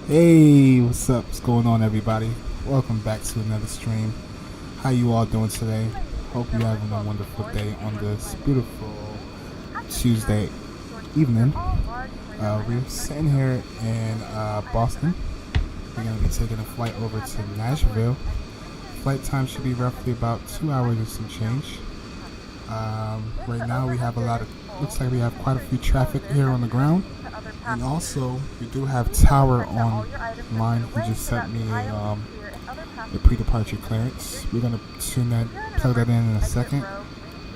Hey, what's up? What's going on, everybody? Welcome back to another stream. How you all doing today? Hope you're having a wonderful day on this beautiful Tuesday evening. We're sitting here in Boston. We're going to be taking a flight over to Nashville. Flight time should be roughly about 2 hours or some change. Right now we have looks like we have quite a few traffic here on the ground. And also, we do have Tower online. He just sent me a pre-departure clearance. We're gonna plug that in a second,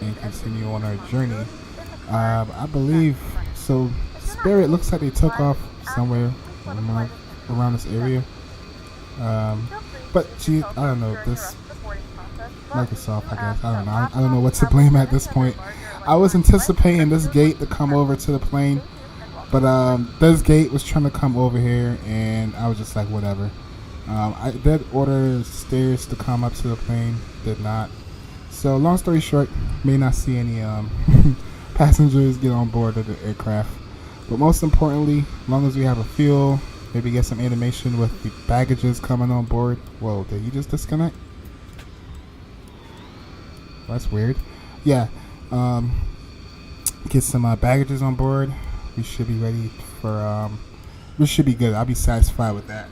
and continue on our journey. I believe so. Spirit looks like they took off somewhere around this area. But gee, I don't know. This Microsoft, I guess. I don't know. I don't know what to blame at this point. I was anticipating this gate to come over to the plane. But this gate was trying to come over here, and I was just like, whatever. I did order stairs to come up to the plane, did not. So long story short, may not see any passengers get on board of the aircraft. But most importantly, as long as we have a fuel, maybe get some animation with the baggages coming on board. Whoa, did you just disconnect? That's weird. Yeah, get some baggages on board. We should be ready for we should be good. I'll be satisfied with that.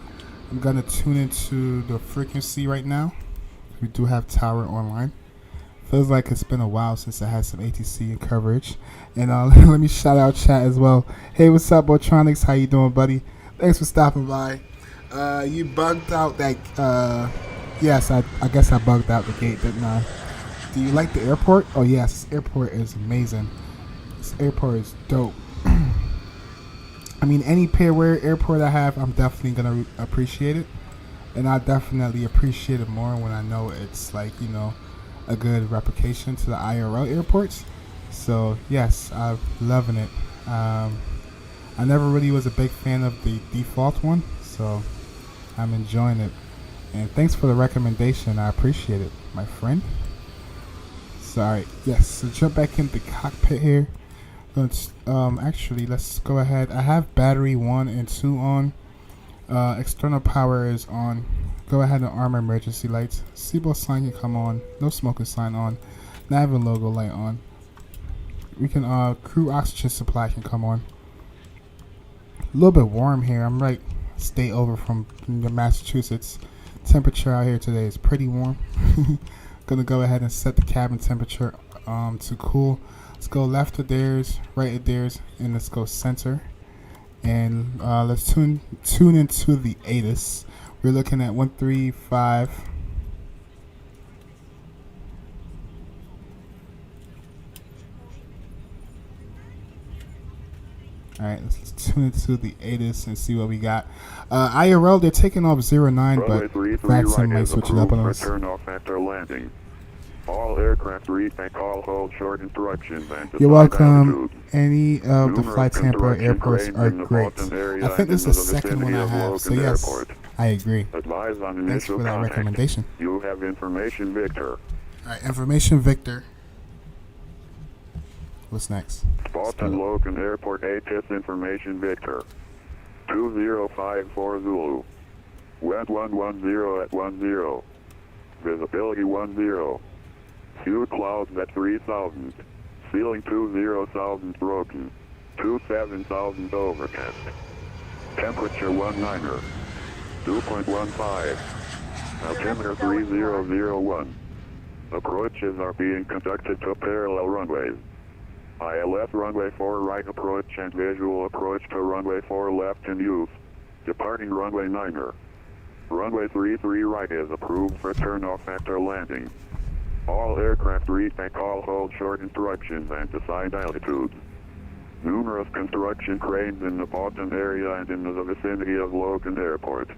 I'm gonna tune into the frequency right now. We do have Tower online. Feels like it's been a while since I had some ATC coverage. And let me shout out chat as well. Hey, what's up, Botronics? How you doing, buddy? Thanks for stopping by. You bugged out that yes, I guess I bugged out the gate, didn't I? Do you like the airport? Oh yes, this airport is amazing. This airport is dope. I mean, any pairware airport I have, I'm definitely gonna appreciate it, and I definitely appreciate it more when I know it's like, you know, a good replication to the IRL airports. So yes, I'm loving it. I never really was a big fan of the default one, so I'm enjoying it. And thanks for the recommendation. I appreciate it, my friend. So alright, yes. So jump back in the cockpit here. Actually, let's go ahead. I have battery 1 and 2 on. External power is on. Go ahead and arm emergency lights. Seatbelt sign can come on. No smoking sign on. Nav and logo light on. We can crew oxygen supply can come on. A little bit warm here. I'm right stay over from Massachusetts. Temperature out here today is pretty warm. Gonna go ahead and set the cabin temperature to cool. Let's go left of theirs, right of theirs, and let's go center. And let's tune into the ATIS. We're looking at 135. Alright, let's tune into the ATIS and see what we got. IRL, they're taking off 09, but Vatsim might switch it up on us. Turn off after landing. All aircraft retake all hold short instructions and You're welcome. Any of the Flight Tampa airports are great. I think this is the second one I have, so yes, I agree. Thanks for that recommendation. You have information Victor. Alright, information Victor. What's next? Boston Logan Airport ATIS information Victor. 2054 Zulu. Wind 110 at 10. Visibility 10. Few clouds at 3,000. Ceiling 20,000 broken. 27,000 overcast. Temperature 19er. 2.15. Altimeter 3001. Approaches are being conducted to parallel runways. ILS runway 4 right approach and visual approach to runway 4 left in use. Departing runway 9er. Runway 33 right is approved for turnoff after landing. All aircraft retake all hold short instructions and assigned altitudes. Numerous construction cranes in the Boston area and in the vicinity of Logan Airport.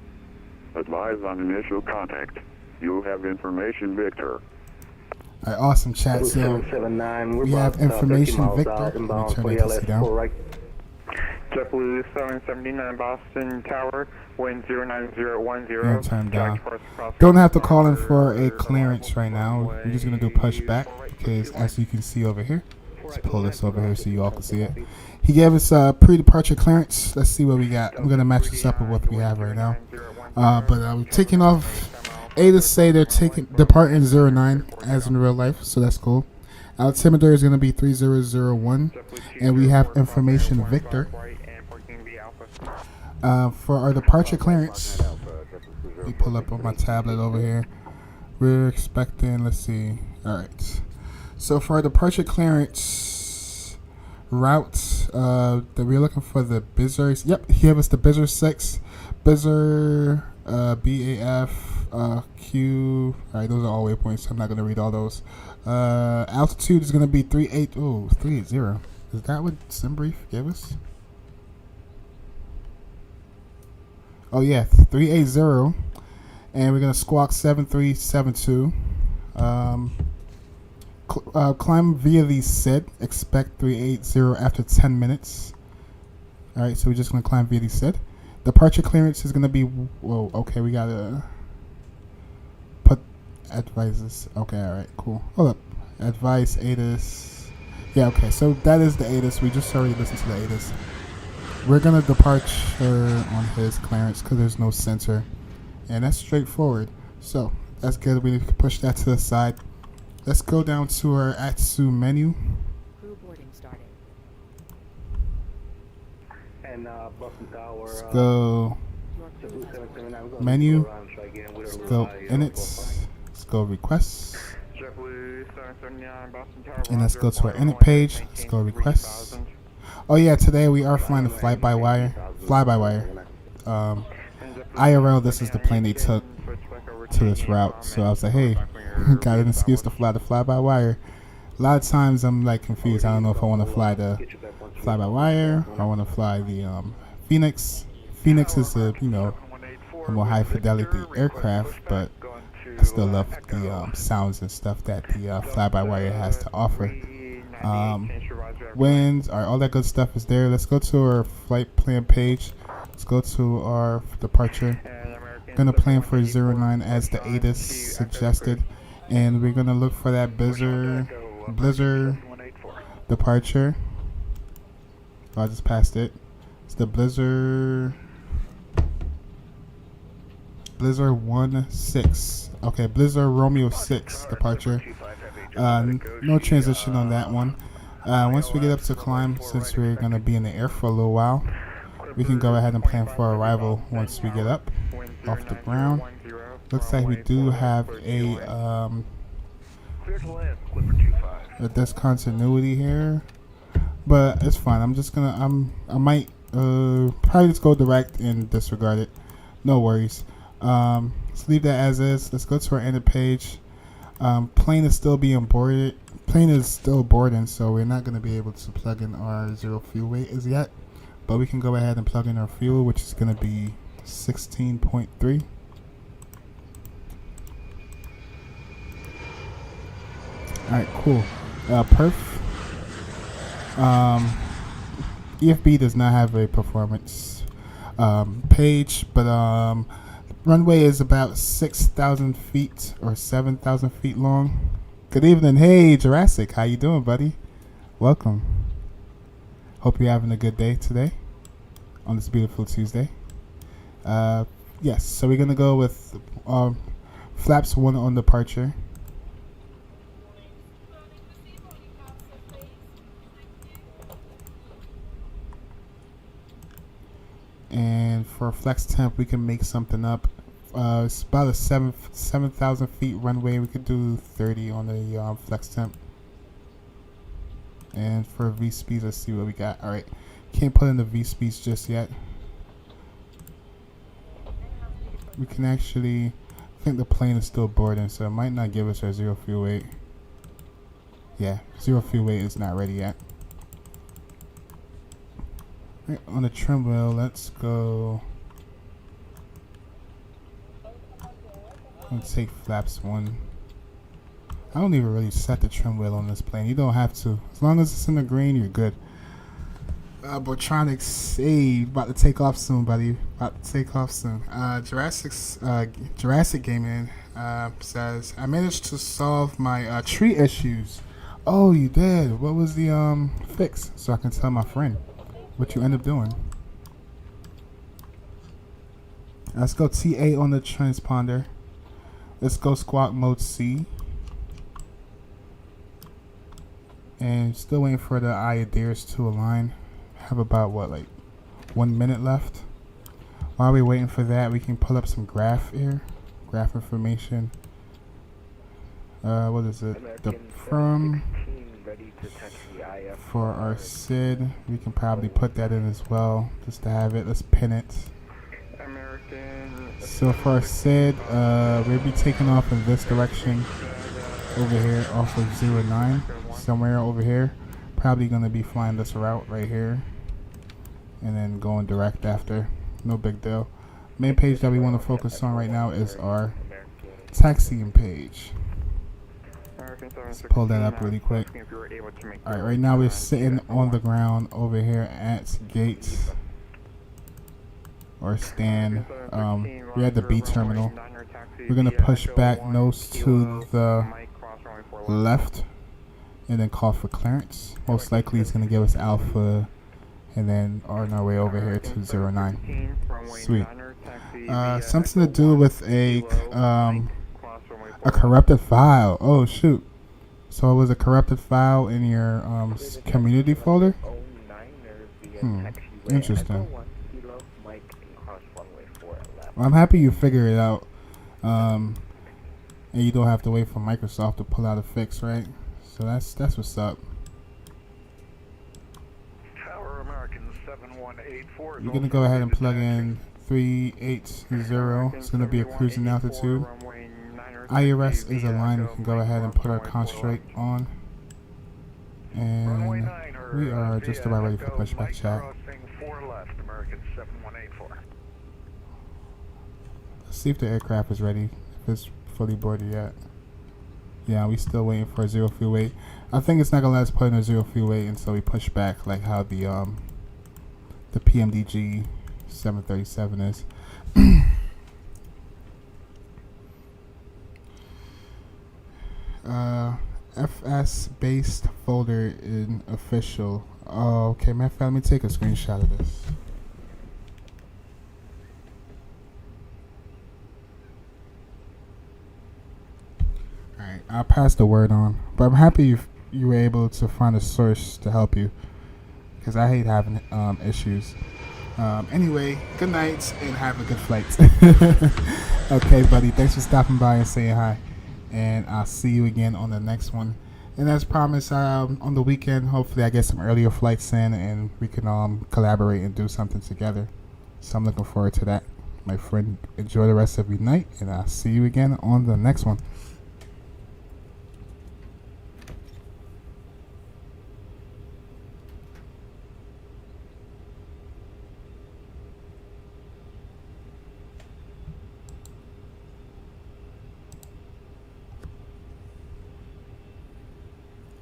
Advise on initial contact. You have information Victor. Alright, awesome chat. So we have information Victor. Let me turn ATC down. JetBlue 779 Boston Tower, wind 09010. Turn down. Don't have to call in for a clearance right now. We're just gonna do pushback because, as you can see over here, Let's pull this over here so you all can see it. He gave us pre-departure clearance. Let's see what we got. I'm gonna match this up with what we have right now. But I'm taking off. ATIS say they're departing 09 as in real life, so that's cool. Altimeter is gonna be 3001, and we have information Victor. For our departure clearance, let me pull up on my tablet over here. We're expecting. Let's see. All right. So for our departure clearance route, that we're looking for the Bizzer. Yep, he gave us the Bizzer 6, Bizzer, BAF, Q. All right, those are all waypoints. I'm not gonna read all those. Altitude is gonna be 380. Is that what SimBrief gave us? Oh yeah, 380, and we're gonna squawk 7372. Climb via the SID. Expect 380 after 10 minutes. All right, so we're just gonna climb via the SID. Departure clearance is gonna be. Whoa. Okay, we gotta put advices. Okay, all right, cool. Hold up. Advice ATIS. Yeah. Okay, so that is the ATIS. We just already listened to the ATIS. We're gonna departure on his clearance because there's no censor, and that's straightforward. So that's good. We need to push that to the side. Let's go down to our ATSU menu. Crew boarding started. And Boston Tower. Let's go menu. Let's go inits. Let's go requests. And let's go to our init page. Let's go requests. Oh yeah, today we are flying the fly-by-wire. IRL, this is the plane they took to this route. So I was like, hey, got an excuse to fly the fly-by-wire. A lot of times I'm like confused. I don't know if I want to fly the fly-by-wire or I want to fly the Phoenix. Phoenix is a a more high fidelity aircraft, but I still love the sounds and stuff that the fly-by-wire has to offer. Winds, all that good stuff is there. Let's go to our flight plan page. Let's go to our departure. Gonna plan for 09 as the ATIS suggested, and we're gonna look for that Blizzard departure. Oh, I just passed it. It's the Blizzard 16. Okay, Blizzard Romeo 6 departure. No transition on that one. Once we get up to climb, since we're going to be in the air for a little while, we can go ahead and plan for arrival once we get up off the ground. Looks like we do have a discontinuity here, but it's fine. I'm just gonna I might probably just go direct and disregard it. No worries. Let's leave that as is. Let's go to our init page. Plane is still being boarded. Plane is still boarding, so we're not going to be able to plug in our zero fuel weight as yet. But we can go ahead and plug in our fuel, which is going to be 16.3. Alright, cool. Perf. EFB does not have a performance page, but runway is about 6,000 feet or 7,000 feet long. Good evening. Hey, Jurassic. How you doing, buddy? Welcome. Hope you're having a good day today on this beautiful Tuesday. Yes, so we're going to go with flaps 1 on departure. And for flex temp, we can make something up. It's about a 7,000 feet runway. We could do 30 on the flex temp. And for V speeds, let's see what we got. All right, can't put in the V speeds just yet. We can actually, I think the plane is still boarding, so it might not give us our zero fuel weight. Yeah, zero fuel weight is not ready yet. Right, on the trim wheel, let's go. Let's take flaps 1. I don't even really set the trim wheel on this plane. You don't have to. As long as it's in the green, you're good. Botronics, hey, about to take off soon, buddy. About to take off soon. Jurassic Gaming says, I managed to solve my tree issues. Oh, you did. What was the fix? So I can tell my friend what you end up doing. Let's go T8 on the transponder. Let's go squawk mode C. And still waiting for the IADIRs to align. Have about what, like 1 minute left. While we're waiting for that, we can pull up some graph here. Graph information. What is it? The from for our SID. We can probably put that in as well, just to have it. Let's pin it. So for our SID, we'll be taking off in this direction over here, off of 09, somewhere over here. Probably gonna be flying this route right here, and then going direct after. No big deal. Main page that we want to focus on right now is our taxiing page. Let's pull that up really quick. Alright, right now we're sitting on the ground over here at gate or stand. We're at the B terminal. We're going to push back nose to the left and then call for clearance. Most likely it's going to give us alpha and then on our way over here to 09. Sweet. Something to do with a corrupted file. Oh shoot. So it was a corrupted file in your community folder? Interesting. Well, I'm happy you figured it out. And you don't have to wait for Microsoft to pull out a fix, right? So that's what's up. You're gonna go ahead and plug in 380. It's gonna be a cruising altitude. IRS is aligned. We can go ahead and put our constraint on. And we are just about ready for pushback chat. Let's see if the aircraft is ready. If it's fully boarded yet. Yeah, we still waiting for a 0 fuel weight. I think it's not gonna let us put in a 0 fuel weight until we push back, like how the PMDG 737 is. FS based folder in official. Oh, okay, man. Let me take a screenshot of this. Alright, I'll pass the word on. But I'm happy you were able to find a source to help you, because I hate having issues. Anyway, good night and have a good flight. Okay, buddy. Thanks for stopping by and saying hi. And I'll see you again on the next one. And as promised, on the weekend, hopefully I get some earlier flights in and we can collaborate and do something together. So I'm looking forward to that. My friend, enjoy the rest of your night, and I'll see you again on the next one.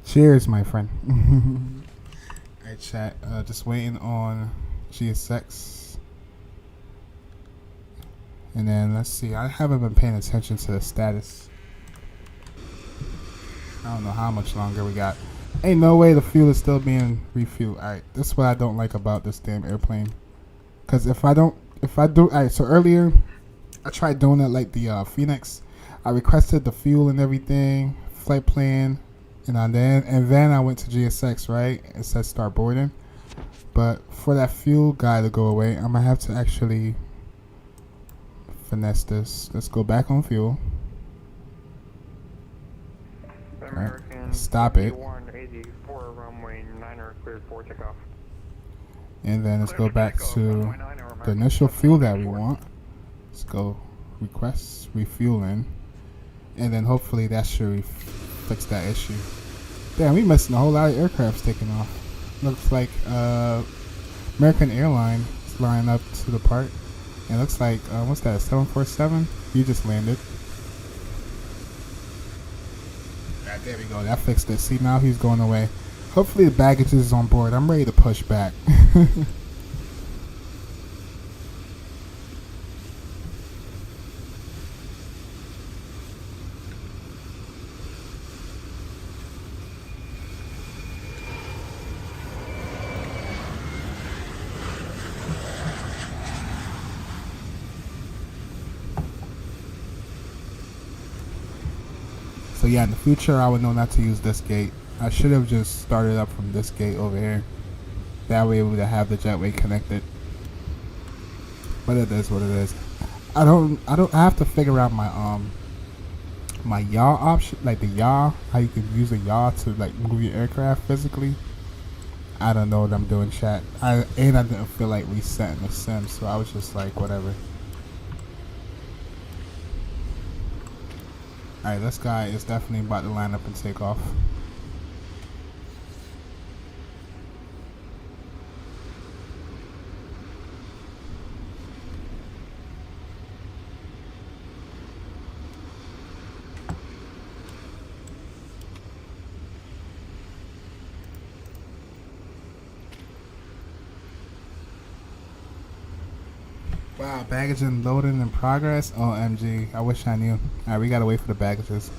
Cheers, my friend. Alright, chat. Just waiting on GSX. And then let's see. I haven't been paying attention to the status. I don't know how much longer we got. Ain't no way the fuel is still being refueled. Alright, that's what I don't like about this damn airplane. Cause if I do, alright. So earlier, I tried doing it like the Phoenix. I requested the fuel and everything, flight plan. And then I went to GSX, right? It said start boarding. But for that fuel guy to go away, I'm going to have to actually finesse this. Let's go back on fuel. Right. Stop it. And then let's go back to the initial fuel that we want. Let's go request refueling. And then hopefully that should fix that issue. Damn, we missing a whole lot of aircrafts taking off. Looks like American Airlines is lining up to the part. And it looks like, what's that, 747? You just landed. Right, there we go. That fixed it. See, now he's going away. Hopefully the baggage is on board. I'm ready to push back. So yeah, in the future, I would know not to use this gate. I should have just started up from this gate over here. That way we would have the jetway connected. But it is what it is. I have to figure out my yaw option, like the yaw, how you can use a yaw to like move your aircraft physically. I don't know what I'm doing, chat. I didn't feel like resetting the sim, so I was just like, whatever. Alright, this guy is definitely about to line up and take off. Wow, baggage and loading in progress? OMG, I wish I knew. Alright, we gotta wait for the baggages.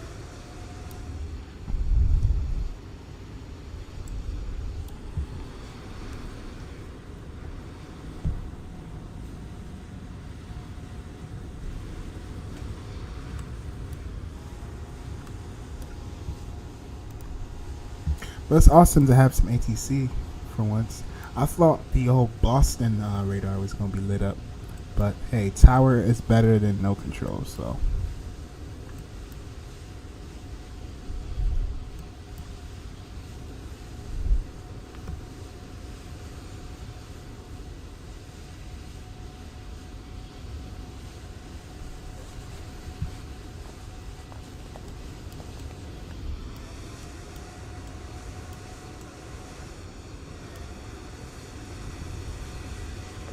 But it's awesome to have some ATC for once. I thought the old Boston radar was gonna be lit up. But hey, tower is better than no control, so.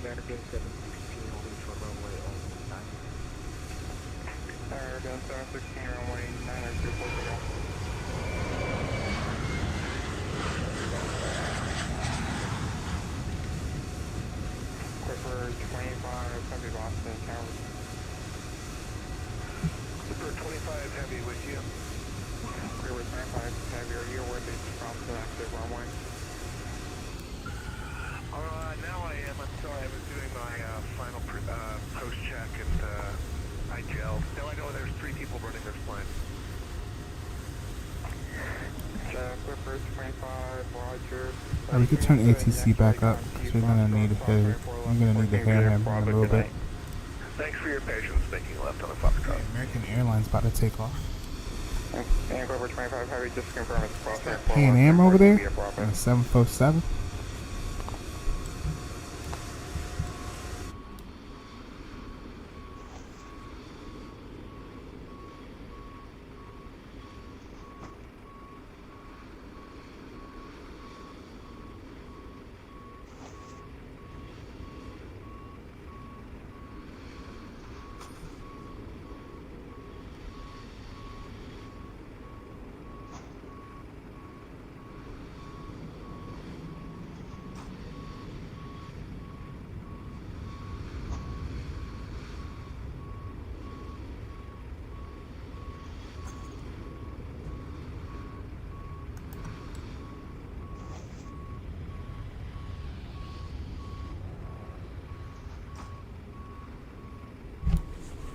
American 716 holding for runway on 9. American 716 runway 90240. Clipper 25 Heavy Boston Tower. Clipper 25 Heavy with you. Clipper 25 Heavy, are you aware that from the active runway? Now I am. I'm sorry, I was doing my final post-check and I gelled. Now I know there's 3 people running this plane. Clipper 25, Roger. We could turn ATC back up because we're gonna need to hear him in a little bit. Thanks for your patience making a left on a Foxtrot. American Airlines about to take off. And Clipper 25 Heavy, just confirm it's crossing. Pan Am over there in a 747.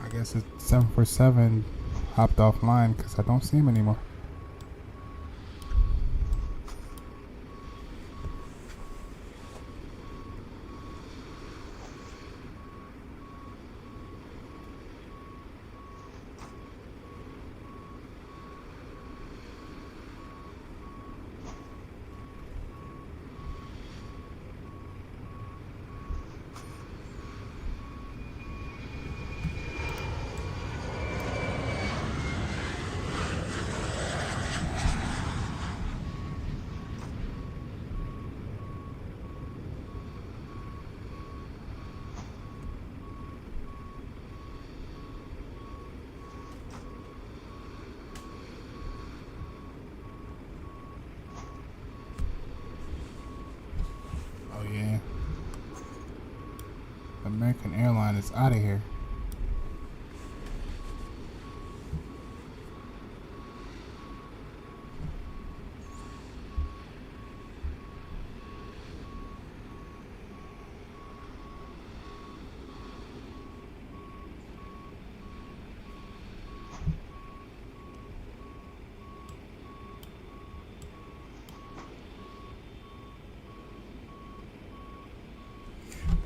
I guess it's 747 hopped offline because I don't see him anymore. Oh yeah. American Airlines is out of here.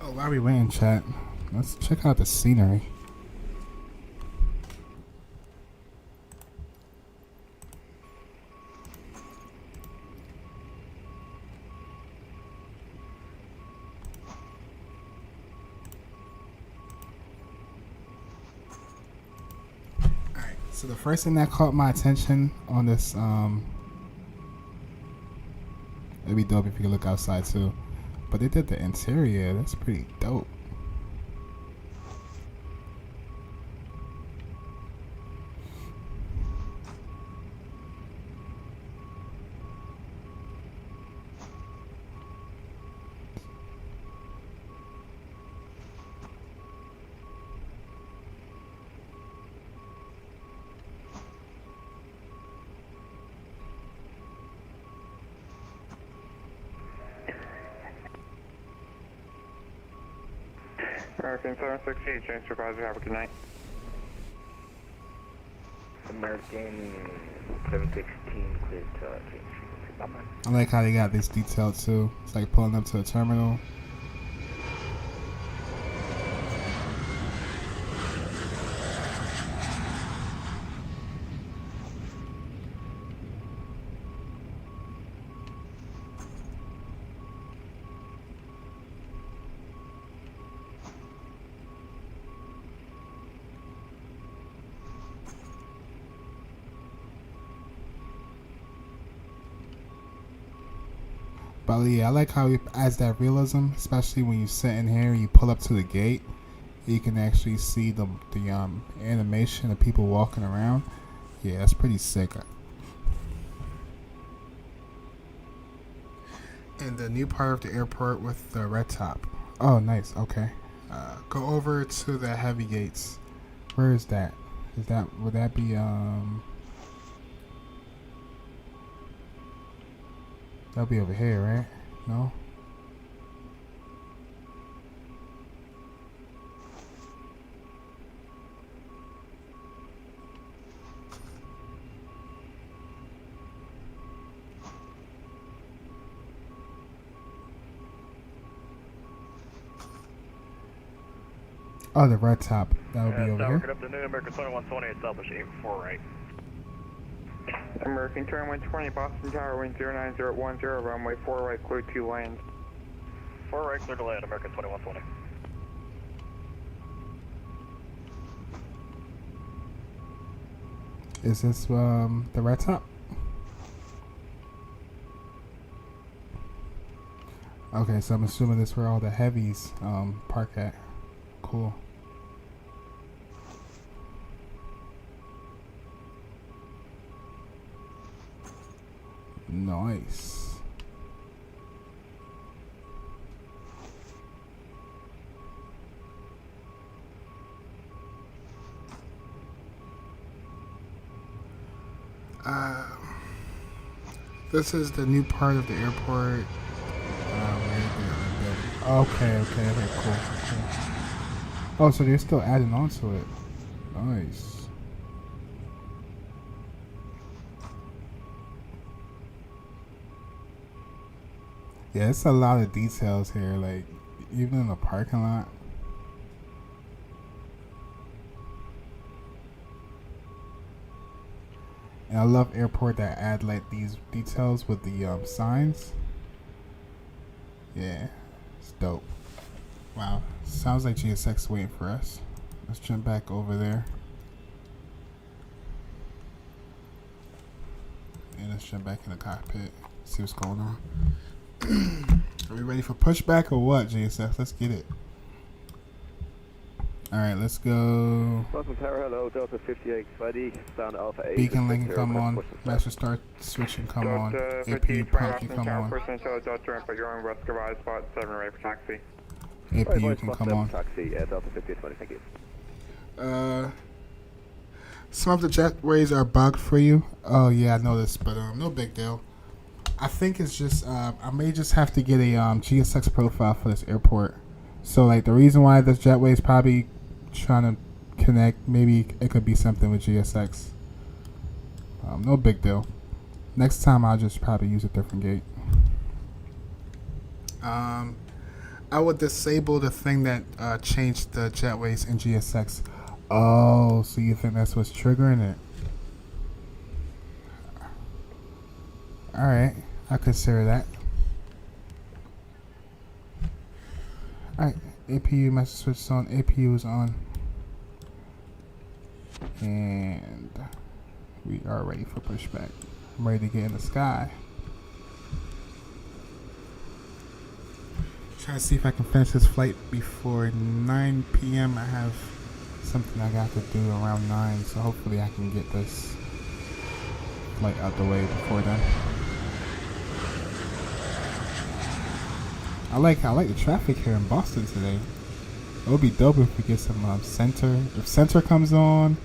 Oh, while we waiting, chat, let's check out the scenery. Alright, so the first thing that caught my attention on this, it'd be dope if you could look outside too. But they did the interior, that's pretty dope. American 768, change supervisor, have a good night. American 716, clear to change frequency. Bye-bye. I like how they got this detailed too. It's like pulling up to a terminal. But yeah, I like how it adds that realism, especially when you sit in here and you pull up to the gate. You can actually see the animation of people walking around. Yeah, that's pretty sick. And the new part of the airport with the red top. Oh, nice. Okay. Go over to the heavy gates. Where is that? Would that be that'll be over here, right? No? Oh, the red top. That'll be over here. Up to New American 2120, establish 84 right. American 2120, Boston Tower, wind 09010, runway 4 right, clear 2 lanes. 4 right, clear to land, American 2120. Is this the red top? Okay, so I'm assuming this is where all the heavies park at. Cool. Nice. This is the new part of the airport. Okay, cool. Oh, so they're still adding on to it. Nice. Yeah, it's a lot of details here, like even in the parking lot. And I love airport that add like these details with the signs. Yeah, it's dope. Wow, sounds like GSX waiting for us. Let's jump back over there. And let's jump back in the cockpit, see what's going on. Are we ready for pushback or what, GSF? Let's get it. Alright, let's go. Boston Tower, hello, Delta 5820, down Alpha 8. Beacon link can come on. Master start switching come on. APU pump can come on. Person until Delta Ramp, you're on West Goodbye, spot 7 right for taxi. APU can come on. Taxi, Delta 5820, thank you. Some of the jetways are bugged for you. Oh yeah, I know this, but no big deal. I think it's just I may just have to get a GSX profile for this airport. So like the reason why this jetway is probably trying to connect, maybe it could be something with GSX. No big deal. Next time I'll just probably use a different gate. I would disable the thing that changed the jetways in GSX. Oh, so you think that's what's triggering it? Alright, I'll consider that. Alright, APU message switch on, APU is on. And we are ready for pushback. I'm ready to get in the sky. Trying to see if I can finish this flight before 9 p.m. I have something I got to do around 9, so hopefully I can get this flight out the way before then. I like the traffic here in Boston today. It would be dope if we get some Center. If Center comes on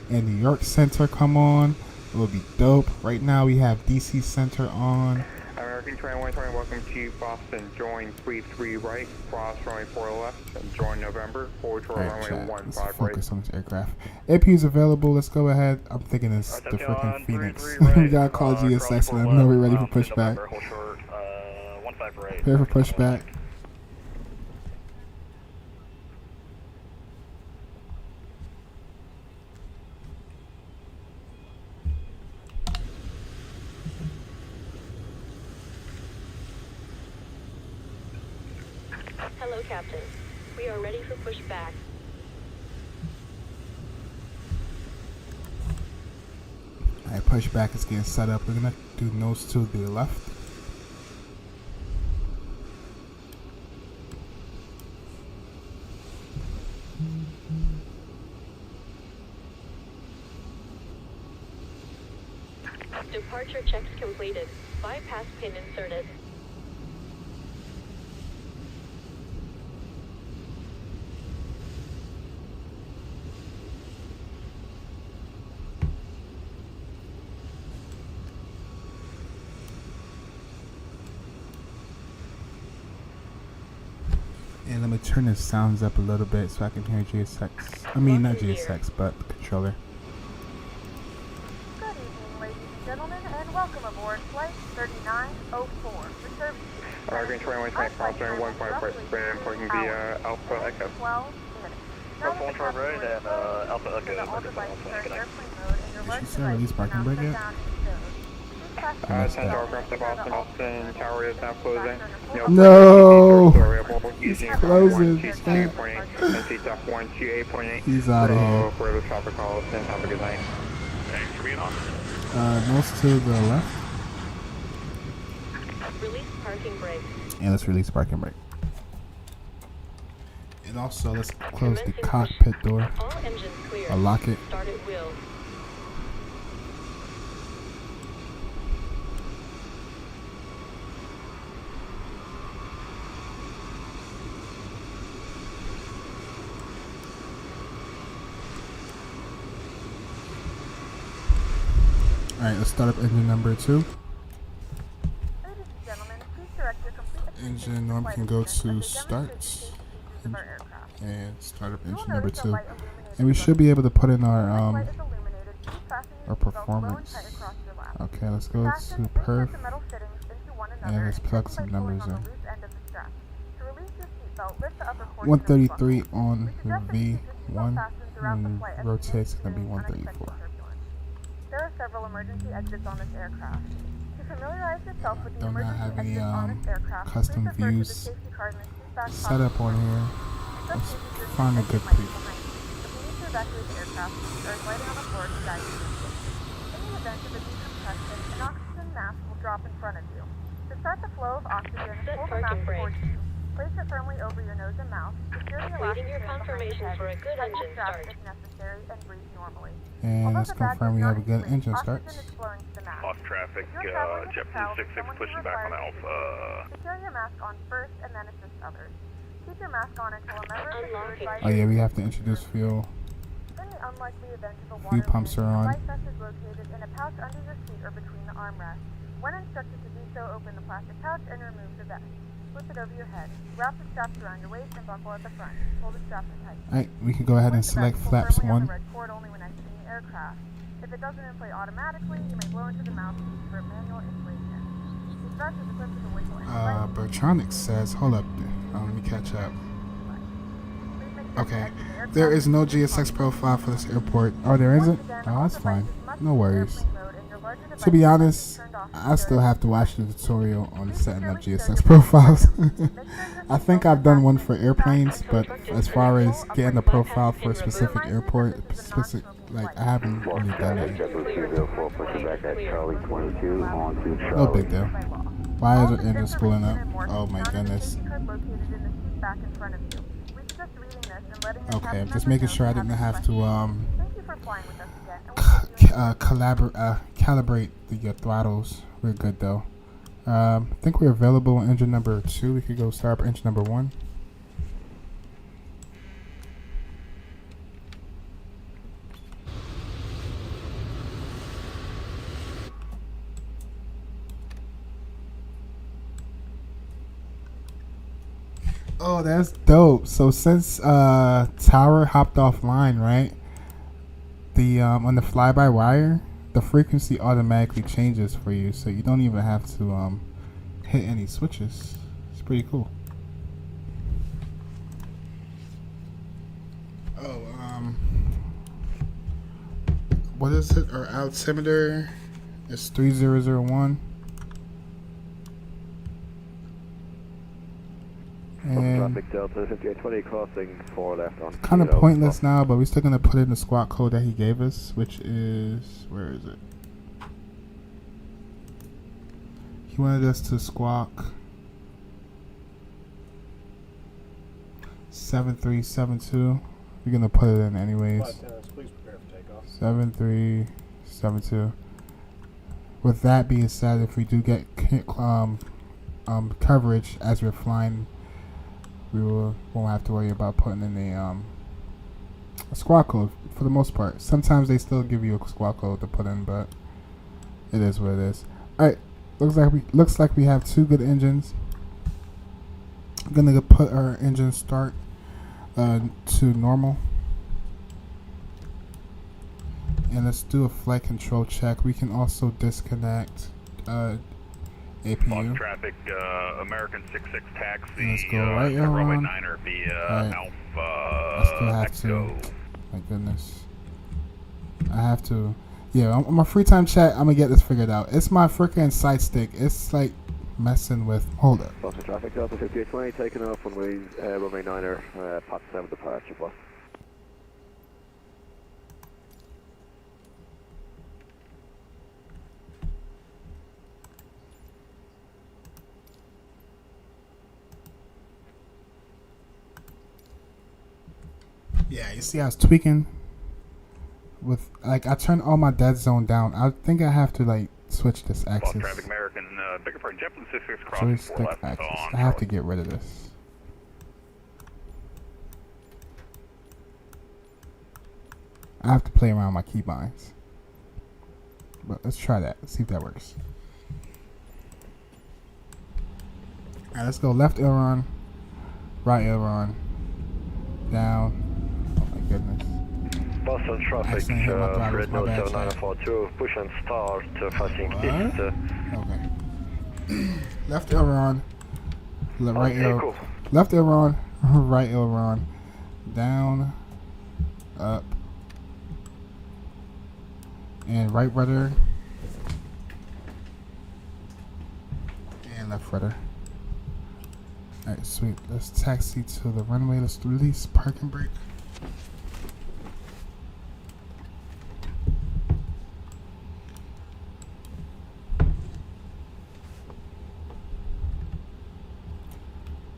and New York Center come on, it would be dope. Right now we have DC Center on. American 2120, welcome to Boston. Join 33 right, cross runway 4 left, and join November, forward to runway 15 let's right. focus on this aircraft. AP is available. Let's go ahead. I'm thinking it's the freaking Phoenix. We gotta call GSX and let them know we're ready for pushback. Prepare for pushback. Hello, Captain. We are ready for pushback. Alright, pushback is getting set up. We're gonna do nose to the left. Departure checks completed. Bypass pin inserted. And let me turn the sounds up a little bit so I can hear GSX. I mean, not GSX, but the controller. Good evening, ladies and gentlemen, and welcome aboard Flight 3904. Reserve American 2120, cross runway 15 right, span, parking via Alpha Echo. 12 minutes. Now that the right, and Alpha Echo. all devices are in airplane mode, and your Did large she say release devices are parking now brake shut yet? down and stowed. Please fasten your 10 aircraft to seatbelt, Boston, Tower is now closing. No! He's closing. and seat up 128.8. He's out of here. For the traffic calls, and have a good night. Thanks for being on. Nose to the left. Release parking brake. And let's release parking brake. And also, let's close the Commencing cockpit door. All engines clear. Or lock it. Start at wheel. Alright, let's start up engine number 2. Ladies and gentlemen, please direct your complete attention Engine to norm flight can go attendant to as they start. demonstrate the safety features of our aircraft. And start up You will engine number notice a 2. light illuminated And we above should be able to put in When the our light is illuminated, please fasten your our seatbelt low and performance. tight across your lap. Okay, let's go Fasten to 3 perf. sets of metal fittings into one And another let's plug by some pulling numbers on the in. loose end of the strap. To release your seatbelt, lift the upper portion of the 133 buckle. on We suggest that you keep your seatbelt V1 fastened throughout the and flight as rotate, we it's going to be experience 134. unexpected turbulence. There are several emergency exits on this aircraft. To familiarize yourself with the Do not emergency have any exits on this aircraft, custom please refer to the views safety card in the seat back set up on here. Let's find a good place. place. If you need to evacuate the aircraft, there is lighting on the floor to guide you. In the event of a decompression, an oxygen mask will drop in front of you. To start the flow of oxygen, Set pull the parking mask brake. towards you. Place it firmly over your nose and mouth. Secure the elastic Waiting your band behind confirmation your head. for a good Tighten the engine strap start. if necessary, and breathe normally. And Although let's the badge confirm does we not have a good inflate, engine start. oxygen is flowing to the mask. Off traffic, If you're traveling with a JetBlue child, 66 someone who pushing back on requires Alpha. secure your mask on first and then assist others. Keep your mask on until a member of the crew Unlocking. advises Oh yeah, we you have to to introduce fuel. In the unlikely event of a Fuel water pumps landing, are on. the life vest is located in a pouch under your seat or between the armrests. When instructed to do so, open the plastic pouch and remove the vest. Flip it over your head. Wrap the straps around your waist and buckle at the front. Hold the straps tight. Alright, we can go ahead and Place the vest select pull flaps firmly on 1. the red cord only when exiting the aircraft. If it doesn't inflate automatically, you may blow into the mouthpiece for manual inflation. These vests is equipped with a whistle and a light. Bertronics says, hold up, let me catch up. Okay. There is no GSX profile for this airport. Oh, there isn't? Oh, that's fine. No worries. To be honest, I still have to watch the tutorial on setting up GSX profiles. I think I've done one for airplanes, but as far as getting the profile for a specific airport, I haven't really done it yet. No big deal. Why is our engine spooling up? Oh my goodness. Okay, I'm just making sure I didn't have to calibrate the throttles. We're good though. I think we're available on engine number 2. We could go start up engine number 1. Oh, that's dope. So since Tower hopped offline, right? The on the fly-by-wire, the frequency automatically changes for you, so you don't even have to hit any switches. It's pretty cool. Oh, what is it? Our altimeter is 3001. And traffic Delta 5820 crossing 4 left on. Kind of pointless now, but we're still gonna put in the squawk code that he gave us, which is, where is it? He wanted us to squawk 7372. We're gonna put it in anyways. Please prepare for takeoff. 7372. With that being said, if we do get coverage as we're flying, we won't have to worry about putting in a squawk code for the most part. Sometimes they still give you a squawk code to put in, but it is what it is. Alright, looks like we have 2 good engines. I'm gonna put our engine start to normal. And let's do a flight control check. We can also disconnect APU. Traffic, American 66 taxi. Let's go right runway on. 9er via Right. Alpha I still have Echo. to. My goodness. I have to. Yeah, on my free time chat, I'm gonna get this figured out. It's my freaking side stick. It's like messing with. Hold up. Boston traffic Delta 5820 taking off runway 9er, Pat 7 departure bus. Yeah, you see, I was tweaking with I turned all my dead zone down. I think I have to switch this axis. Traffic American, beg your pardon, JetBlue 66 crossing 4 Joystick left axis. on. I have to get rid of this. I have to play around my keybinds. But let's try that. Let's see if that works. Alright, let's go left aileron, right aileron, down. Oh my goodness. Boston traffic, Accidentally hit my throttle, my bad, 7942, push and start, facing What? east. Okay. Left aileron, right Okay, aileron, cool. left aileron, right aileron, down, up, and right rudder, and left rudder. Alright, sweet. Let's taxi to the runway. Let's release parking brake.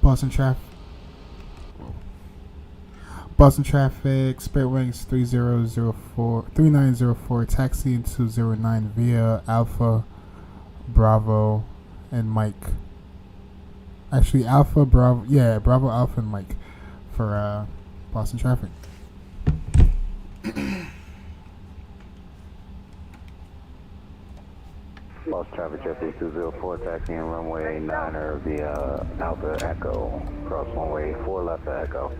Boston traffic. Boston traffic. Spirit Wings 3904. Taxi into 09 via Alpha, Bravo, and Mike. Actually, Alpha, Bravo. Yeah, Bravo, Alpha, and Mike for Boston traffic. Boston traffic, JetBlue 204, taxiing runway 9er via Alpha Echo, cross runway 4 left Echo.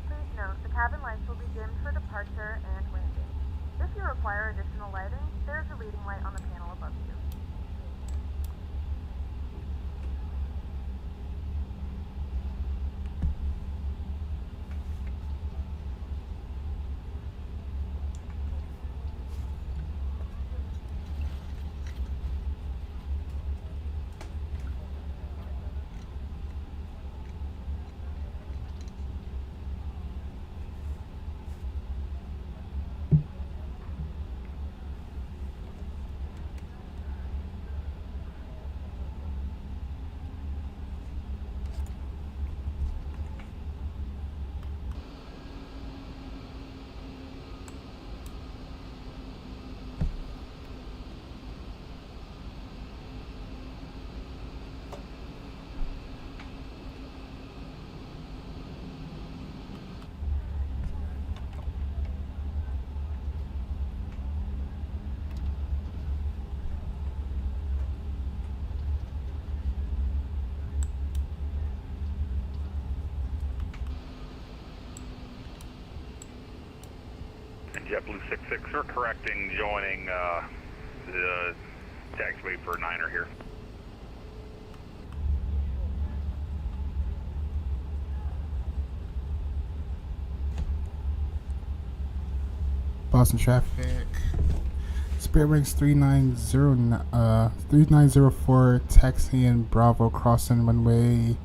Please note, the cabin lights will be dimmed for departure and landing. If you require additional lighting, there is a reading light on the panel above you. JetBlue 66, we're correcting, joining the taxiway for Niner here. Boston traffic. Spirit Wings 3904 taxiing Bravo crossing runway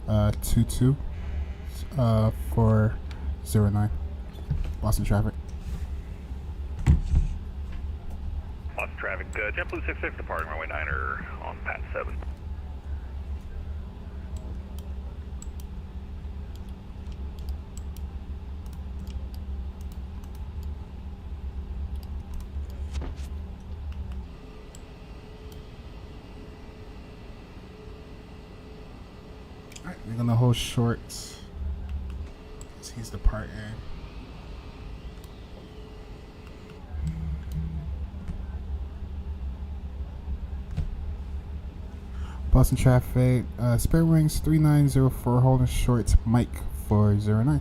22 409. Boston traffic. Boston traffic, JetBlue 66 departing runway 9er on Pat 7. Alright, we're gonna hold short as he's departing. Boston traffic, Spirit Wings 3904 holding short, Mike 409.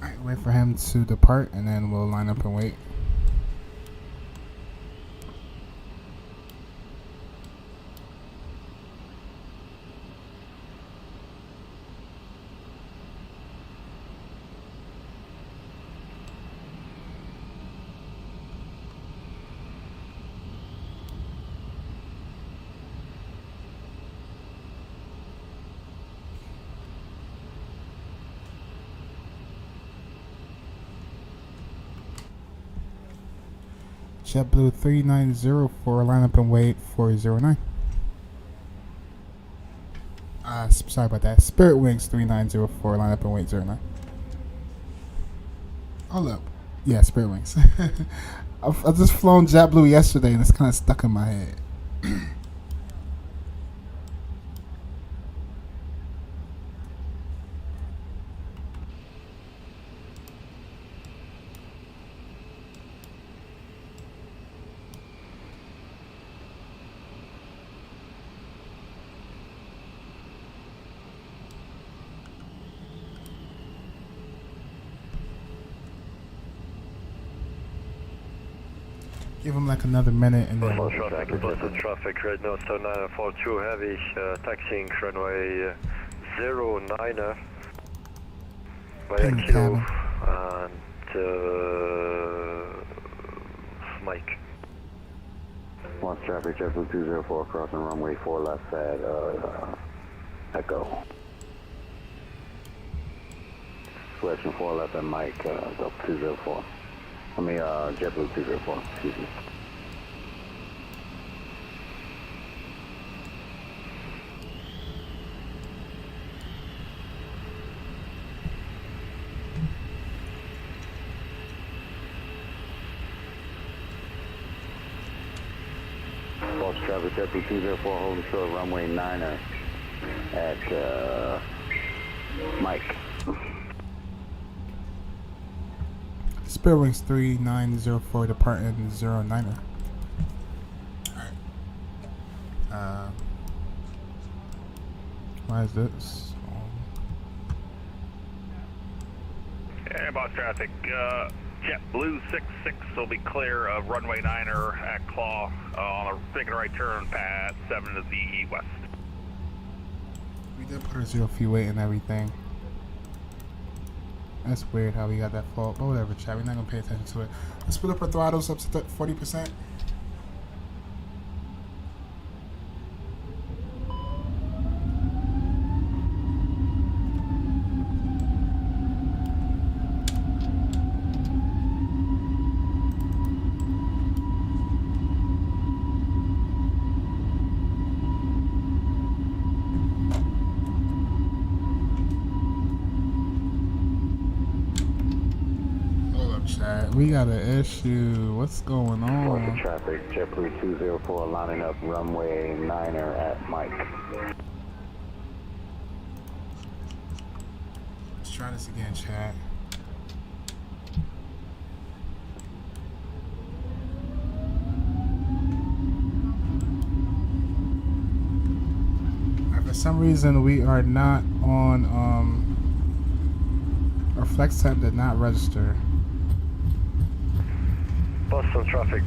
Alright, wait for him to depart and then we'll line up and wait. JetBlue 3904, line up and wait 409. Sorry about that. Spirit Wings 3904, line up and wait 09. Hold up. Yeah, Spirit Wings. I've just flown JetBlue yesterday and it's kind of stuck in my head. Give him like another minute and then... Traffic right now, so 942 heavy, taxiing runway 09 via Kilo and Mike. Boston traffic, JetBlue 204 crossing runway 4 left at Echo. Selection 4 left at Mike, 204. JetBlue 204, excuse me. Boston traffic, JetBlue 204 holding short runway 9er at Mike. Spirit Wings 3904 departing 09er. Alright. Why is this? Hey, boss traffic. JetBlue 66 will be clear of runway 9er at Claw on a taking a right turn past 7 to the west. We did put our 0 feet weight and everything. That's weird how we got that fault, but whatever, chat. We're not gonna pay attention to it. Let's put up our throttles up to 40%. We got an issue. What's going on? Boston traffic, JetBlue 204 lining up runway 9er at Mike. try this again, Chad. For some reason, we are not on, our flex type did not register. Boston traffic,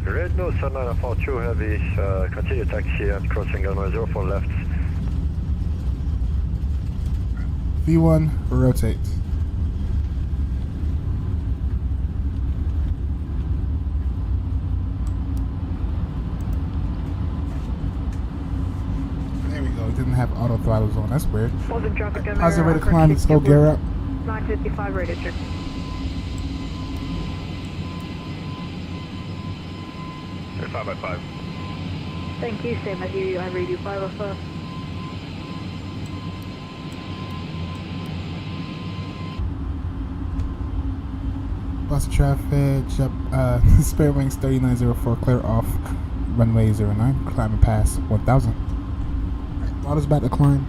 red nose 942 heavy, continue taxi and crossing runway 04 left. V1, rotate. There we go, it didn't have auto throttles on, that's weird. Boston traffic, How's the rate of climb? Let's go gear up. 955 rated, sir. They're 5x5. Thank you, same as you. I read you 505. Boston traffic, spare wings 3904, clear off runway 09, climbing past 1000. Alright, throttle's back to climb.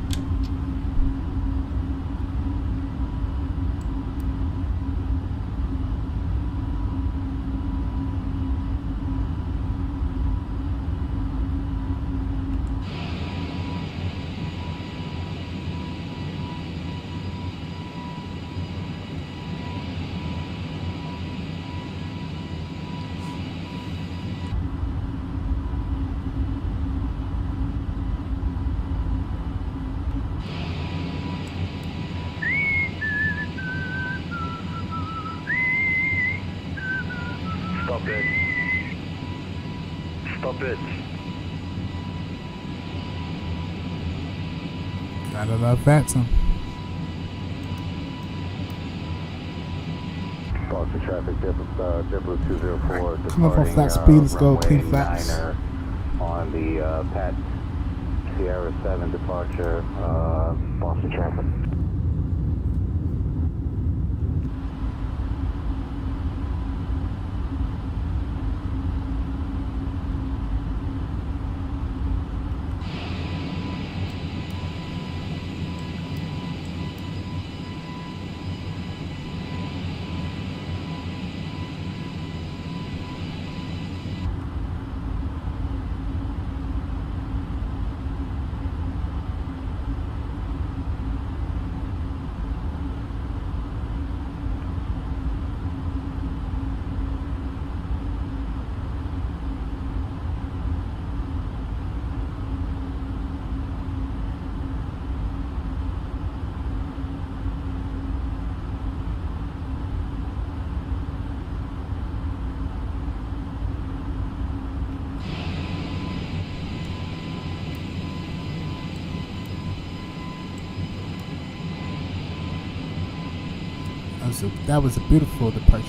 Stop it. Stop it. Gotta love Vatsim. Boston traffic, JetBlue 204. Come up on flat speed, let's go clean flaps. On the Pat Sierra 7 departure, Boston traffic. That was a beautiful departure.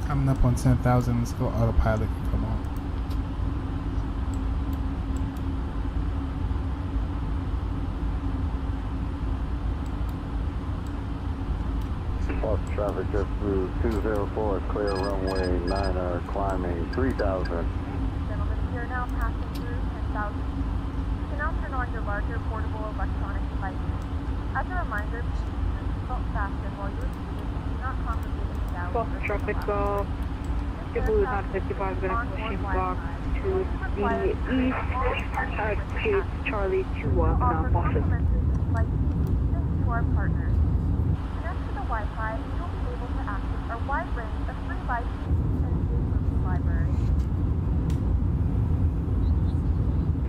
Coming up on 10,000, let's go autopilot. Come on. Boston traffic, JetBlue 204, clear runway 9er, climbing 3,000. Gentlemen, we are now passing through 10,000. You can now turn on your larger portable electronic devices. As a reminder, please use your seatbelt fasten while you're seated and do not congregate in the gallery. Boston traffic, JetBlue 955 going to machine block to the east at Cape Charlie 21 now Boston. Thanks to our partners. Connect to the Wi-Fi and you'll be able to access our wide range of free live streams and movie libraries.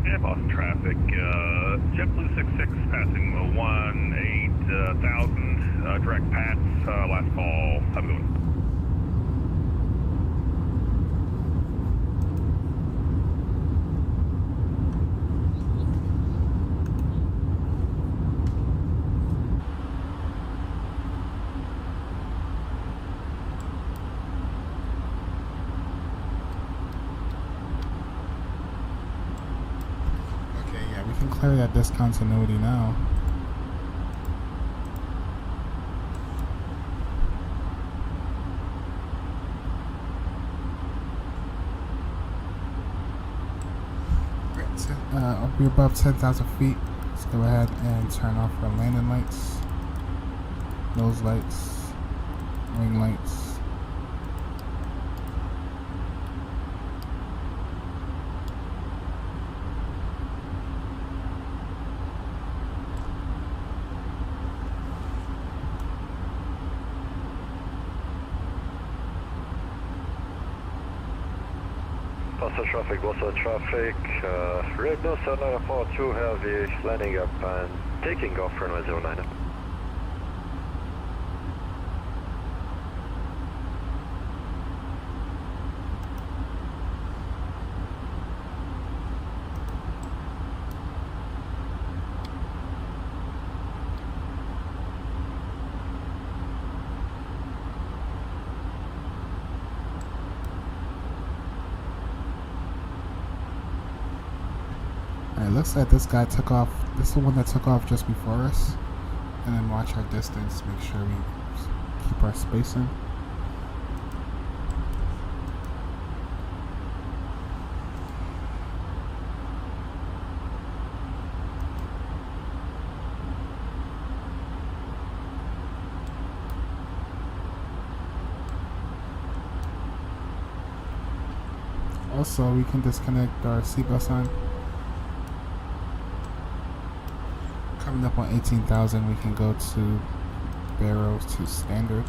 Yeah, Boston traffic, JetBlue 66 passing 18,000, direct Pats, last call, have a good one. carry that discontinuity now. I'll be above 10,000 feet. Let's go ahead and turn off our landing lights, nose lights, wing lights. Boston traffic, Boston traffic. Red nose 942 heavy landing up and taking off runway 09. Alright, looks like this guy took off. This is the one that took off just before us. And then watch our distance, make sure we keep our spacing. Also, we can disconnect our seatbelt sign. Coming up on 18,000, we can go to barrels to standard.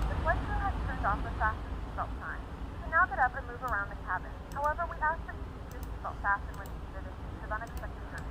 The flight crew has turned off the fasten seatbelt sign. You can now get up and move around the cabin. However, we ask that you keep your seatbelt fastened when seated in case of unexpected turns.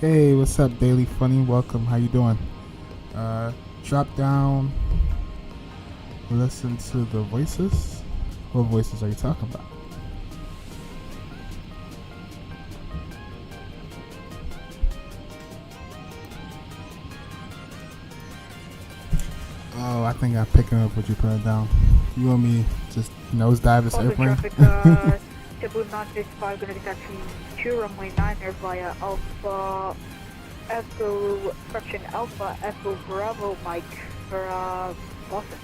Hey, what's up, Daily Funny? Welcome. How you doing? Drop down. Listen to the voices. What voices are you talking about? Oh, I think I'm picking up what you put down. You want me just nosedive this Boston airplane? traffic, Kbos-Kbna 5 gonna be taxiing to runway 9er via Alpha Echo, correction, Alpha Echo Bravo Mike for Boston.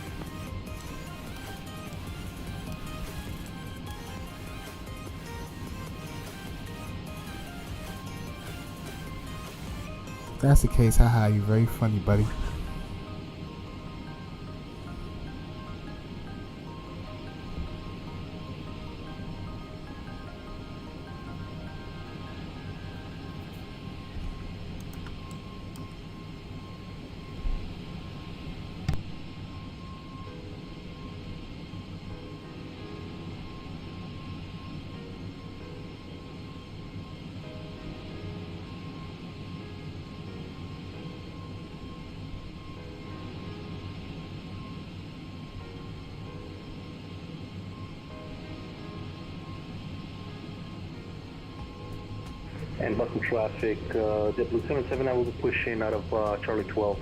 If that's the case, haha, you're very funny, buddy. and Boston traffic. JetBlue 77, I will be pushing out of Charlie 12.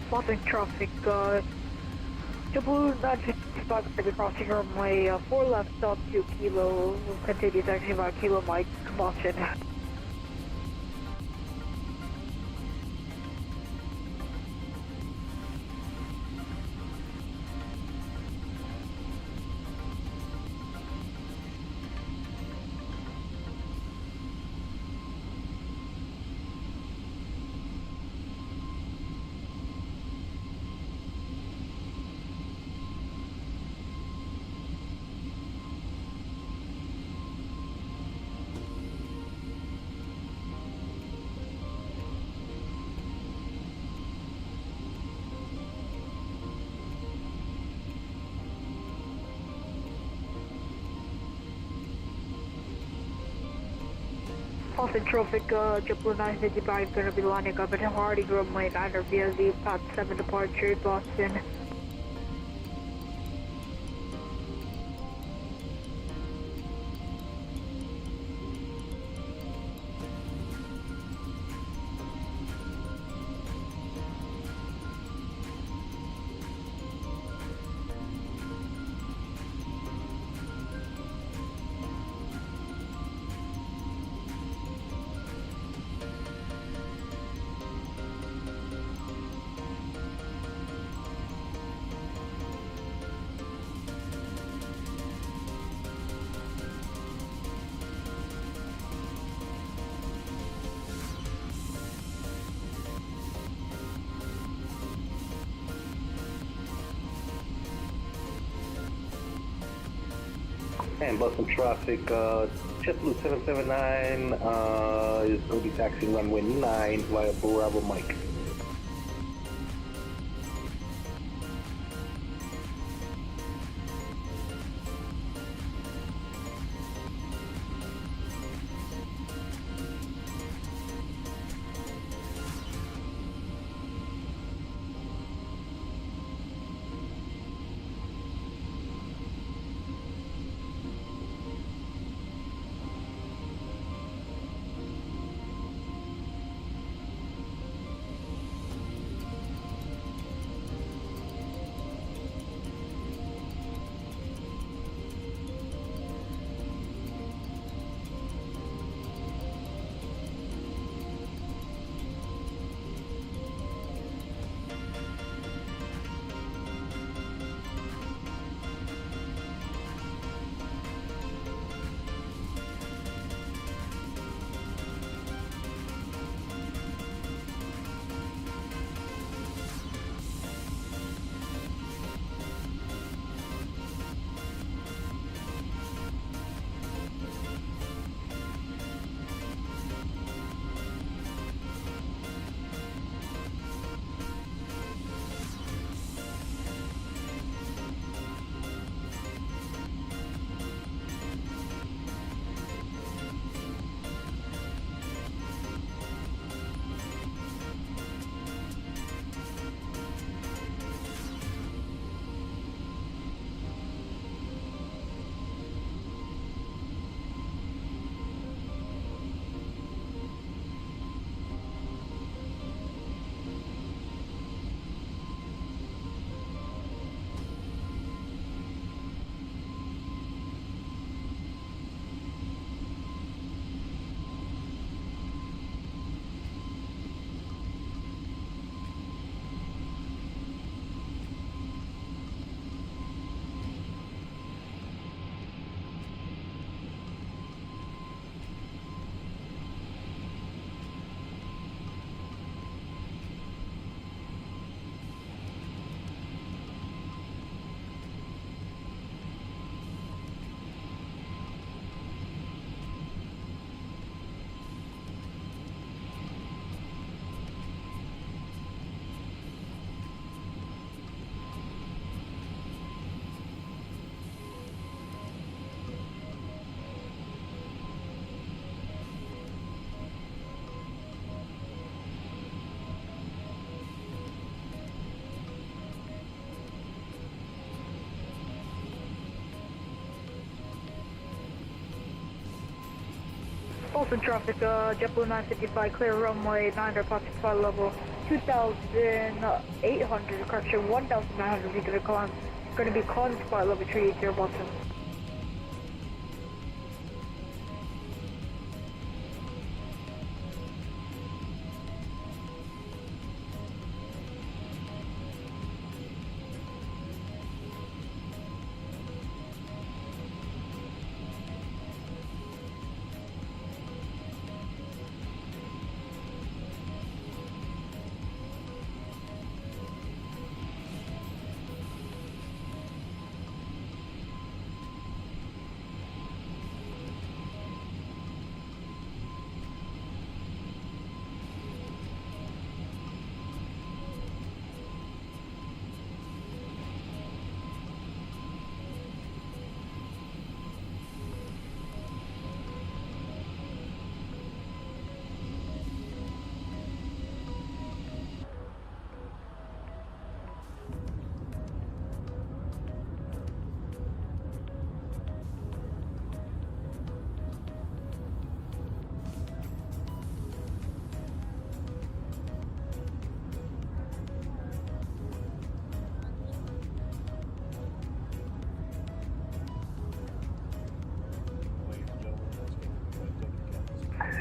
Boston traffic, JetBlue 965 will be crossing runway 4 left stop 2 Kilo, will continue taxi by Kilo Mike, Boston. Boston traffic, JetBlue 955 gonna be lining up at Harding runway 9 via the Path 7 departure, Boston. And Boston traffic, JetBlue 779 is going to be taxiing runway 9 via Bravo Mike. Boston traffic, JetBlue 955, clear runway 9 departure flight level 2,800, correction 1,900 feet to the climb. Going to be climb flight level 380 Boston.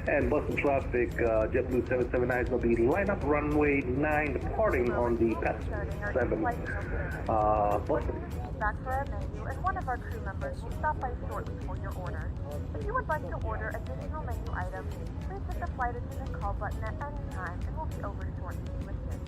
And Boston traffic, JetBlue 779 is going to be line up runway 9, departing on the path 7. Boston. Back for our menu, and one of our crew members will stop by shortly for your order. If you would like to order additional menu items, please hit the flight attendant call button at any time, and we'll be over shortly to assist.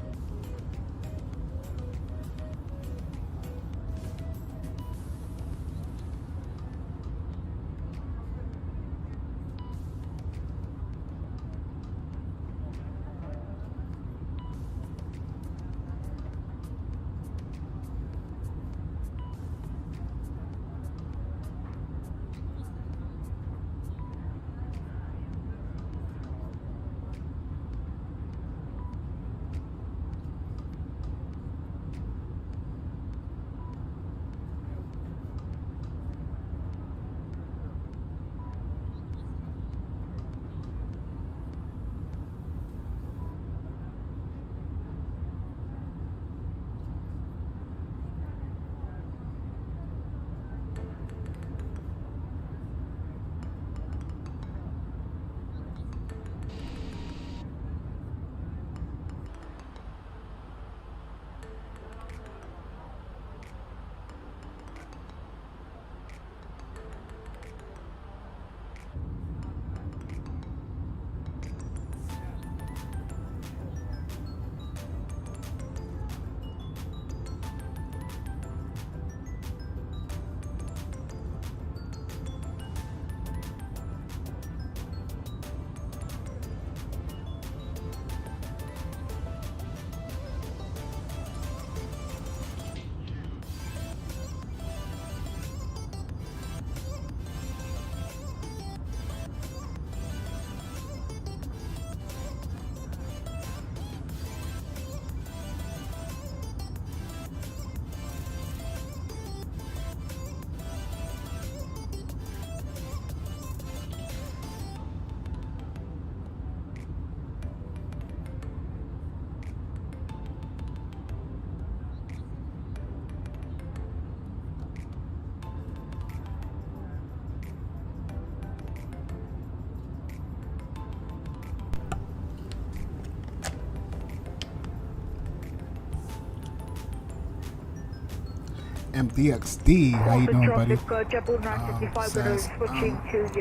MDXD, how you doing, buddy?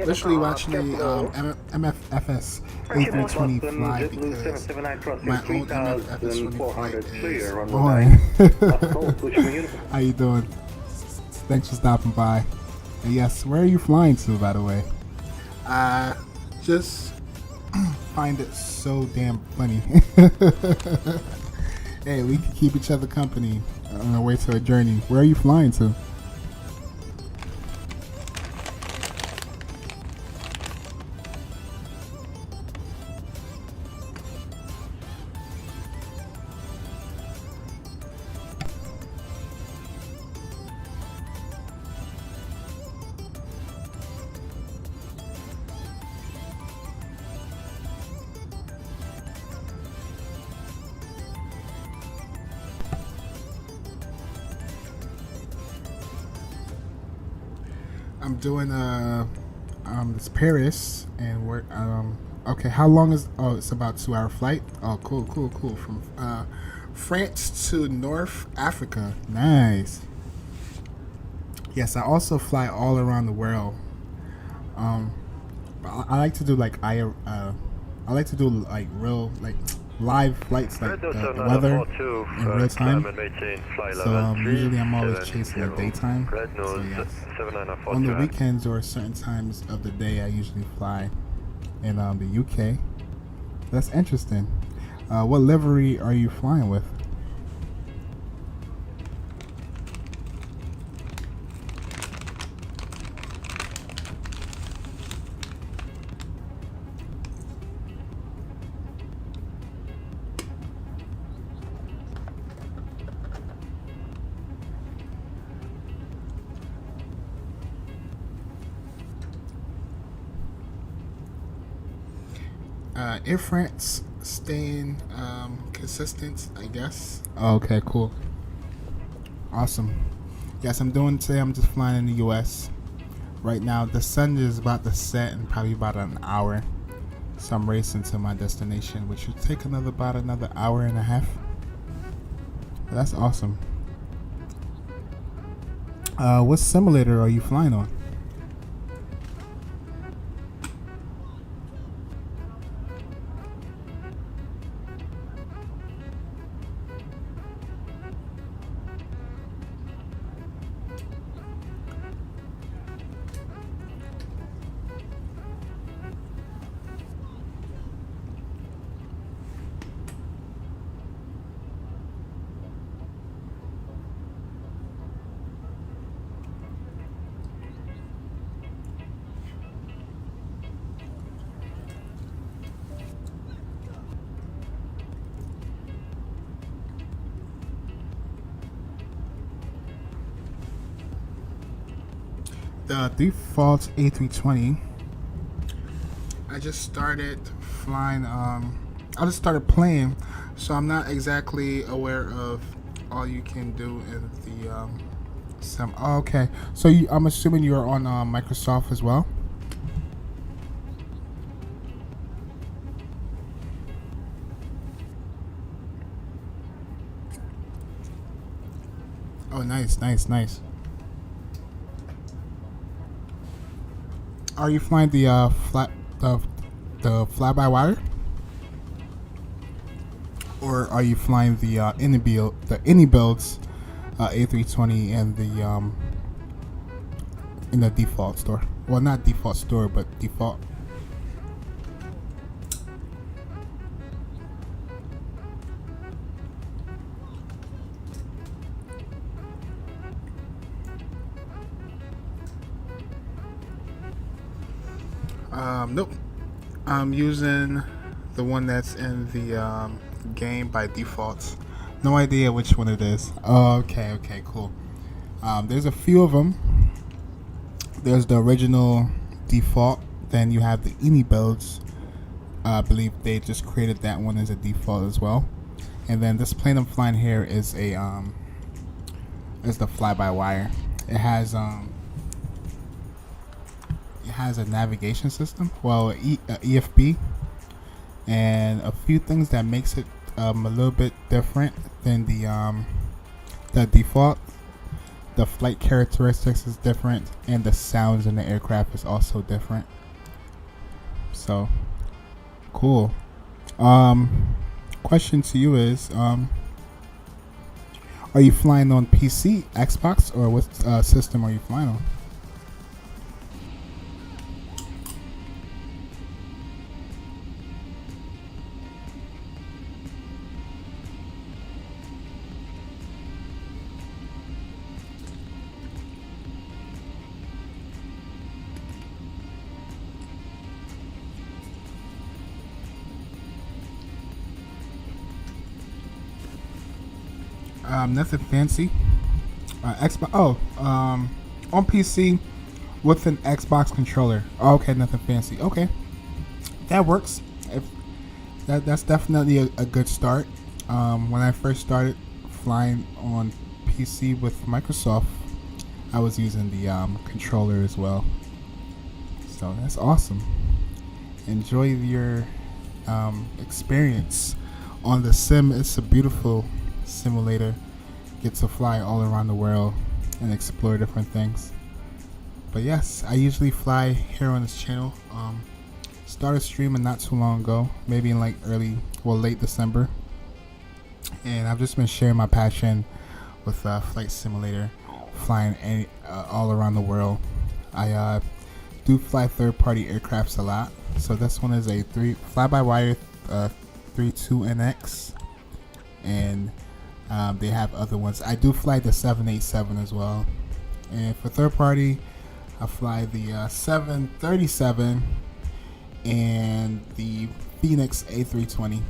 Literally watching the MSFS A320 fly because my own MSFS20 flight is boring. How you doing? Thanks for stopping by. And yes, where are you flying to, by the way? Just find it so damn funny. Hey, we can keep each other company on our way to a journey. Where are you flying to? I'm doing this Paris, and we're okay. How long is? Oh, it's about 2-hour flight. Oh, cool. From France to North Africa. Nice. Yes, I also fly all around the world. I like to do I like to do like real live flights, like the weather in real time. So usually I'm always chasing the daytime. So yes, on the weekends or certain times of the day, I usually fly in the UK. That's interesting. What livery are you flying with? Air France staying consistent, I guess. Oh, okay, cool. Awesome. Yes, I'm just flying in the US. Right now, the sun is about to set in probably about an hour. So I'm racing to my destination, which should take about another hour and a half. But that's awesome. What simulator are you flying on? The default A320. I just started flying. I just started playing, so I'm not exactly aware of all you can do in the sim. Oh, okay, so I'm assuming you're on Microsoft as well. Oh, nice, nice, nice. Are you flying the the fly-by-wire, or are you flying the any builds A320 and the in the default store? Well, not default store, but default. Nope. I'm using the one that's in the game by default. No idea which one it is. Oh, okay, okay, cool. There's a few of them. There's the original default. Then you have the any builds. I believe they just created that one as a default as well. And then this plane I'm flying here is the fly-by-wire. It has a navigation system, well, EFB, and a few things that makes it a little bit different than the default. The flight characteristics is different, and the sounds in the aircraft is also different. So cool. Question to you is, are you flying on PC, Xbox, or what system are you flying on? Nothing fancy. Xbox. Oh, on PC with an Xbox controller. Oh, okay, nothing fancy. Okay, that works. If that's definitely a good start. When I first started flying on PC with Microsoft, I was using the controller as well. So that's awesome. Enjoy your experience on the sim. It's a beautiful simulator. Get to fly all around the world and explore different things. But yes, I usually fly here on this channel. Started streaming not too long ago, maybe in like late December, and I've just been sharing my passion with flight simulator, flying all around the world. I do fly third-party aircrafts a lot, so this one is a fly-by-wire A320NX, and they have other ones. I do fly the 787 as well, and for third party I fly the 737 and the Phoenix A320.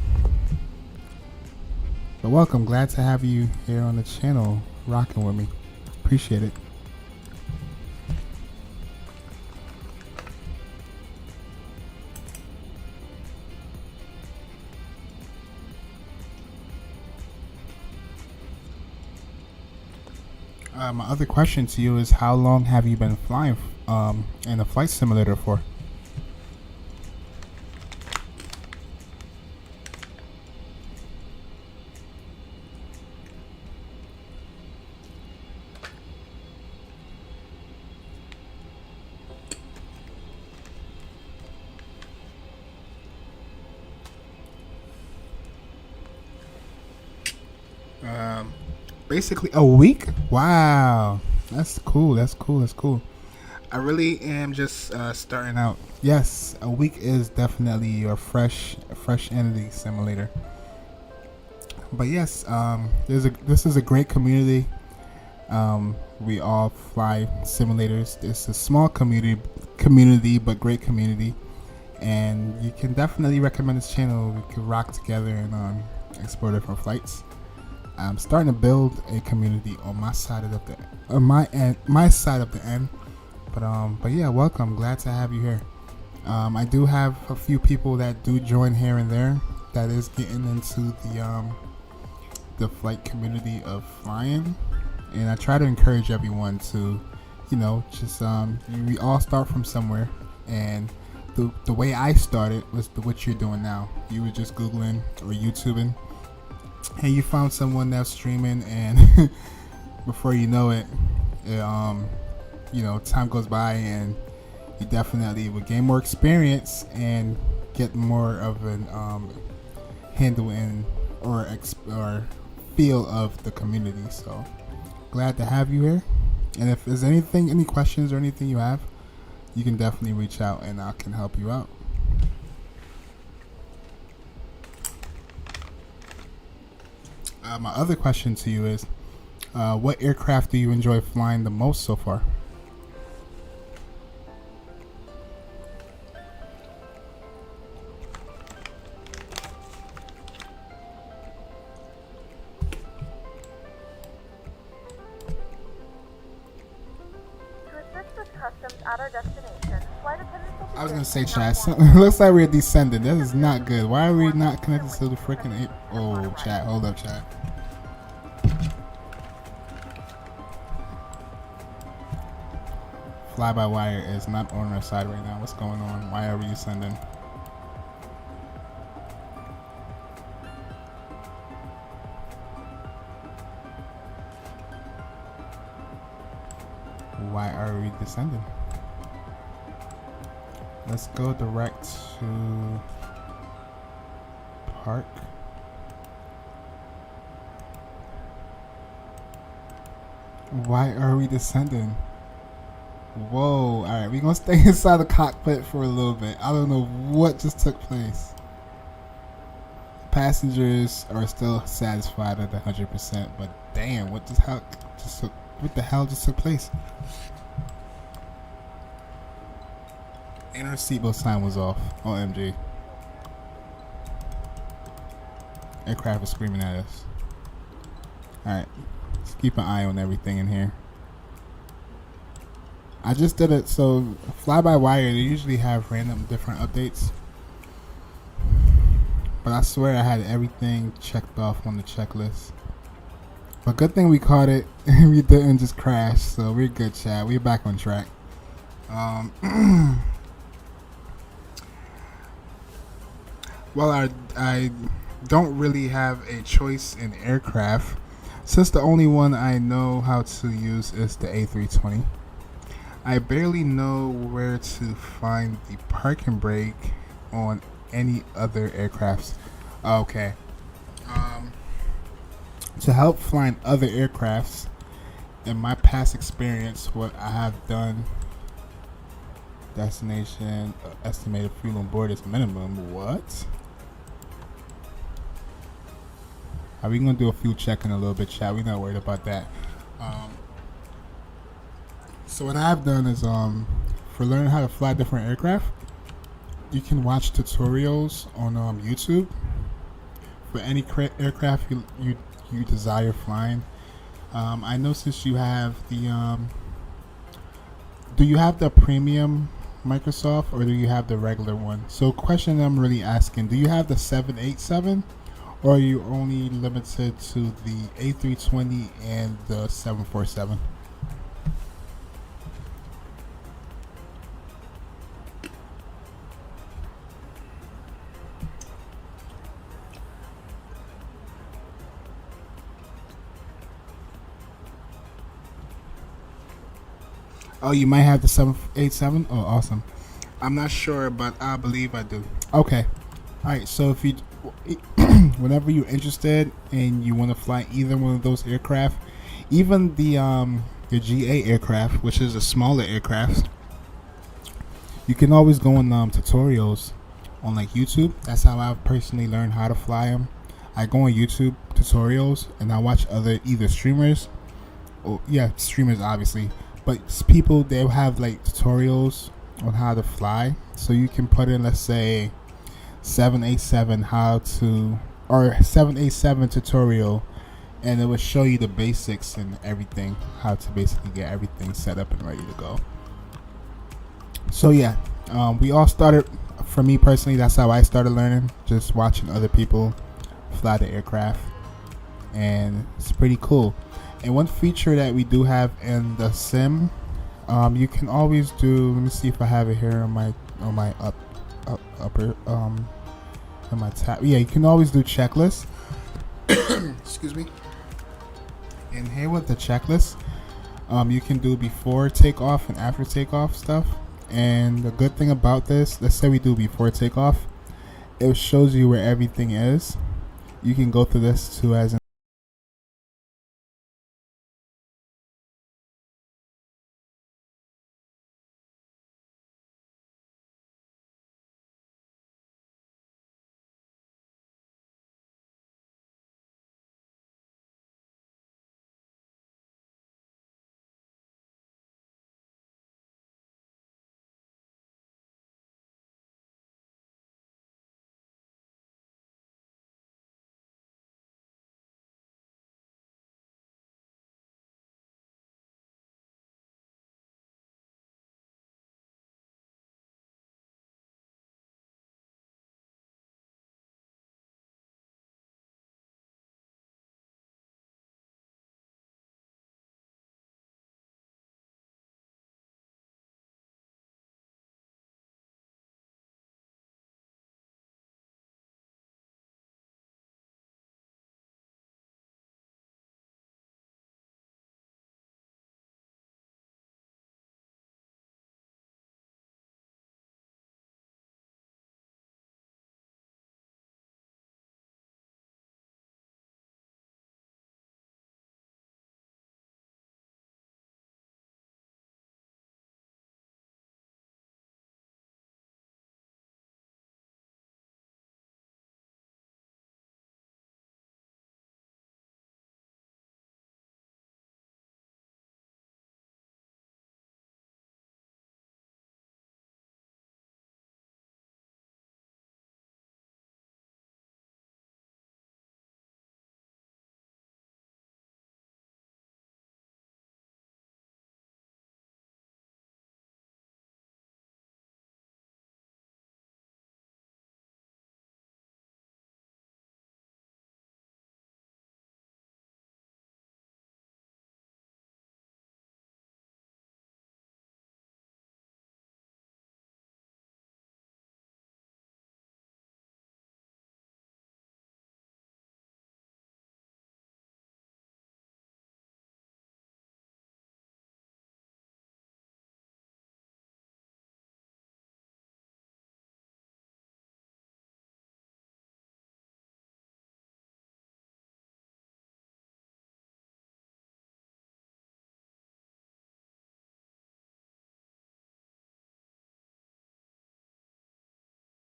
But welcome, glad to have you here on the channel rocking with me. Appreciate it. My other question to you is, how long have you been flying in a flight simulator for? Basically a week. Wow, that's cool. That's cool. That's cool. I really am just starting out. Yes, a week is definitely your fresh end of the simulator. But yes, this is a great community. We all fly simulators. It's a small community, but great community. And you can definitely recommend this channel. We could rock together and explore different flights. I'm starting to build a community on my side of my side of the end. But yeah, welcome. Glad to have you here. I do have a few people that do join here and there. That is getting into the flight community of flying, and I try to encourage everyone to, just we all start from somewhere, and the way I started was what you're doing now. You were just Googling or YouTubing, and you found someone that's streaming, and before you know it, time goes by, and you definitely will gain more experience and get more of an handle in or feel of the community. So glad to have you here. And if there's any questions or anything you have, you can definitely reach out and I can help you out. My other question to you is, what aircraft do you enjoy flying the most so far? At our destination, flight attendants will be I was gonna say, chat. Looks like we're descending. This is not good. Why are we not connected to the freaking? Oh, chat. Hold up, chat. Fly by wire is not on our side right now. What's going on? Why are we descending? Why are we descending? Let's go direct to park. Why are we descending? Whoa, alright, we're gonna stay inside the cockpit for a little bit. I don't know what just took place. Passengers are still satisfied at 100%, but damn, what the hell just took place? And our seatbelt sign was off. OMG. Aircraft is screaming at us. Alright. Let's keep an eye on everything in here. I just did it. So, fly-by-wire, they usually have random different updates. But I swear I had everything checked off on the checklist. But good thing we caught it. And we didn't just crash. So, we're good, chat. We're back on track. Well, I don't really have a choice in aircraft, since the only one I know how to use is the A320. I barely know where to find the parking brake on any other aircrafts. Okay. To help find other aircrafts, in my past experience, what I have done, destination, estimated fuel on board is minimum. What? Are we gonna do a fuel check in a little bit, chat? We're not worried about that. So what I've done is, for learning how to fly different aircraft, you can watch tutorials on YouTube for any aircraft you desire flying. I know since you have the do you have the premium Microsoft or do you have the regular one? So question I'm really asking, do you have the 787 or are you only limited to the A320 and the 747? Oh, you might have the 787? Oh, awesome. I'm not sure, but I believe I do. Okay. All right, so if you whenever you're interested and you want to fly either one of those aircraft, even the GA aircraft, which is a smaller aircraft, you can always go on tutorials on like YouTube. That's how I personally learned how to fly them. I go on YouTube tutorials and I watch other either streamers, or streamers obviously, but people, they'll have like tutorials on how to fly. So you can put in, let's say 787 or 787 tutorial, and it will show you the basics and everything, how to basically get everything set up and ready to go. So yeah, we all started, for me personally, that's how I started learning, just watching other people fly the aircraft, and it's pretty cool. And one feature that we do have in the sim, you can always do, let me see if I have it here on my upper on my tab. Yeah, you can always do checklists. Excuse me. And here with the checklist, you can do before takeoff and after takeoff stuff. And the good thing about this, let's say we do before takeoff, it shows you where everything is. You can go through this too, as in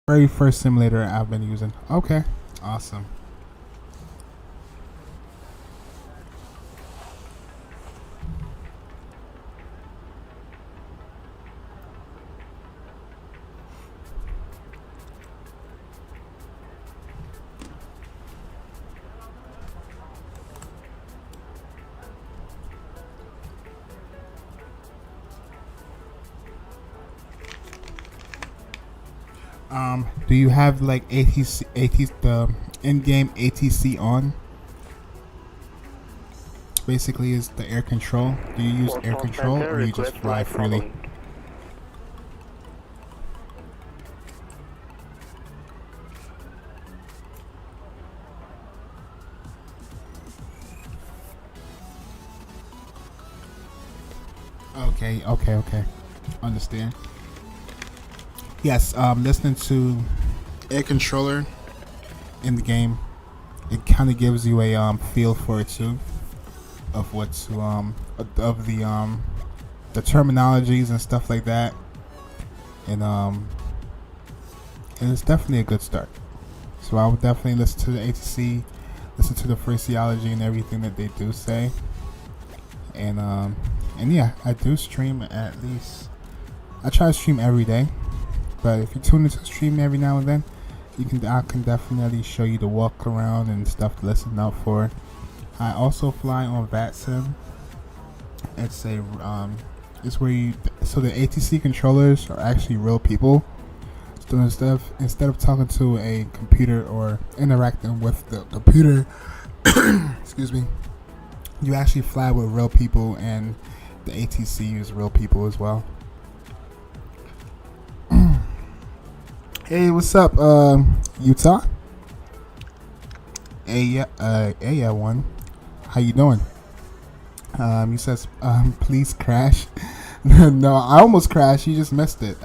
very first simulator I've been using. Okay, awesome. Do you have like the in-game ATC on? Basically, is the air control. Do you use air control or you just fly freely? Okay. Understand. Yes, listening to air controller in the game it kind of gives you a feel for it too, of what to of the terminologies and stuff like that, and it's definitely a good start. So I would definitely listen to the ATC, listen to the phraseology and everything that they do say, and yeah, I do stream at least. I try to stream every day, but if you tune into the stream every now and then, I can definitely show you the walk around and stuff to listen out for. I also fly on Vatsim. It's it's where so the ATC controllers are actually real people. So instead of talking to a computer or interacting with the computer, excuse me, you actually fly with real people, and the ATC is real people as well. Hey, what's up, Utah? Hey, yeah, one. How you doing? You says, please crash. No, I almost crashed. You just missed it.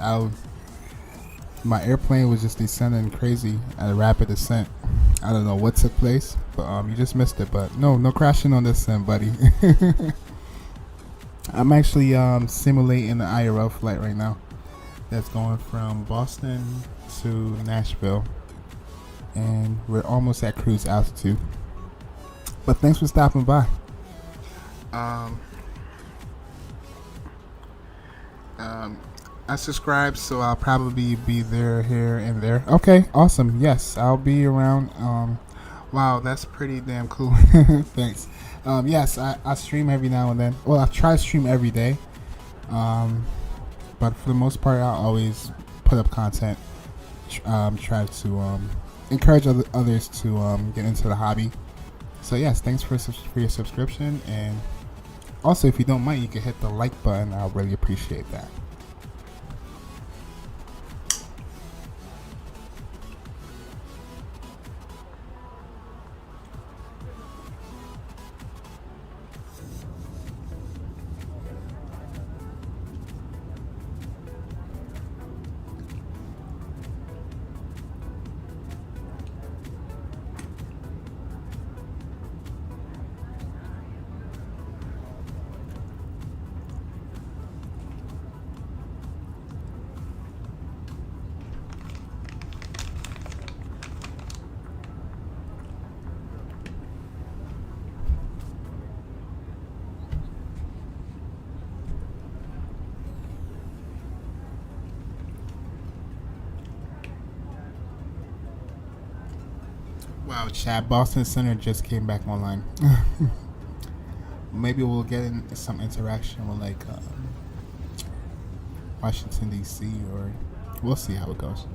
My airplane was just descending crazy at a rapid descent. I don't know what took place, but you just missed it. But no crashing on this end, buddy. I'm actually simulating an IRL flight right now. That's going from Boston to Nashville, and we're almost at cruise altitude. But thanks for stopping by. I subscribed, so I'll probably be there, here, and there. Okay, awesome. Yes, I'll be around. Wow, that's pretty damn cool. Thanks. Yes, I stream every now and then. Well, I try to stream every day. But for the most part, I always put up content. Try to encourage others to get into the hobby. So yes, thanks for your subscription, and also if you don't mind, you can hit the like button. I'll really appreciate that. Wow, chat, Boston Center just came back online. Maybe we'll get in some interaction with like Washington DC, or we'll see how it goes.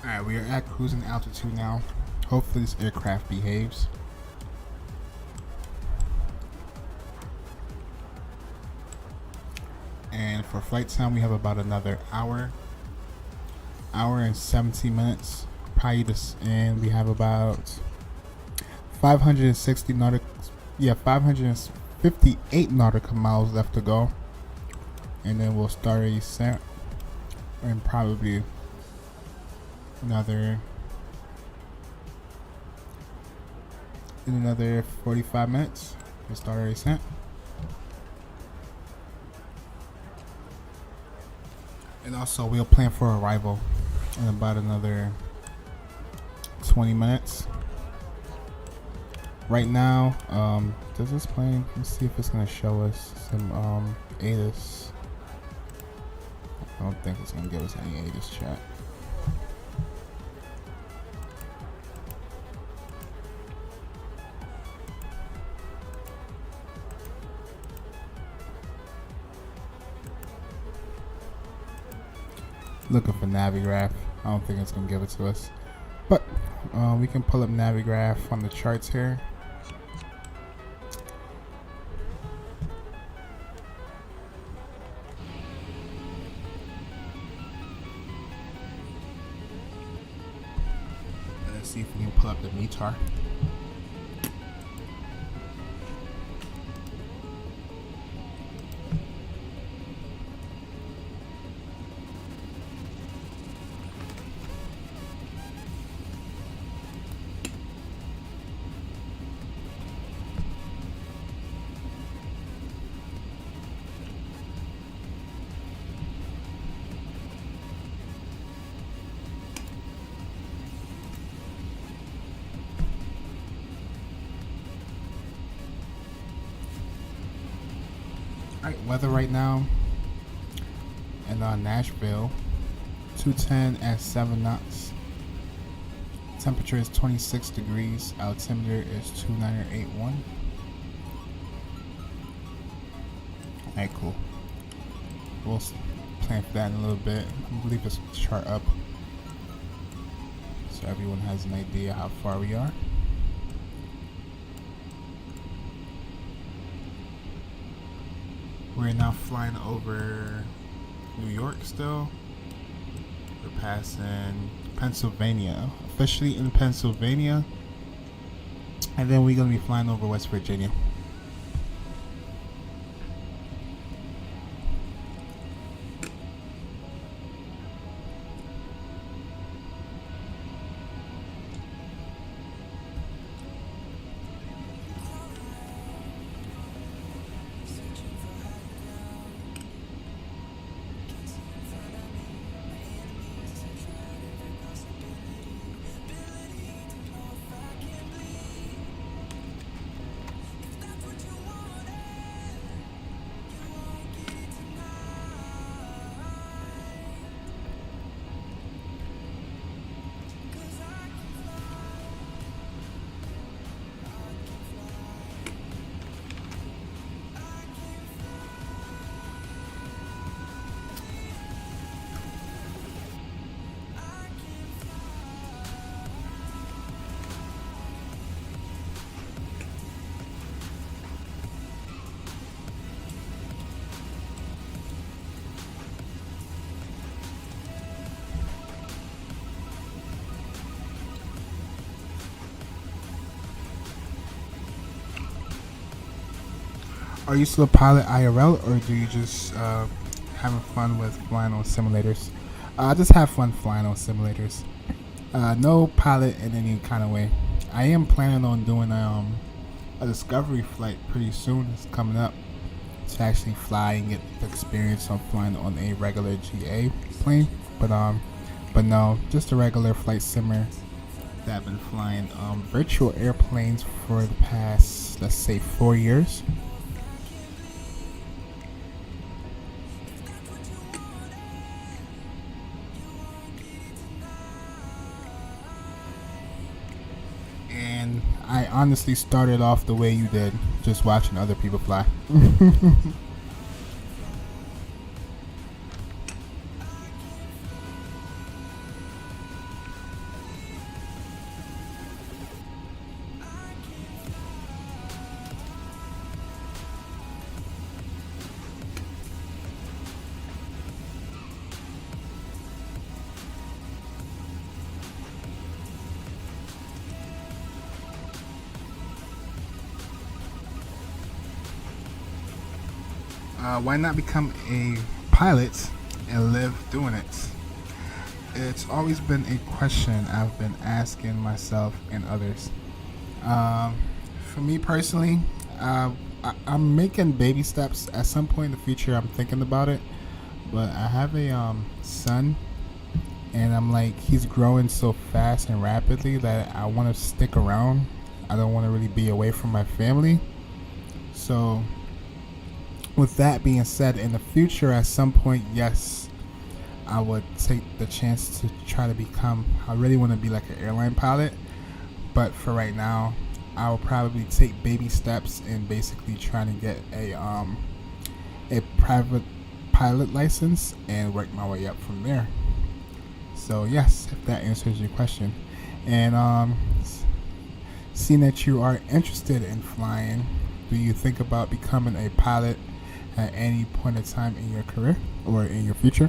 Alright, we are at cruising altitude now. Hopefully this aircraft behaves. And for flight time, we have about another hour and 17 minutes. Probably this, and we have about 558 nautical miles left to go. And then we'll start a descent, and probably another 45 minutes to start our descent. And also we'll plan for arrival in about another 20 minutes. Right now, does this plane, let's see if it's gonna show us some ATIS. I don't think it's gonna give us any ATIS chat. Looking for Navigraph. I don't think it's gonna give it to us, but we can pull up Navigraph on the charts here. see if we can pull up the METAR. Alright, weather right now in Nashville, 210 at 7 knots. Temperature is 26 degrees. Altimeter is 2981. Alright, cool. We'll plan for that in a little bit. I'm gonna leave this chart up so everyone has an idea how far we are. We're now flying over New York still. We're passing Pennsylvania, officially in Pennsylvania. And then we're going to be flying over West Virginia. Are you still a pilot IRL, or do you just having fun with flying on simulators? I just have fun flying on simulators. No pilot in any kind of way. I am planning on doing a discovery flight pretty soon. It's coming up to actually fly and get the experience of flying on a regular GA plane. But no, just a regular flight simmer that I've been flying virtual airplanes for the past, let's say, 4 years. And I honestly started off the way you did, just watching other people fly. Why not become a pilot and live doing it? It's always been a question I've been asking myself and others. For me personally, I'm making baby steps. At some point in the future, I'm thinking about it. But I have a son, and I'm like, he's growing so fast and rapidly that I want to stick around. I don't want to really be away from my family. So with that being said, in the future, at some point, yes, I would take the chance to try to become, I really want to be like an airline pilot. But for right now, I will probably take baby steps in basically trying to get a private pilot license and work my way up from there. So yes, if that answers your question. And seeing that you are interested in flying, do you think about becoming a pilot at any point in time in your career or in your future?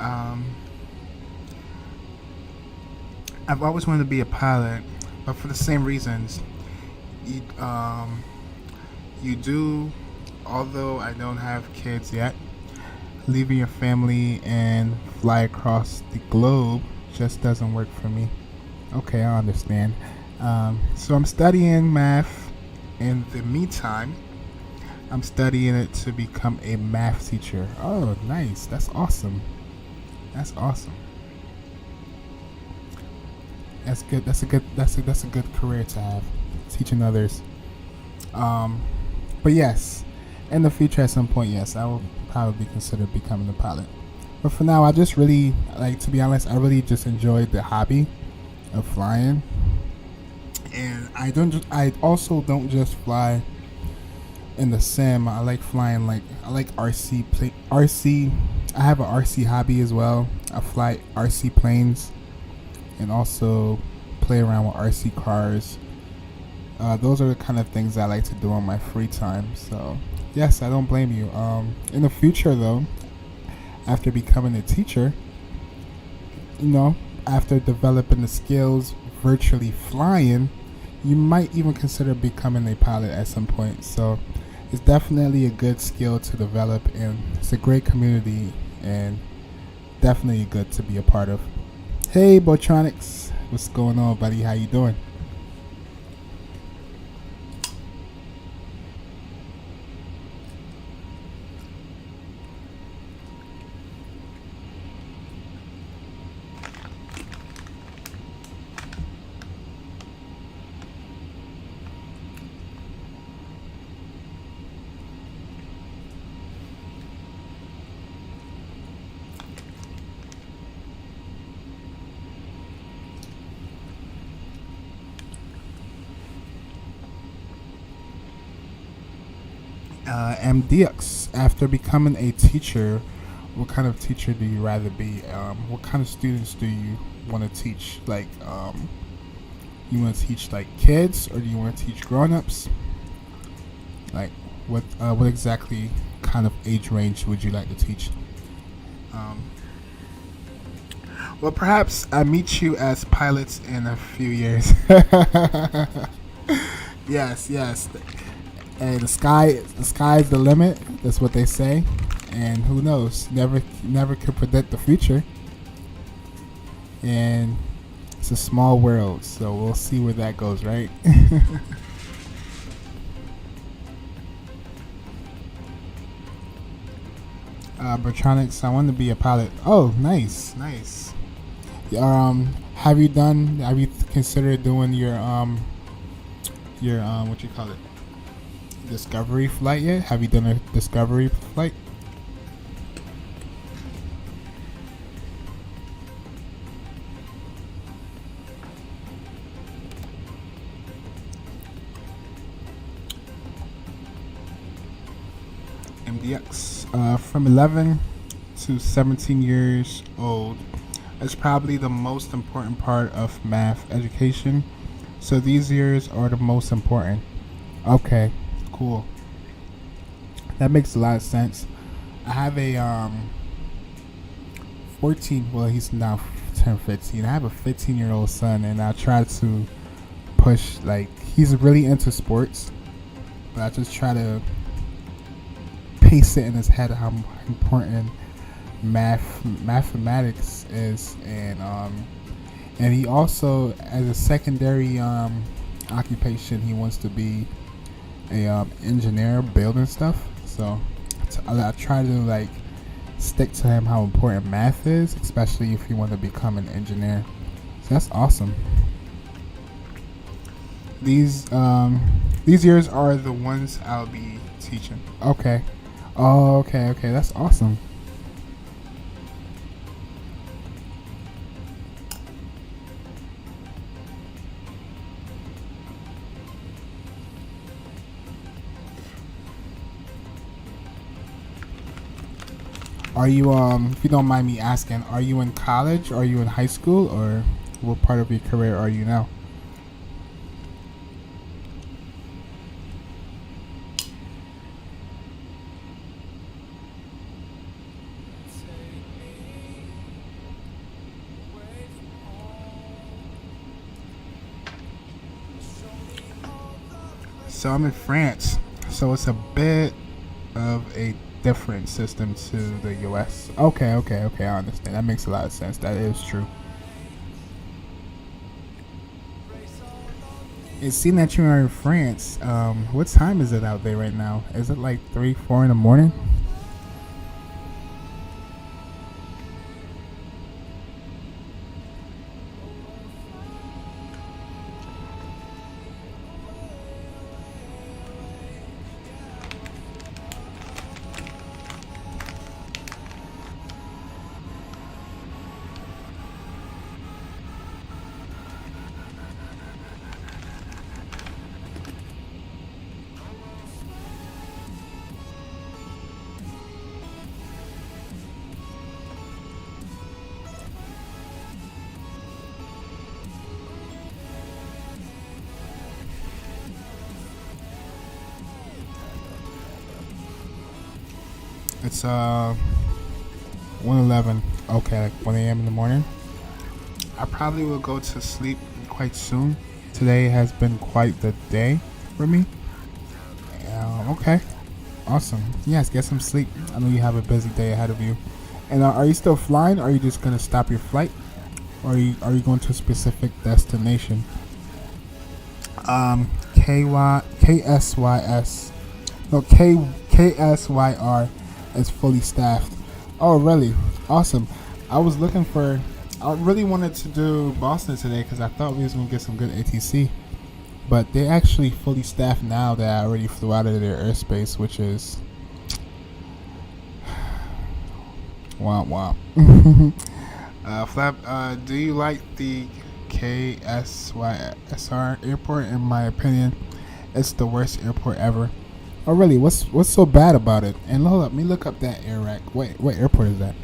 Um, I've always wanted to be a pilot, but for the same reasons. You, you do, although I don't have kids yet, leaving your family and fly across the globe just doesn't work for me. Okay, I understand. So I'm studying math. In the meantime, I'm studying it to become a math teacher. Oh, nice. That's awesome. That's awesome. That's good. That's a good career to have, teaching others. But yes, in the future at some point, yes, I will probably consider becoming a pilot. But for now, I just really like, to be honest, I really just enjoyed the hobby of flying. And I also don't just fly in the sim. I like flying, I like RC. I have an RC hobby as well. I fly RC planes and also play around with RC cars. Those are the kind of things I like to do on my free time. So yes, I don't blame you. In the future though, after becoming a teacher, after developing the skills virtually flying, you might even consider becoming a pilot at some point. So it's definitely a good skill to develop, and it's a great community and definitely good to be a part of. Hey Botronics, what's going on, buddy? How you doing? MDX, after becoming a teacher, what kind of teacher do you rather be? What kind of students do you want to teach? You want to teach kids, or do you want to teach grown-ups? What exactly kind of age range would you like to teach? Well, perhaps I meet you as pilots in a few years. Yes. And the sky's the limit. That's what they say. And who knows? Never could predict the future. And it's a small world, so we'll see where that goes, right? Bertronics, I want to be a pilot. Oh, nice. Have you considered doing your what you call it? Discovery flight yet? Have you done a discovery flight? MDX, from 11 to 17 years old, is probably the most important part of math education. So these years are the most important. Okay. Cool. That makes a lot of sense. I have a 14. Well, he's now turned 15. I have a 15-year-old son, and I try to push. He's really into sports, but I just try to paste it in his head how important mathematics is, and he also, as a secondary occupation, he wants to be a engineer, building stuff. So I try to stick to him how important math is, especially if you want to become an engineer. So that's awesome. These years are the ones I'll be teaching. Okay. Oh, okay. That's awesome. Are you, if you don't mind me asking, are you in college? Are you in high school? Or what part of your career are you now? So I'm in France. So it's a bit of a different system to the US. Okay, I understand. That makes a lot of sense. That is true. It seems that you are in France. What time is it out there right now? Is it like 3, 4 in the morning? It's 1:11. Okay, like 1 a.m. in the morning. I probably will go to sleep quite soon. Today has been quite the day for me. Okay, awesome. Yes, get some sleep. I know you have a busy day ahead of you. And are you still flying, or are you just gonna stop your flight, or are you going to a specific destination? KSYR is fully staffed. Oh, really? Awesome. I really wanted to do Boston today because I thought we was going to get some good ATC. But they're actually fully staffed now that I already flew out of their airspace, which is... Wow. Flap, do you like the KSYSR airport? In my opinion, it's the worst airport ever. Oh, really? What's so bad about it? And hold up, let me look up that air rack. Wait, what airport is that?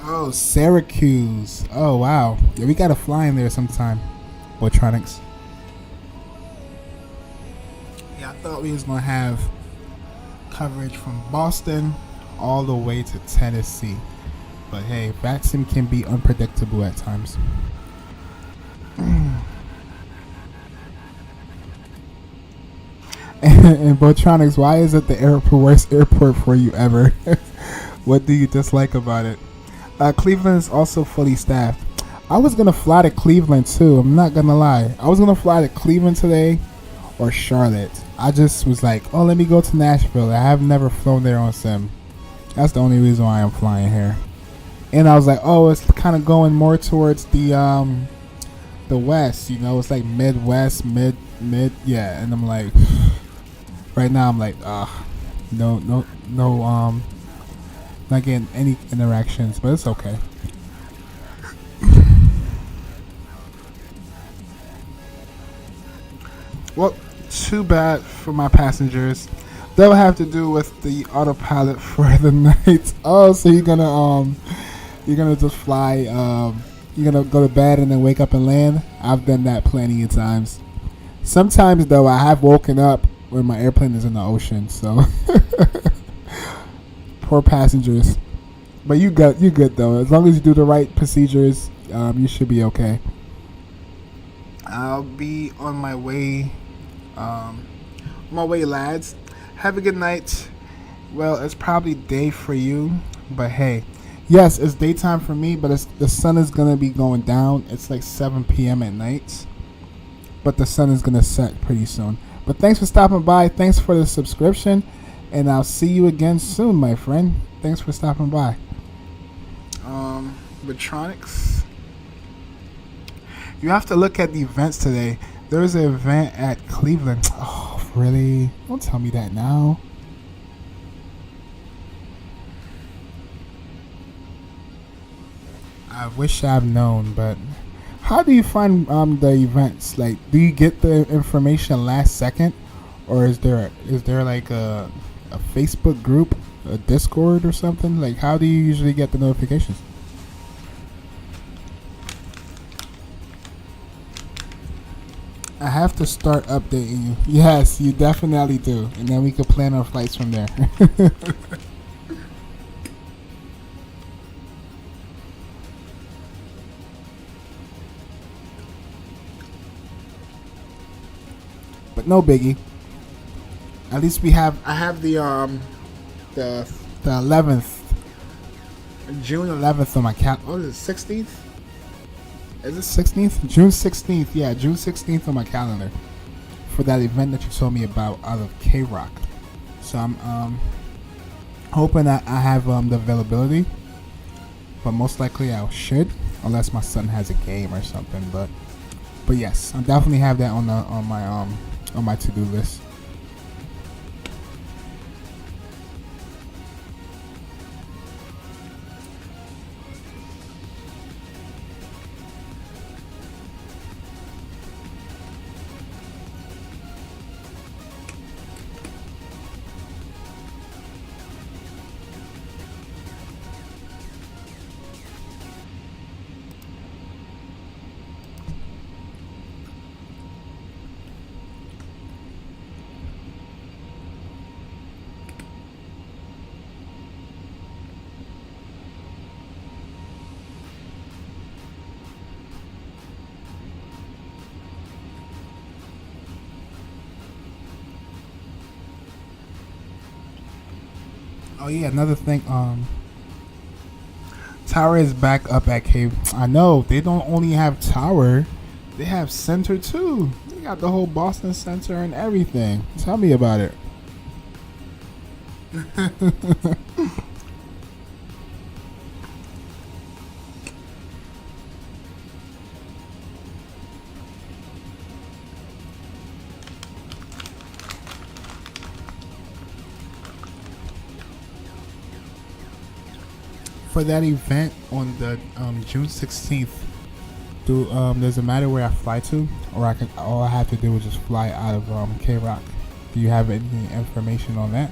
Oh, Syracuse. Oh, wow. Yeah, we gotta fly in there sometime. Botronics. Yeah, I thought we was gonna have coverage from Boston all the way to Tennessee. But hey, Vatsim can be unpredictable at times. And Botronics, why is it the worst airport for you ever? What do you dislike about it? Cleveland is also fully staffed. I was going to fly to Cleveland too. I'm not going to lie. I was going to fly to Cleveland today or Charlotte. I just was like, oh, let me go to Nashville. I have never flown there on sim. That's the only reason why I'm flying here. And I was like, oh, it's kind of going more towards the west. You know, it's like Midwest, mid. Yeah, and I'm like, right now I'm like, no. Not getting any interactions, but it's okay. Well, too bad for my passengers. They'll have to do with the autopilot for the night. Oh, so you're gonna just fly. You're gonna go to bed and then wake up and land. I've done that plenty of times. Sometimes though, I have woken up when my airplane is in the ocean. So. Poor passengers, but you good though. As long as you do the right procedures, you should be okay. I'll be on my way. Lads. Have a good night. Well, it's probably day for you, but hey, yes, it's daytime for me. But the sun is gonna be going down. It's like 7 p.m. at night, but the sun is gonna set pretty soon. But thanks for stopping by. Thanks for the subscription. And I'll see you again soon, my friend. Thanks for stopping by. Electronics. You have to look at the events today. There's an event at Cleveland. Oh, really? Don't tell me that now. I wish I've known, but How do you find the events? Like, do you get the information last second, or is there like a Facebook group, a Discord or something? Like, how do you usually get the notifications? I have to start updating you. Yes, you definitely do, and then we could plan our flights from there. But no biggie. At least I have the 11th, June 11th on my calendar. Oh, is it 16th? Is it 16th? June 16th. Yeah, June 16th on my calendar for that event that you told me about out of K-Rock. So I'm hoping that I have the availability, but most likely I should, unless my son has a game or something. But yes, I definitely have that on my to-do list. Oh yeah, another thing. Tower is back up at K. I know they don't only have Tower, they have Center too. They got the whole Boston Center and everything. Tell me about it. For that event on the June 16th, does it matter where I fly to, or all I have to do is just fly out of K-Rock? Do you have any information on that?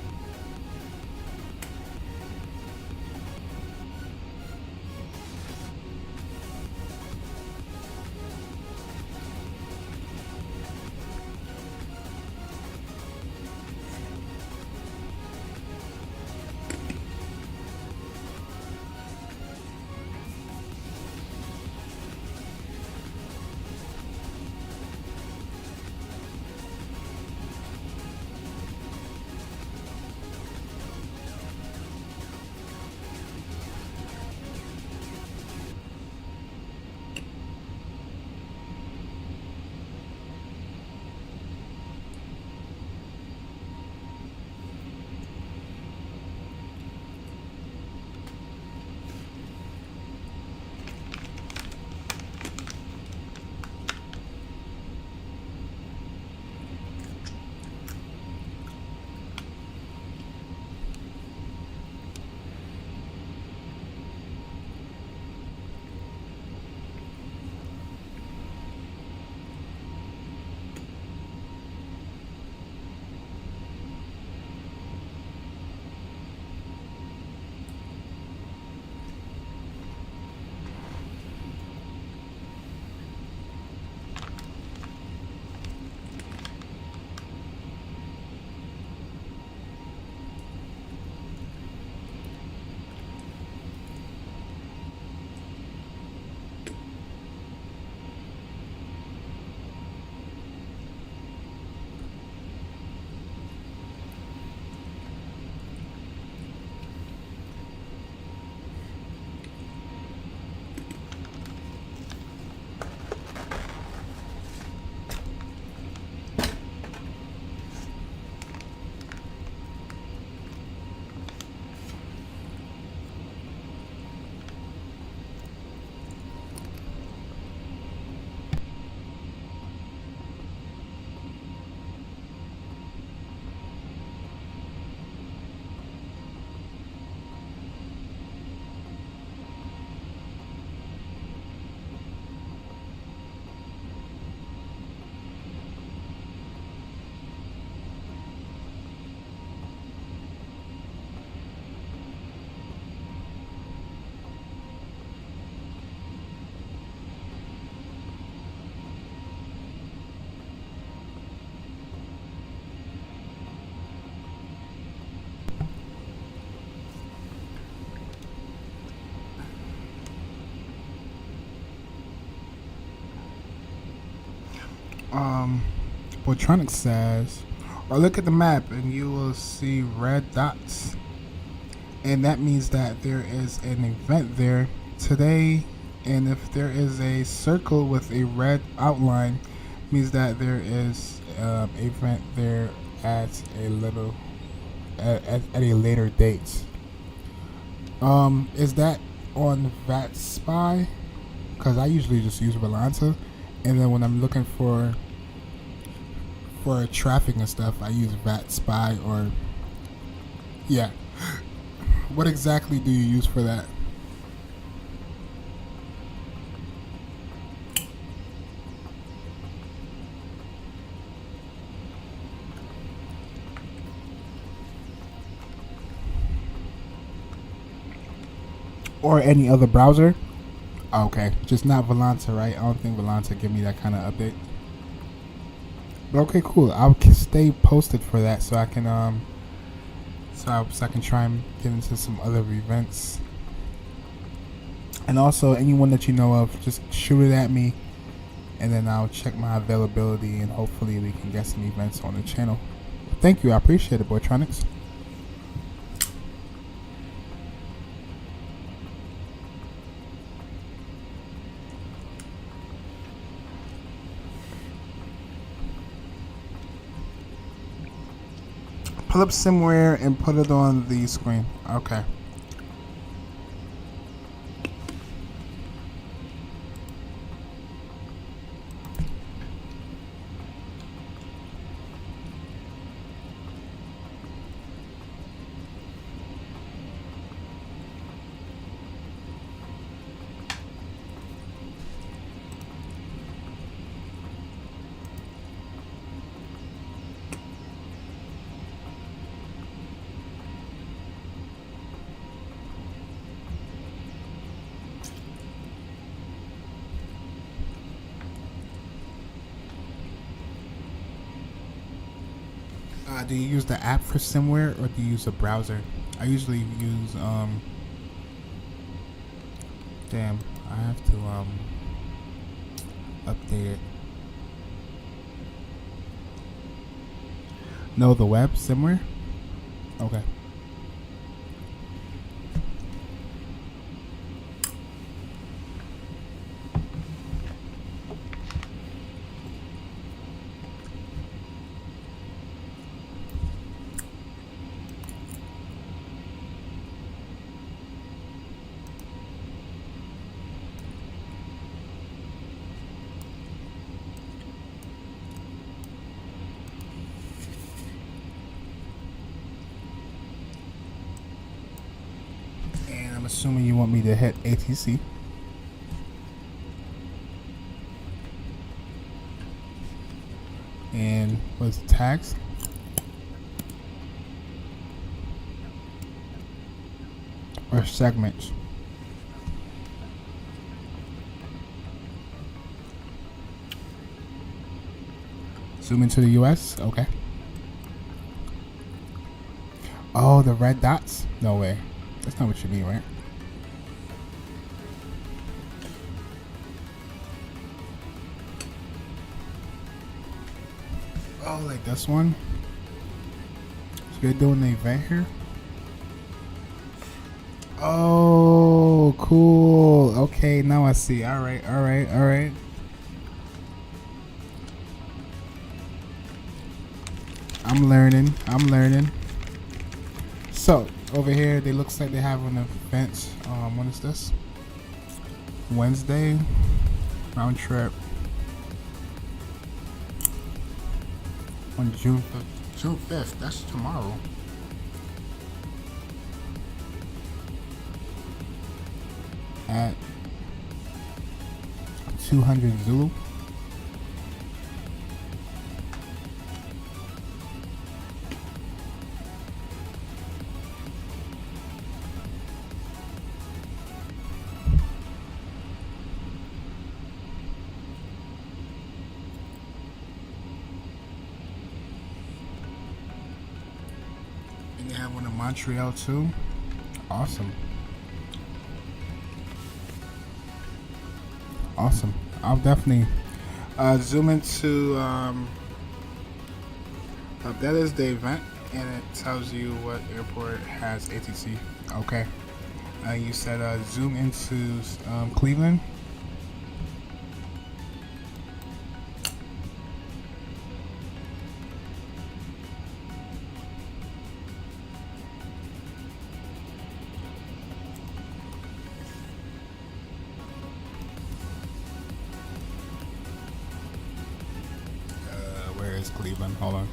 Botronic says, or look at the map and you will see red dots. And that means that there is an event there today. And if there is a circle with a red outline, means that there is an event there at a later date. Is that on VAT Spy? Because I usually just use Volanta, and then when I'm looking for traffic and stuff, I use VAT Spy or yeah. What exactly do you use for that? Or any other browser? Okay, just not Volanta, right? I don't think Volanta give me that kind of update. But okay, cool. I'll stay posted for that, so I can so I can try and get into some other events. And also, anyone that you know of, just shoot it at me, and then I'll check my availability, and hopefully we can get some events on the channel. Thank you, I appreciate it, Boytronics. Pull up somewhere and put it on the screen. Okay. Do you use the app for SimWare or do you use a browser? I usually use damn, I have to update it. No, the web SimWare? Okay. I'm assuming you want me to hit ATC. And what's the tags? Or segments? Zoom into the US? Okay. Oh, the red dots? No way. That's not what you mean, right? Oh, like this one? So you're doing the event here? Oh, cool. Okay, now I see. Alright, alright, alright. I'm learning. I'm learning. So, over here, they looks like they have an event. When is this? Wednesday. Round trip. On June 5th. That's tomorrow. At 200 Zulu. And they have one in Montreal too. Awesome. Awesome. I'll definitely Zoom into that is the event, and it tells you what airport has ATC. Okay. You said zoom into Cleveland. Where is Cleveland? Hold on.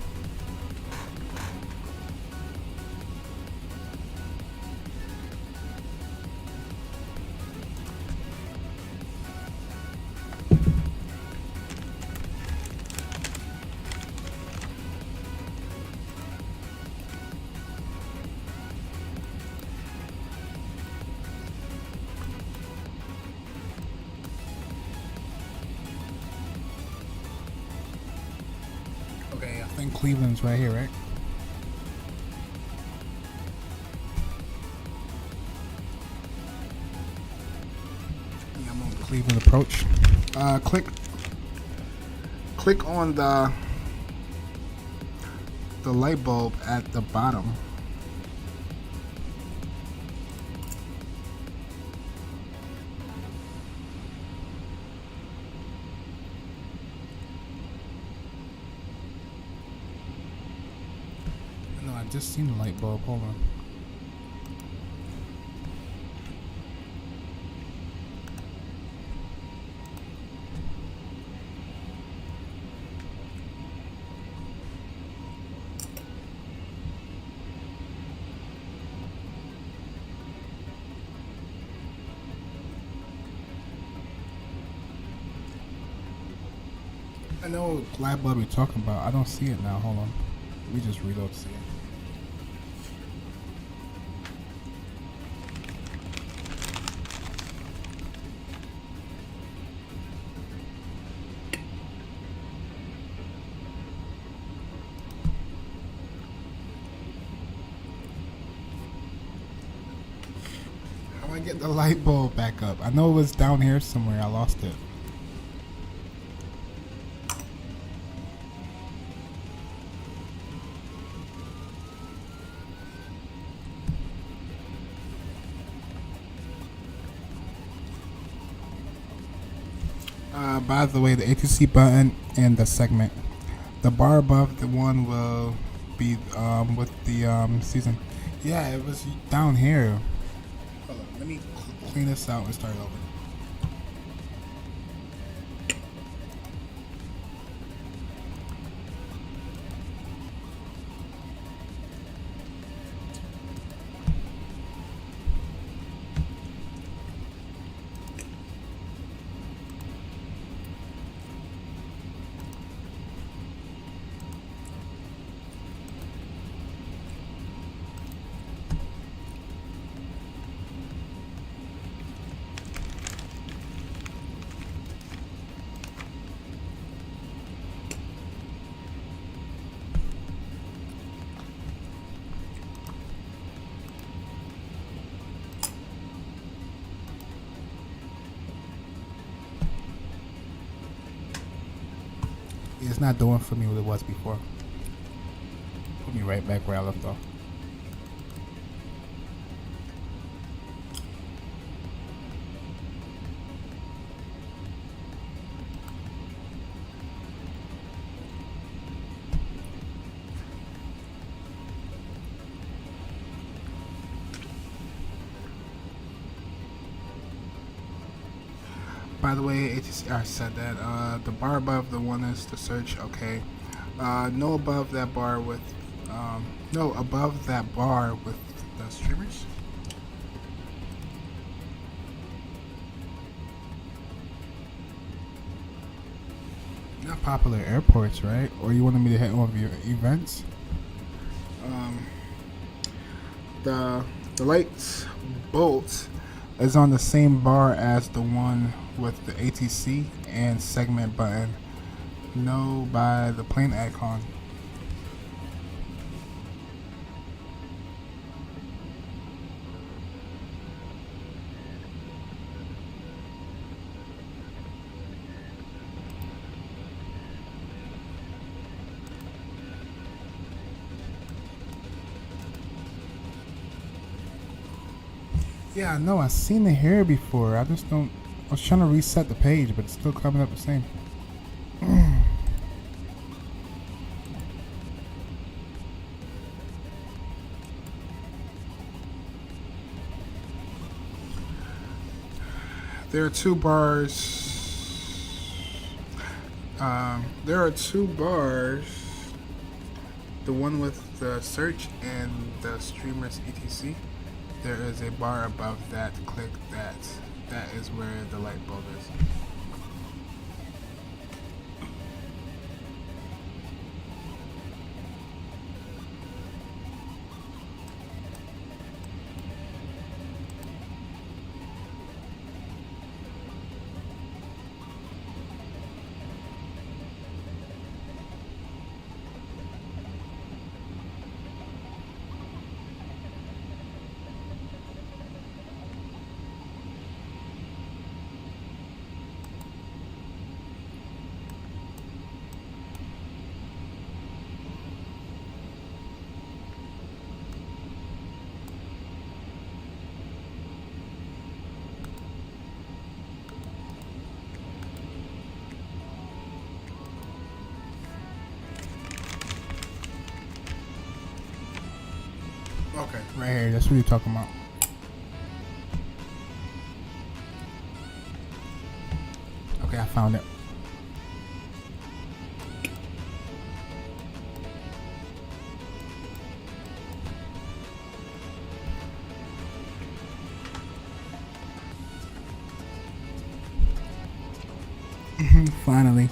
Okay, I think Cleveland's right here, right? Yeah, I'm on Cleveland approach. Click on the light bulb at the bottom. No, I just seen the light bulb. Hold on. I know what light bulb you're talking about. I don't see it now. Hold on. Let me just reload to see it. How do I get the light bulb back up? I know it was down here somewhere. I lost it. By the way, the ATC button and the segment. The bar above the one will be with the season. Yeah, it was down here. Hold on, let me clean this out and start over. It's not doing for me what it was before. Put me right back where I left off. By the way, ATC said that the bar above the one is the search. Okay, no above that bar with no above that bar with the streamers. Not popular airports, right? Or you wanted me to hit one of your events? The lights bolt is on the same bar as the one with the ATC and segment button. No, by the plane icon. Yeah, I know. I've seen it here before. I just don't. I was trying to reset the page, but it's still coming up the same. There are two bars. There are two bars. The one with the search and the streamers etc. There is a bar above that. Click that. That is where the light bulb is. Okay, right here. That's what you're talking about. Okay, I found it. Finally.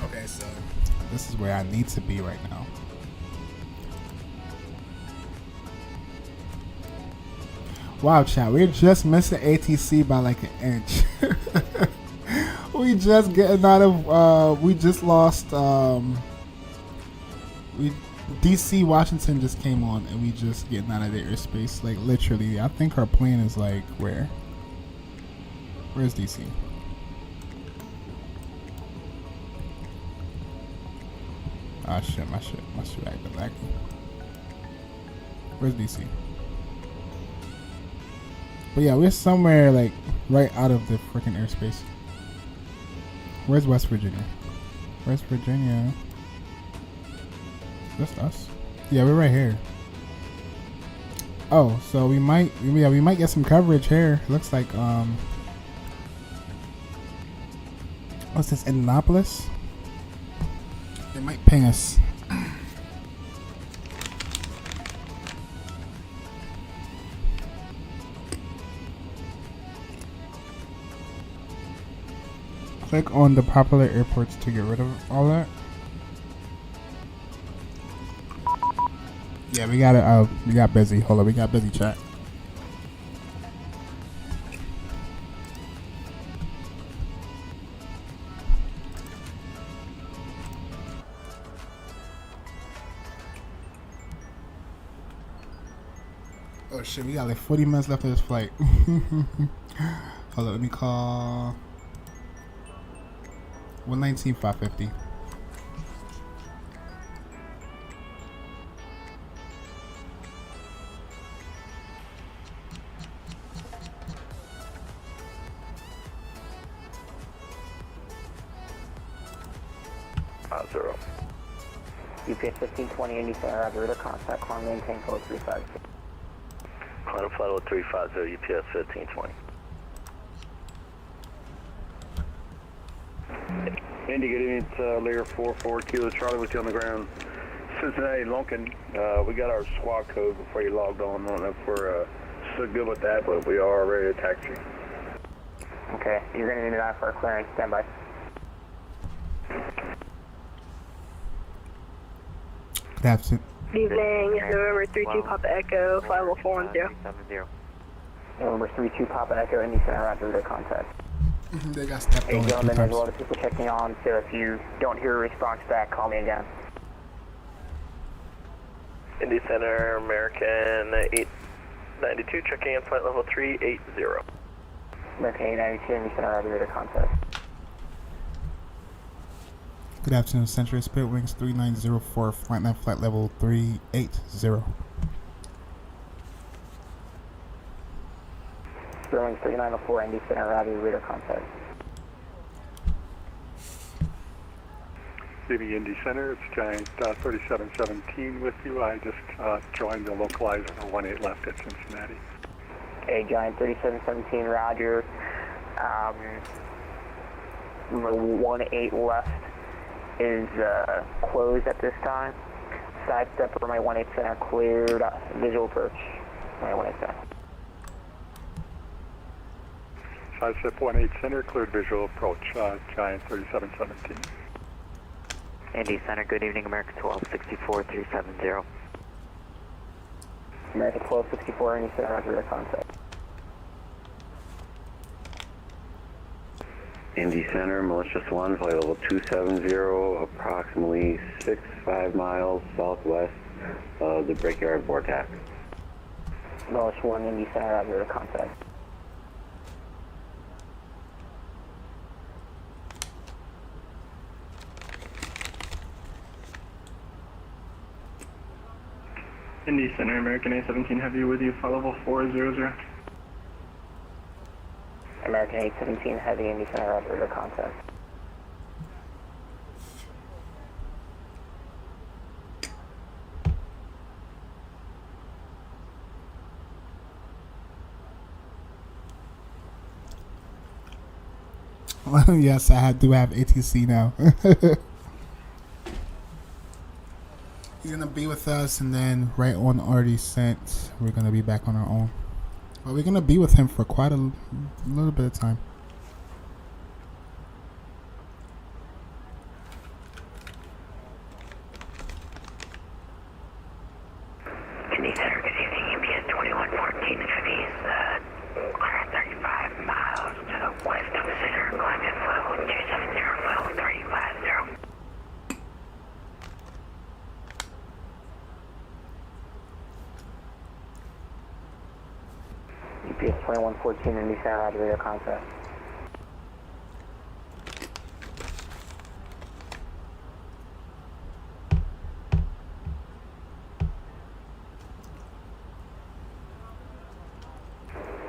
Okay, so this is where I need to be right now. Wow, chat, we're just missing ATC by like an inch. We just getting out of we just lost DC Washington just came on and we just getting out of the airspace. Like literally, I think our plane is like where? Where's DC? Ah shit, my shit acting laggy. Where's DC? But yeah, we're somewhere like right out of the freaking airspace. Where's West Virginia? West Virginia. Just us? Yeah, we're right here. Oh, so we might get some coverage here. Looks like what's this, Indianapolis? They might ping us. Click on the popular airports to get rid of all that. Yeah, we got it. We got busy. Hold on, we got busy, chat. Oh shit, we got like 40 minutes left of this flight. Hold on, let me call 119-550. Zero. UPS 1520 and you send out route contact, climb maintain code 35. Climb flight 350 UPS 1520. Indy, good evening. It's Lear 44 Kilo Charlie with you on the ground. Cincinnati, Lunkin. We got our squad code before you logged on. I don't know if we're still good with that, but we are ready to taxi. Okay, you're going to need that for our clearance. Stand by. That's it. Good evening, November 32 Papa Echo 50410. November 32 Papa Echo, Indy Center, roger, route contact. They got stepped Hey on gentlemen, 2 there's times. a lot of people checking on, so if you don't hear a response back, call me again. Indy Center, American 892, checking in flight level 380. American 892, Indy Center, Roger, radar contact. Good afternoon, Century Spirit Wings 3904, flight 9, flight level 380. Spirit Wings 3904, Indy Center, Roger, radar contact. City Indy Center, it's Giant 3717 with you. I just joined the localizer 18 left at Cincinnati. Okay, Giant 3717, Roger. 18 left is closed at this time. Side step for my 18 center cleared. Visual approach. My 18 center. Side step 18 center, cleared visual approach. Giant 3717. Indy Center, good evening, America 1264 370. America 1264, Indy Center, Roger, radar contact. Indy Center, Malicious 1, flight level 270, approximately 6-5 miles southwest of the Brickyard Vortex. Malicious 1, Indy Center, Roger, radar contact. Indy Center, American A17 Heavy with you, flight level 400. American 817 Heavy, Indy Center, Roger, radar contact. Well, yes, I do have ATC now. He's gonna be with us, and then right on already sent, we're gonna be back on our own. But we're gonna be with him for quite a little bit of time. Indy Center, good evening, UPS 2114 Heavy, 135 miles to the west of the center, climbing level 270, level 350. UPS 2114 Indy Center, Roger, radar contact.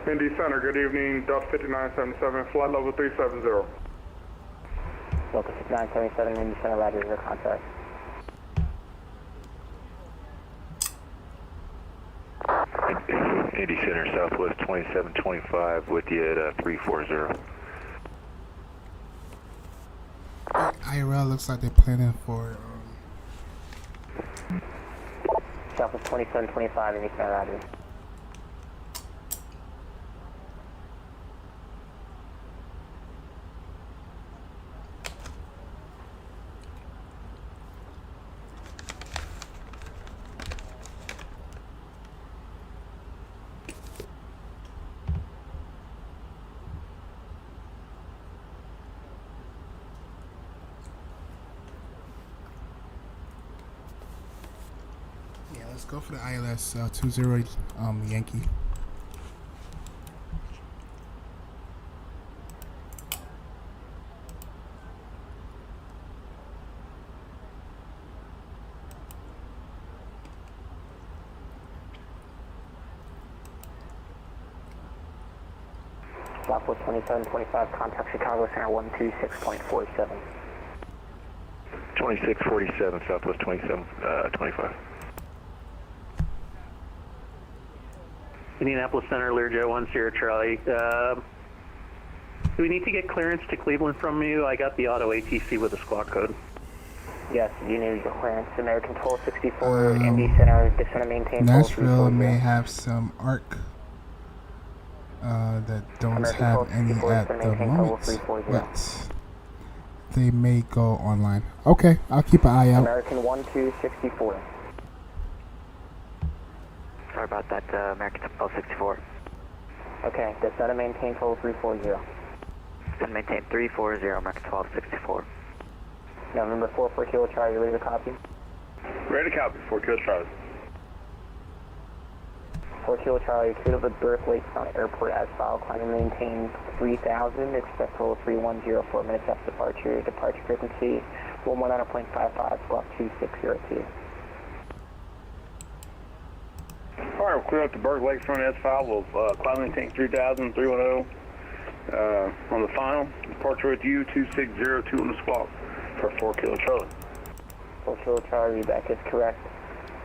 Indy Center, good evening, Delta 5977, flight level 370. Delta 5977 Indy Center, Roger, radar contact. Indy Center, Southwest 2725 with you at 340. IRL looks like they're planning for Southwest 2725 Indy Center, Roger. Let's go for the ILS 20 Yankee. Southwest 2725, contact Chicago Center 126.47. 2647, Southwest 2725. Indianapolis Center, Learjet 1 Sierra Charlie. Do we need to get clearance to Cleveland from you? I got the auto ATC with the squawk code. Yes, you need the clearance. American 1264, Indy Center, descend and maintain. Nashville may have some ARC that don't have any at the moment, but they may go online. Okay, I'll keep an eye out. American 1264. Sorry about that, American 1264. Okay, descend and maintain total 340. Descend and maintain 340, American 1264. November 44 Kilo Charlie, ready to copy? Ready to copy, 4 Kilo Charlie. 4 Kilo Charlie, cleared over Berkeley County Airport as filed, climb and maintain 3000, expect total 3104 minutes after departure, departure frequency 119.55, squawk 2602. Alright, we'll clear up the Berkeley Lakefront S-file. We'll climb and maintain 3000, 310 on the final. Departure with you, 2602 on the squawk for 4 Kilo Charlie. 4 Kilo Charlie, readback is correct.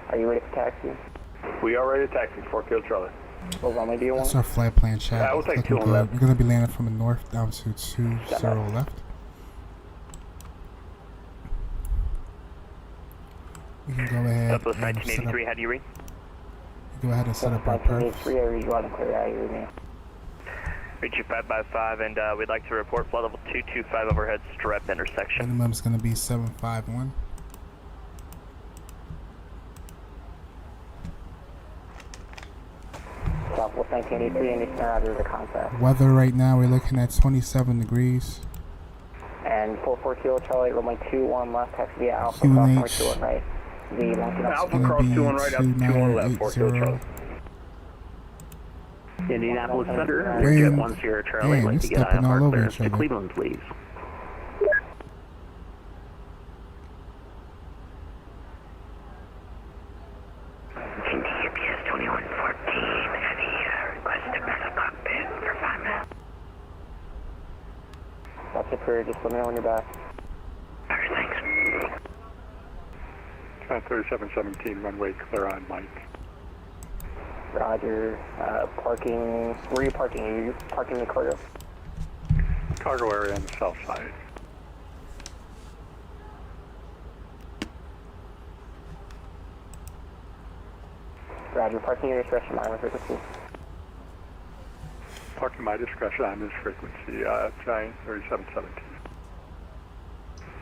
Are you ready for taxi? We are ready to taxi, 4 Kilo Charlie. What runway do you want? That's our flight plan, chat. We'll take Looking 2 on good. left. We're going to be landing from the north down to 20 left. We can go ahead and set up, how do you read? go ahead and set up our perfs. 1983, I read you loud and clear. How you read me? Reach you 5 and we'd like to report flight level 225 overhead strep intersection. Minimum is going to be 751. Southwest 1983, Indy Center, out of the contact. Weather right now, we're looking at 27 degrees. And 44 Kilo Charlie, runway 21 left, taxi via Alpha, QNH. cross runway 21 right. The Alpha cross 21 right, Alpha 21 left, 4 Kilo Charlie. Indianapolis Center, Damn. Jet 10 Charlie, Damn, like it's to get stepping all IFR over clearance each to other. Cleveland, please. GPS 2114, heavy request to press the cockpit for 5 minutes. That's it for just let me know when you're back. Alright, thanks. 3717, runway clear on Mike. Roger. Parking. Where are you parking? Are you parking the cargo? Cargo area on the south side. Roger. Parking your discretion, minor frequency. Parking my discretion on this frequency, Giant 3717.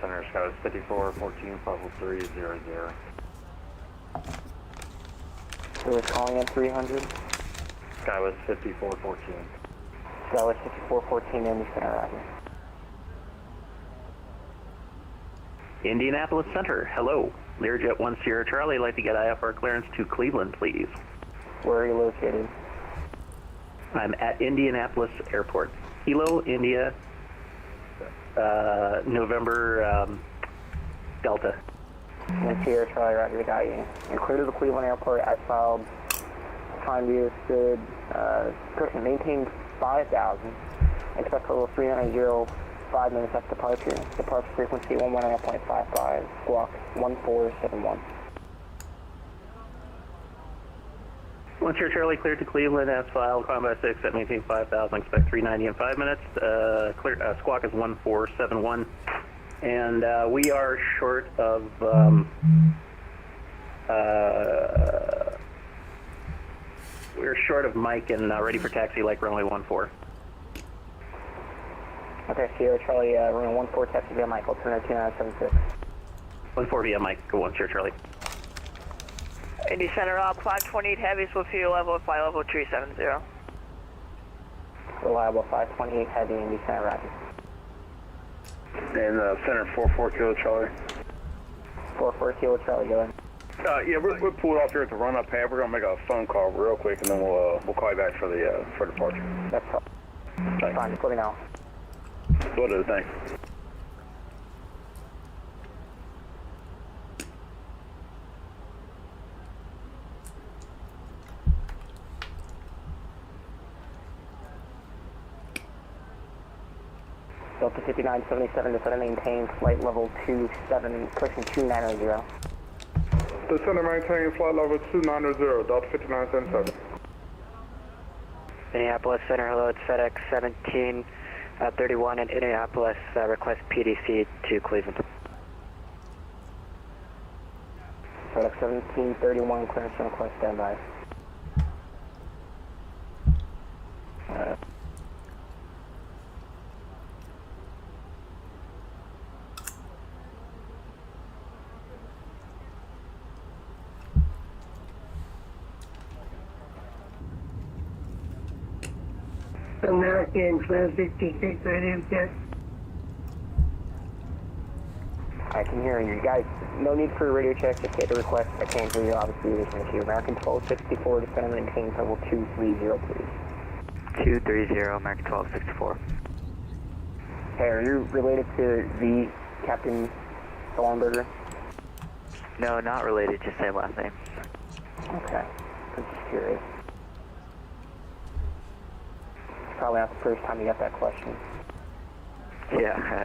Center Sky is 5414, level 300. Who was calling in 300? Sky was 5414. Skyway 6414, Indy Center, Roger. Indianapolis Center, hello. Learjet 1 Sierra Charlie, like to get IFR clearance to Cleveland, please. Where are you located? I'm at Indianapolis Airport. Kilo, India, November, Delta. And Sierra Charlie, Roger, got you. You're clear to the Cleveland Airport as filed. Time view is good. Person maintain 5,000. Expect total 305 minutes after departure. Departure frequency 119.55. Squawk 1471. 1 Sierra Charlie, cleared to Cleveland as filed. Combat 6 at maintain 5,000. Expect 390 in 5 minutes. Squawk is 1471. And we are short of we're short of Mike and ready for taxi like runway 14. Okay, Sierra Charlie, runway 14, taxi via Mike, alternate 2976. 14 via Mike, go 1 Sierra Charlie. Indy Center, 528 heavies with fuel level at flight level 370. Reliable 528 heavy, Indy Center, Roger. And Center 44 Kilo Charlie. 44 Kilo Charlie, go ahead. Yeah, we'll pull it off here at the run-up pad. We're gonna make a phone call real quick, and then we'll call you back for the for departure. That's all. Thanks. Fine, just let me know. Will do. Thanks. Delta 5977 to maintain flight level 27, pushing 2900. Descend and maintain flight level 290, Delta 5977. Minneapolis Center, hello, it's FedEx 1731 in Indianapolis, request PDC to Cleveland. FedEx 1731, clearance and request standby. American 1256, right in, yes. Alright, can hear you. Guys, no need for a radio check. Just hit the request. I can't hear you. Obviously, there's an issue. American 1264, descend and maintain level 230, please. 230, American 1264. Hey, are you related to the Captain Thornberger? No, not related, just same last name. Okay. I'm just curious. It's probably not the first time you got that question. Yeah.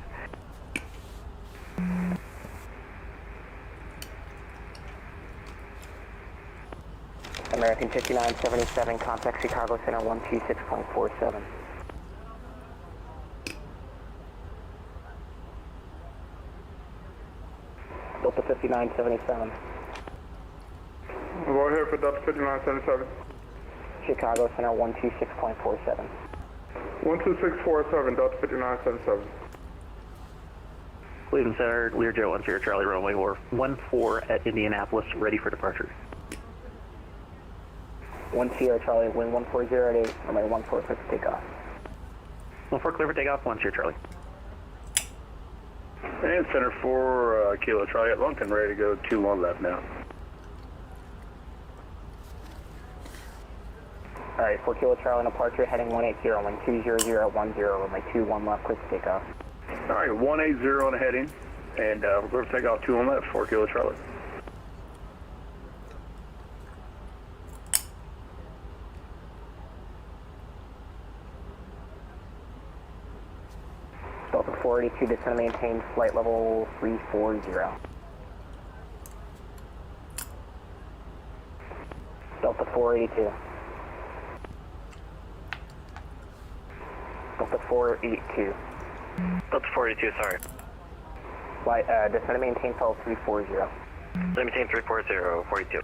American 5977, contact Chicago Center 126.47. Delta 5977. Go ahead for Delta 5977. Chicago Center 126.47. 12647, Delta 5977. Cleveland Center, Learjet 10 Charlie runway 14 at Indianapolis, ready for departure. 10 Charlie, wind 140 at 8, runway 14 clear for takeoff. 14 clear for takeoff, 10 Charlie. And Center 4, Kilo Charlie at Lunkin, ready to go, 21 left now. Alright, 4 Kilo Charlie departure, heading 180, wind 200 at 10, runway 21 left, clear for takeoff. Alright, 180 on the heading, and we're going to take off 21 left, 4 Kilo Charlie. Delta 482, descend and maintain flight level 340. Delta 482. Delta 482. Delta 482, sorry. Flight, descend and maintain level 340. Maintain 340, 42.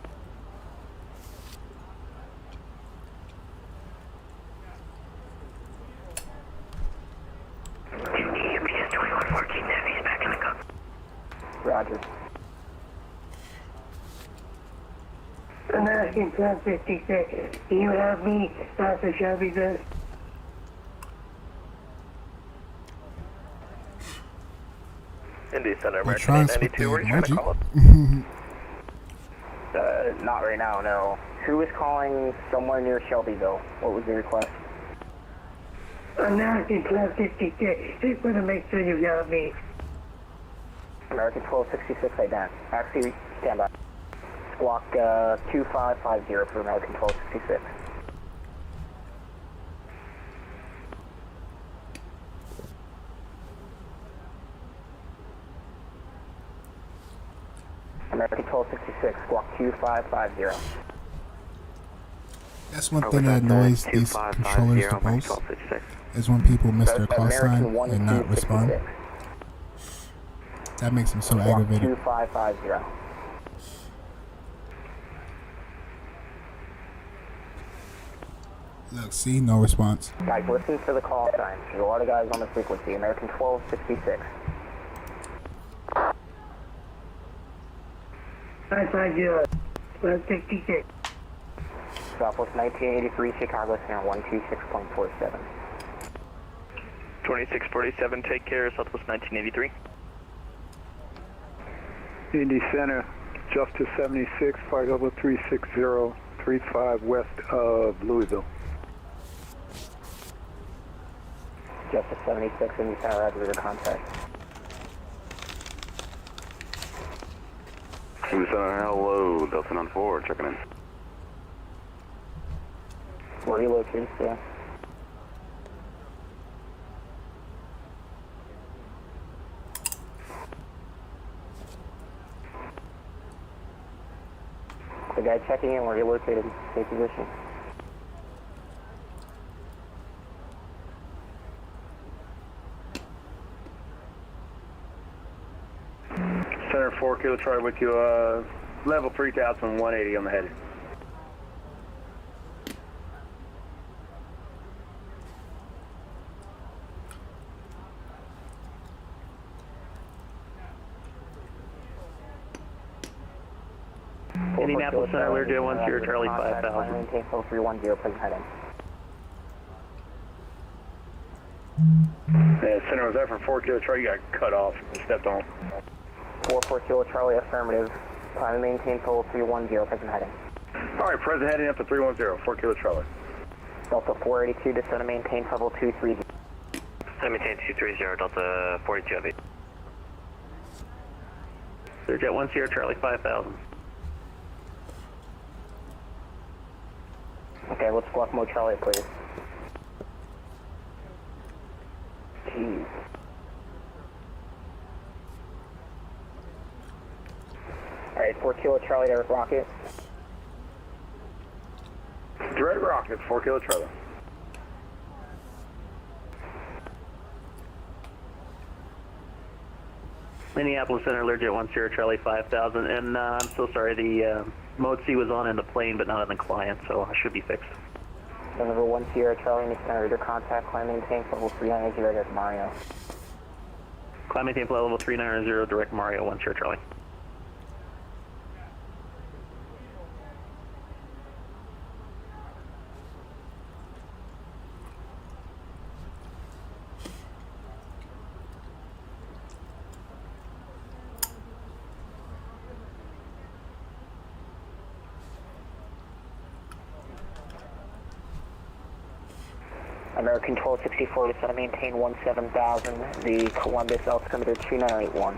Roger. American 1256, do you have me off the Shelby bus? Indy Center, We're American trying to split 892, the where are you trying to call emoji. us? Not right now, no. Who was calling somewhere near Shelbyville? What was the request? American 1256, just want to make sure you got me. American 1266, ident. Actually, stand by. Squawk 2550 for American 1266. American 1266, squawk 2550. That's one thing that annoys these controllers the most, is when people miss their call sign and not respond. That makes them so aggravated. 2550. Look, see, no response. Guys, listen to the call sign. There's a lot of guys on the frequency. American 1266. 550, 1266. Southwest 1983, Chicago Center 126.47. 2647, take care, Southwest 1983. Indy Center, Justice 76, flight level 36035 west of Louisville. Justice 76, Indy Center, roger your contact. Indy Center, hello, Delta 94, checking in. Where are you located, sir? The guy checking in, where you're located, stay position. Center 4 Kilo Charlie with you, level 3180 on the heading. Indianapolis Center, Learjet 10 Charlie 5000. Maintain flow 310, please head in. Yeah, Center was there for 4 Kilo Charlie, you got cut off, stepped on. 44 Kilo Charlie, affirmative. Climb and maintain total 310, present heading. Alright, present heading up to 310, 4 Kilo Charlie. Delta 482, descend and maintain level 230. Descend maintain 230, Delta 42 Heavy. Learjet 1 Sierra Charlie 5000. Okay, let's squawk mode Charlie, please. Jeez. Alright, 4 Kilo Charlie, Derek Rocket. Direct rocket, 4 Kilo Charlie. Minneapolis Center, Learjet 1 Sierra Charlie 5000. And I'm so sorry, the mode C was on in the plane, but not on the client, so I should be fixed. November 1 Sierra Charlie, Nick Center, reader contact, climb maintain level 390, direct Mario. Climb maintain level 390, direct Mario 1 Sierra Charlie. American 1264, descend and maintain 17000, the Columbus altimeter 2981.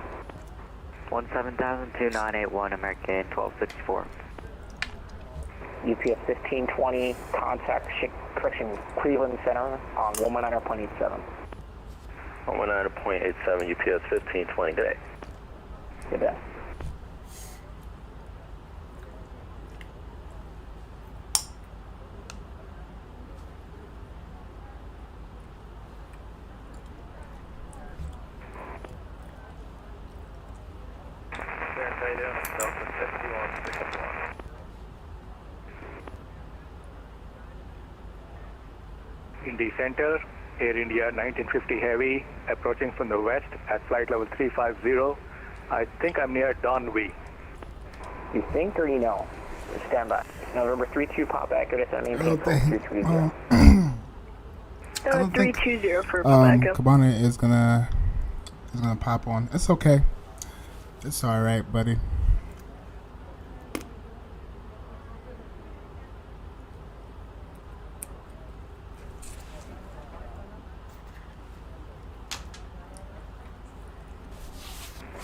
17000, 2981, American 1264. UPS 1520, contact Cleveland Center on 119.87. 119.87, UPS 1520, good day. Good day. Indy Center, Air India 1950 Heavy, approaching from the west at flight level 350. I think I'm near Donwee. You think or you know? Stand by. November 32 pop accurate, descend and maintain 330. 320 for pop echo. Kbos-Kbna is gonna pop on. It's okay. It's all right, buddy.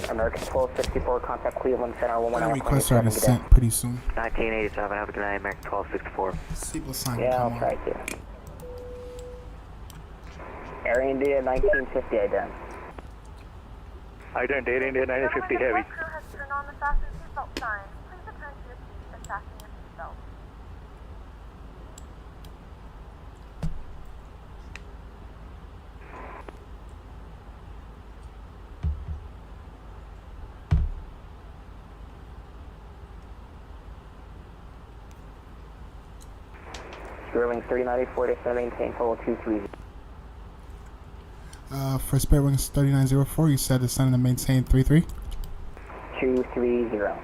American 1264, contact Cleveland Center, 119.87. Requests are sent pretty soon. 1987, have a good night, American 1264. Yeah, I'll try to. Air India 1950 ident. Ident, Air India 1950 Heavy. Crew has turned on the fasten seatbelt sign. Please return to your seat and fasten your seatbelt. Sterling 3094, descend and maintain total 230. For Spirit Wings 3904, you said descend and maintain 33? 230.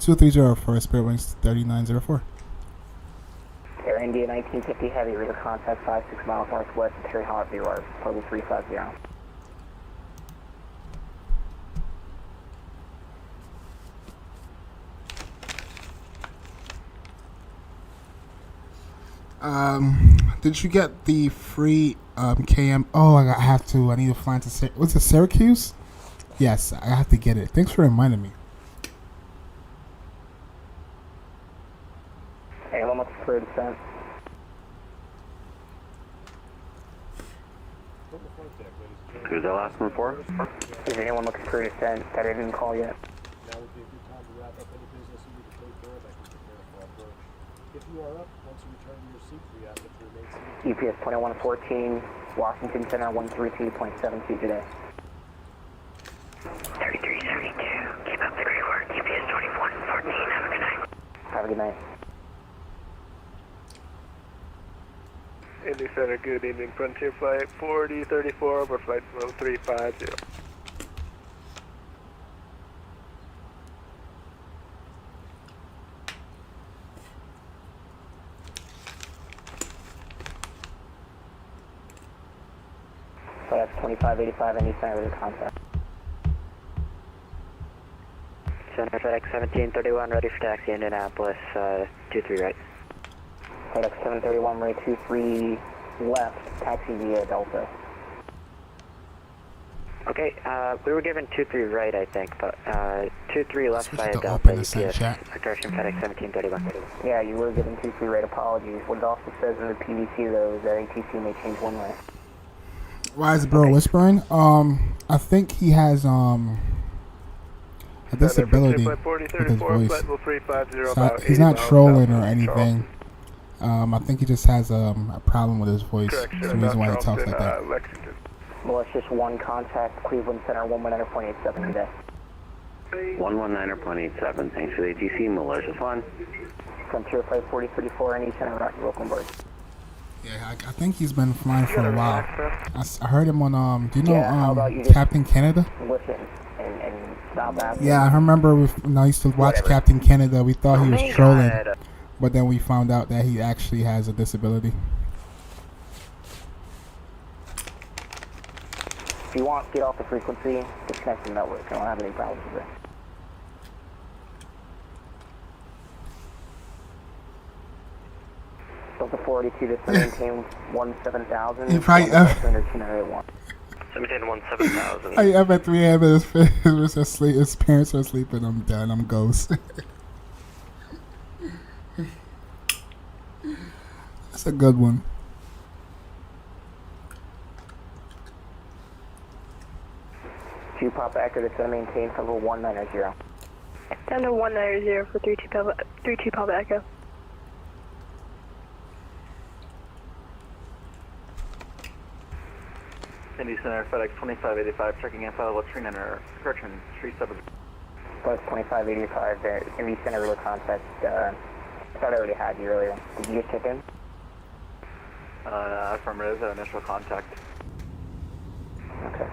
230 for Spirit Wings 3904. Air India 1950 Heavy, reader contact 56 miles northwest of Terry Hot Bureau, level 350. Did you get the free KM? Oh, I have to. I need to fly into what's it, Syracuse? Yes, I have to get it. Thanks for reminding me. Hey, almost clear descent. Who's that last one for? Is anyone looking for descent that I didn't call yet? Now would be a good time to wrap up any business you need to take care of. I can prepare for approach. If you are up, once you return to your seat, we ask that you remain seated. UPS 2114, Washington Center 132.72 today. 3372, keep up the great work. UPS 2114, have a good night. Have a good night. Indy Center, good evening. Frontier Flight 4034 over flight level 350. So that's 2585 Indy Center with contact. FedEx 1731, ready for taxi, Indianapolis, 23 right. FedEx 731, runway 23 left, taxi via Delta. Okay, we were given 23 right, I think, but 23 left via Delta, UPS, direction FedEx 1731. Yeah, you were given 23 right, apologies. What it also says in the PVC, though, is that ATC may change one way. Why is bro whispering? I think he has a disability with his voice. So he's not trolling or anything. I think he just has a problem with his voice. That's the reason why he talks like that. Well, it's just one contact, Cleveland Center, 119.87 today. 119.87, thanks for the ATC, malicious one. Frontier Flight 4034, NE Center, Rocky, welcome aboard. Yeah, I think he's been flying for a while. I heard him on, do you know Captain Canada? Listen and stop asking. Yeah, I remember when I used to watch Captain Canada, we thought he was trolling. But then we found out that he actually has a disability. If you want, get off the frequency, disconnect the network. I don't have any problems with it. Delta 482 to maintain 17,000. You probably maintain 17,000. I up at 3 a.m. His parents are sleeping. I'm done. I'm ghost. That's a good one. Papa Echo to maintain level 190. Down to 190 for 32 Papa Echo. Indy Center, FedEx 2585, checking in flight level 39, correction, 37. FedEx 2585, there, Indy Center, real contact, I thought I already had you earlier. Did you just check in? Affirmative, initial contact. Okay.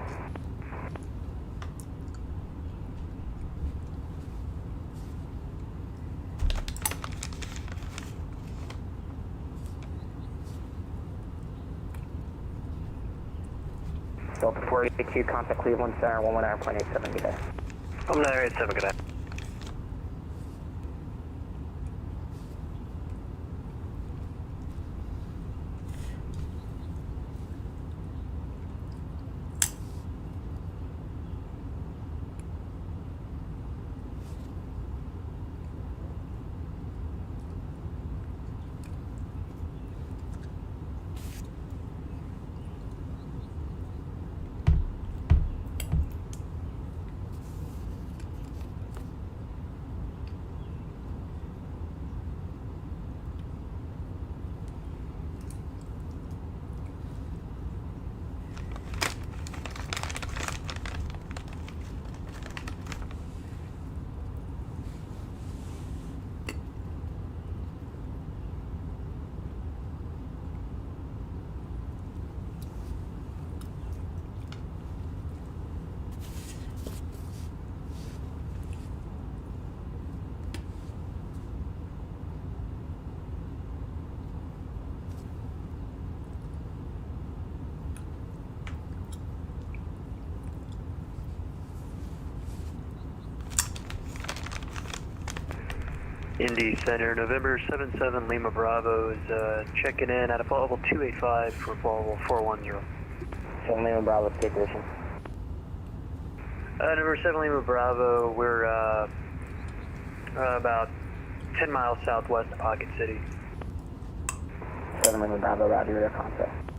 Delta 482, contact Cleveland Center, 119.87, good day. 119.87, good day. Indy Center, November 77 Lima Bravo is checking in at a flight level 285 for flight level 410. 7 Lima Bravo, state position. November 7 Lima Bravo, we're about 10 miles southwest of Pocket City. 7 Lima Bravo, roger your contact.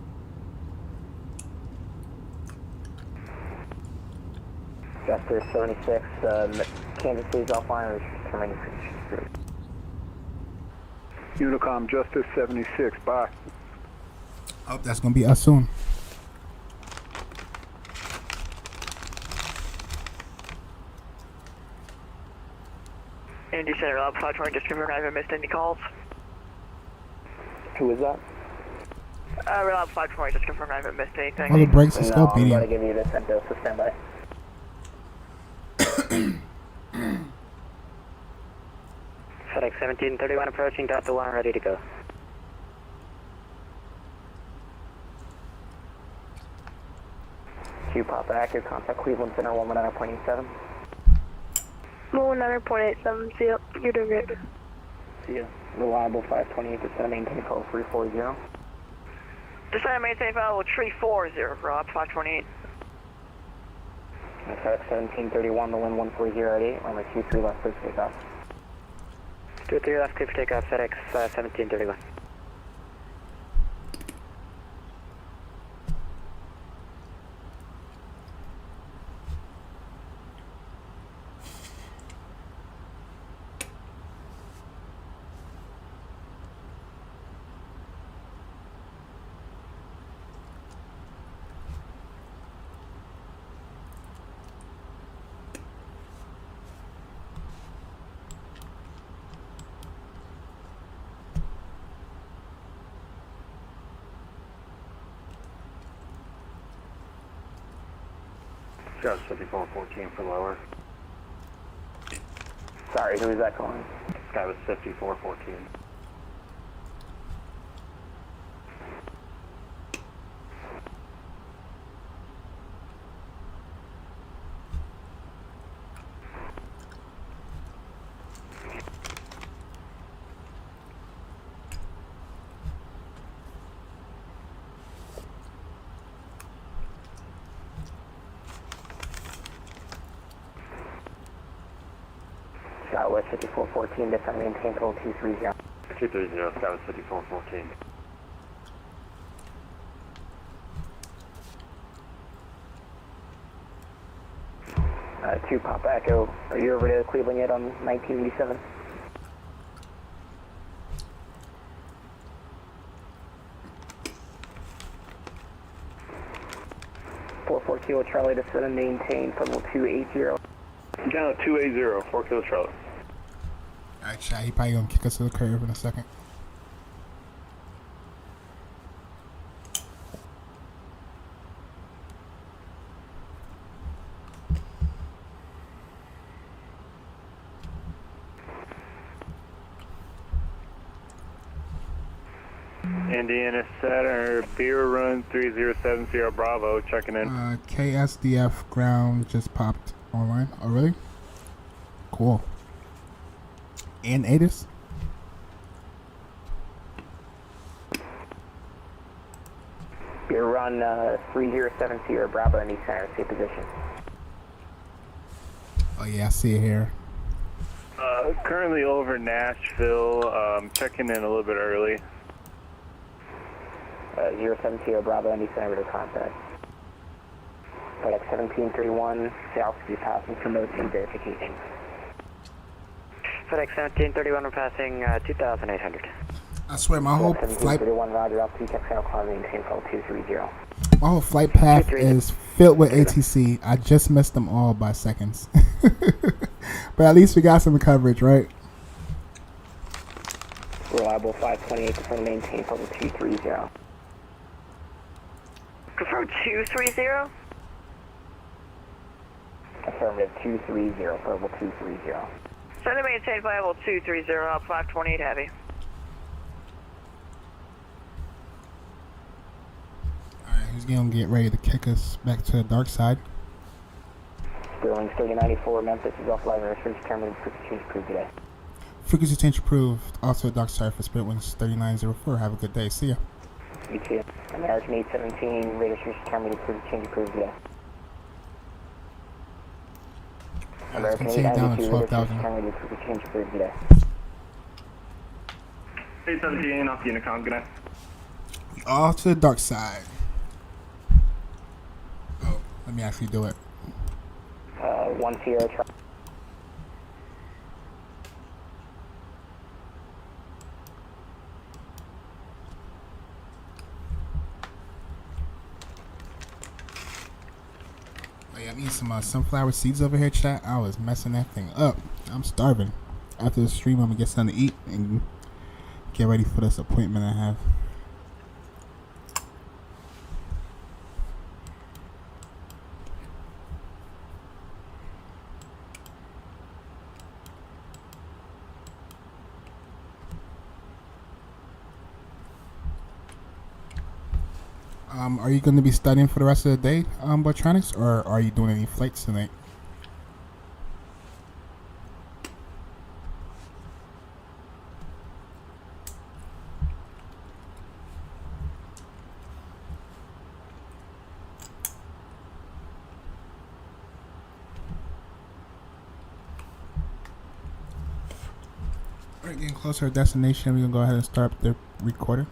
Juster 76, Kansas City's offline, or remaining frequency. Unicom Justice 76, bye. Oh, that's going to be us soon. Indy Center, Lab 520, just confirm I haven't missed any calls. Who is that? Lab 520, just confirm I haven't missed anything. Oh, the brakes are still beating. I'm going to give you the Cento, so stand by. FedEx 1731 approaching, Delta 1 ready to go. Q Papa Active, contact Cleveland Center 119.87. 9.87, see ya. You're doing great. See ya. Reliable 528, descend and maintain call 340. Descend and maintain file level 340, Rob, 528. FedEx 1731, the wind 140 at 8, runway 23 left, please take off. 23 left, clear for takeoff, FedEx 1731. Got 5414 for lower. Sorry, who is that calling? Sky was 5414. Southwest 5414, descend and maintain call 230. 230, Sky was 5414. Two Papa Echo, are you over to Cleveland yet on 1987? Kilo Charlie, descend and maintain level 280. Down at 280, 4 Kilo Charlie. Alright, chat, he probably gonna kick us to the curb in a second. Indiana Saturn, Beer Run 3070 Bravo, checking in. KSDF ground just popped online. Oh, really? Cool. And ATIS? Beer run 3070 Bravo in East Center, see position. Oh, yeah, I see it here. Currently over Nashville, checking in a little bit early. 070 Bravo in East Center to contact. FedEx 1731, south to be passing for motion verification. FedEx 1731, we're passing 2,800. I swear, my whole flight. 1731, Roger, altitude Texas call maintain call 230. My whole flight path is filled with ATC. I just missed them all by seconds. But at least we got some coverage, right? Reliable 528, confirm maintain call 230. Confirm 230? Affirmative 230, level 230. Send and maintain flight level 230, up 528 heavy. Alright, who's gonna get ready to kick us back to the dark side? Sterling 3094, Memphis is off live research determined frequency change approved today. Frequency change approved. Also, dark side for Spirit Winds 3904. Have a good day. See ya. You too. American 817, radar search determined frequency change approved today. American continue down to 892, 12,000. determined frequency change approved today. 817 off Unicom, good night. All to the dark side. Oh, let me actually do it. 1 Sierra truck. Oh, yeah, I'm eating some sunflower seeds over here, chat. I was messing that thing up. I'm starving. After the stream, I'm gonna get something to eat and get ready for this appointment I have. Are you going to be studying for the rest of the day, Botronics, or are you doing any flights tonight? Alright, getting close to our destination. We're gonna go ahead and start the recorder.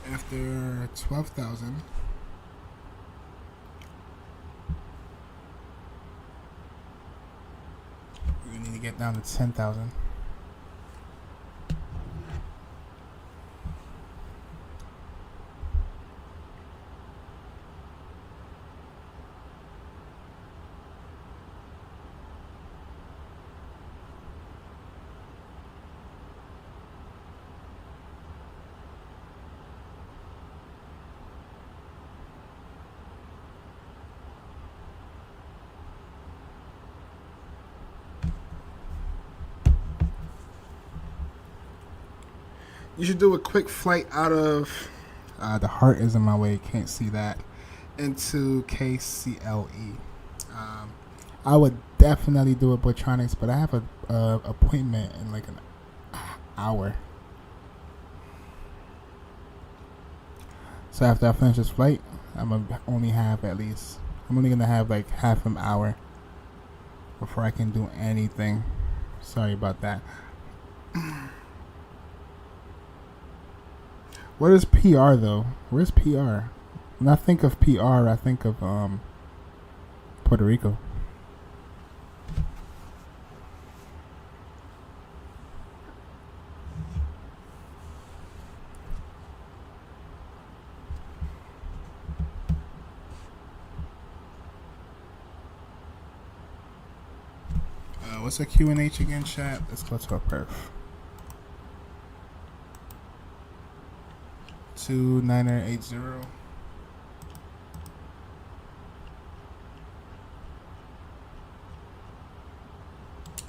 After 12,000, we need to get down to 10,000. You should do a quick flight out of the heart is in my way, can't see that, into KCLE. I would definitely do a Botronics, but I have a appointment in like an hour. So after I finish this flight, I'm only gonna have like half an hour before I can do anything. Sorry about that. What is PR though? Where's PR? When I think of PR, I think of Puerto Rico. What's a QNH again, chat? Let's go to a perf. 2980.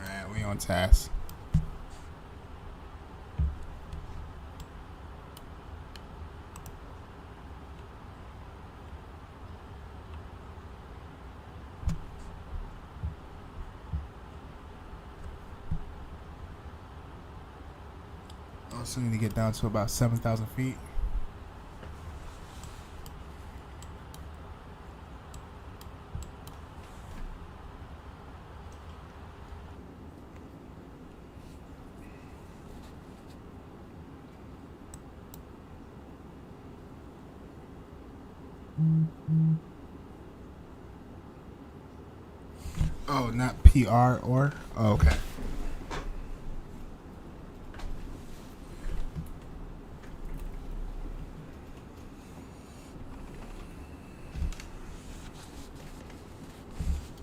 Alright, we on task. Also need to get down to about 7,000 feet. Oh, not PR or? Oh, okay.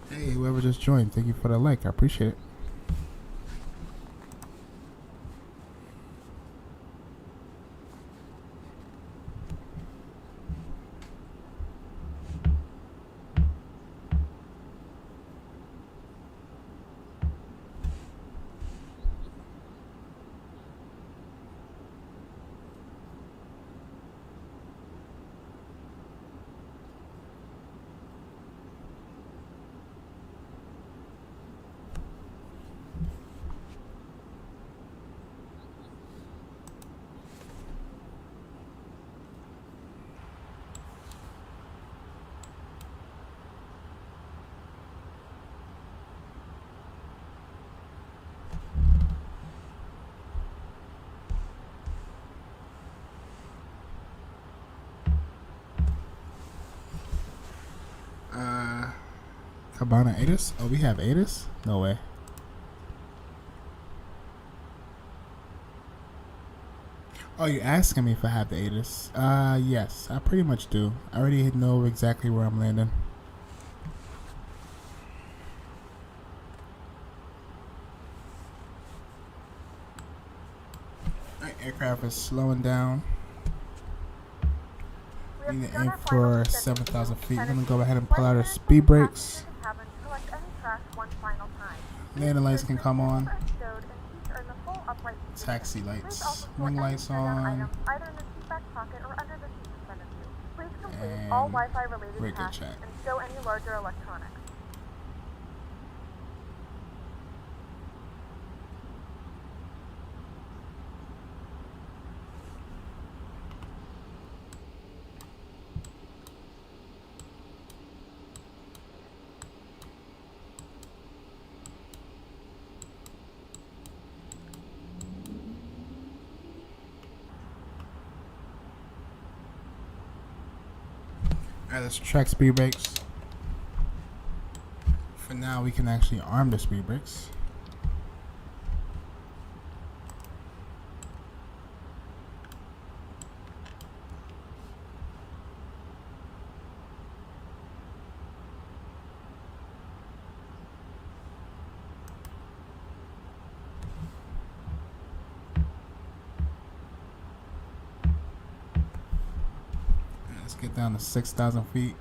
Hey, whoever just joined, thank you for the like. I appreciate it. Kbos-Kbna ATIS? Oh, we have ATIS? No way. Oh, you're asking me if I have the ATIS? Yes, I pretty much do. I already know exactly where I'm landing. Alright, aircraft is slowing down. We need to aim for 7,000 feet. We're going to go ahead and pull out our speed brakes. Landing lights can come on. Taxi lights. Wing lights on. And breaker check. Alright, let's check speed brakes. For now, we can actually arm the speed brakes. Let's get down to 6,000 feet.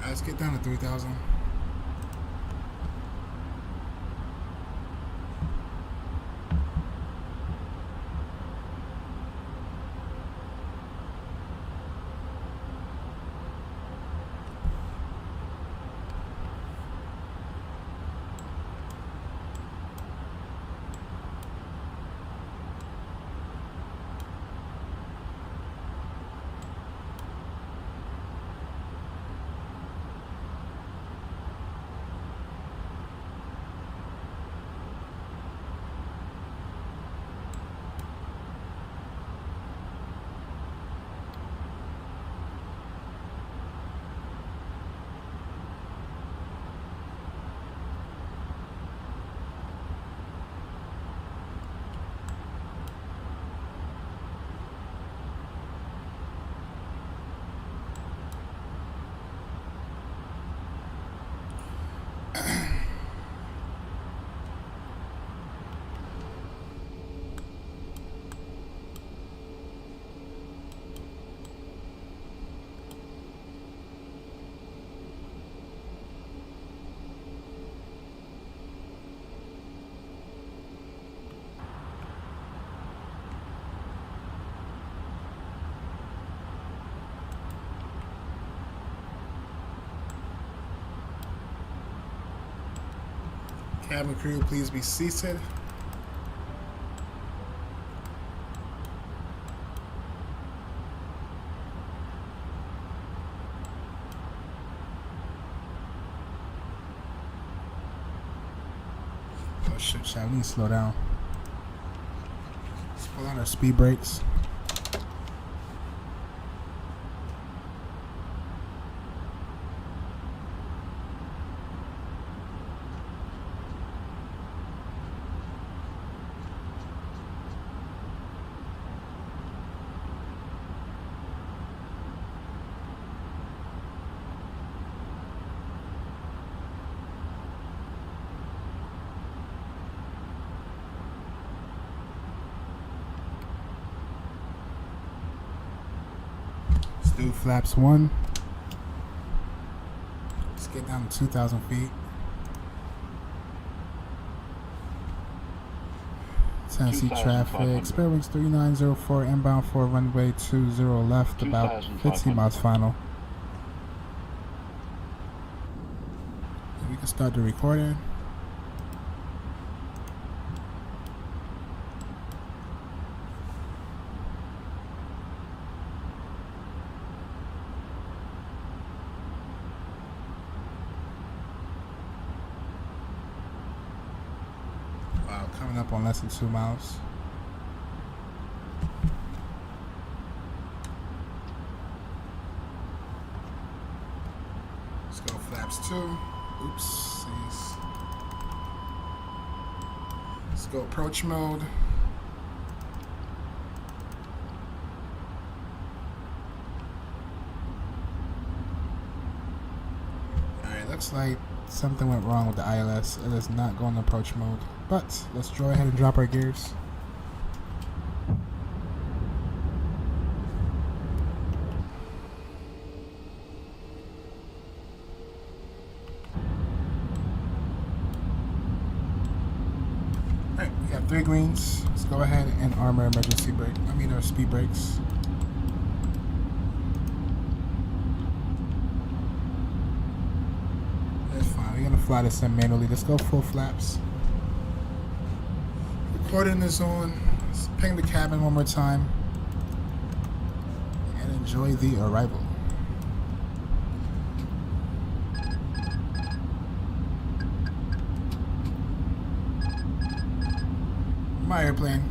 Let's get down to 3,000. Cabin crew, please be seated. Oh shit, chat, we need to slow down. Let's pull on our speed brakes. Let's do flaps 1. Let's get down to 2,000 feet. Tennessee traffic, spare wings 3904, inbound for runway 20 left, about 15 miles final. We can start the recording. Wow, coming up on less than 2 miles. Let's go flaps 2. Oops. Let's go approach mode. Alright, looks like something went wrong with the ILS. It is not going to approach mode. But let's go ahead and drop our gears. Alright, we have 3 greens. Let's go ahead and arm our emergency brake. Our speed brakes. That's fine. We're gonna fly this in manually. Let's go full flaps. Recording is on. Let's ping the cabin one more time and enjoy the arrival. My airplane.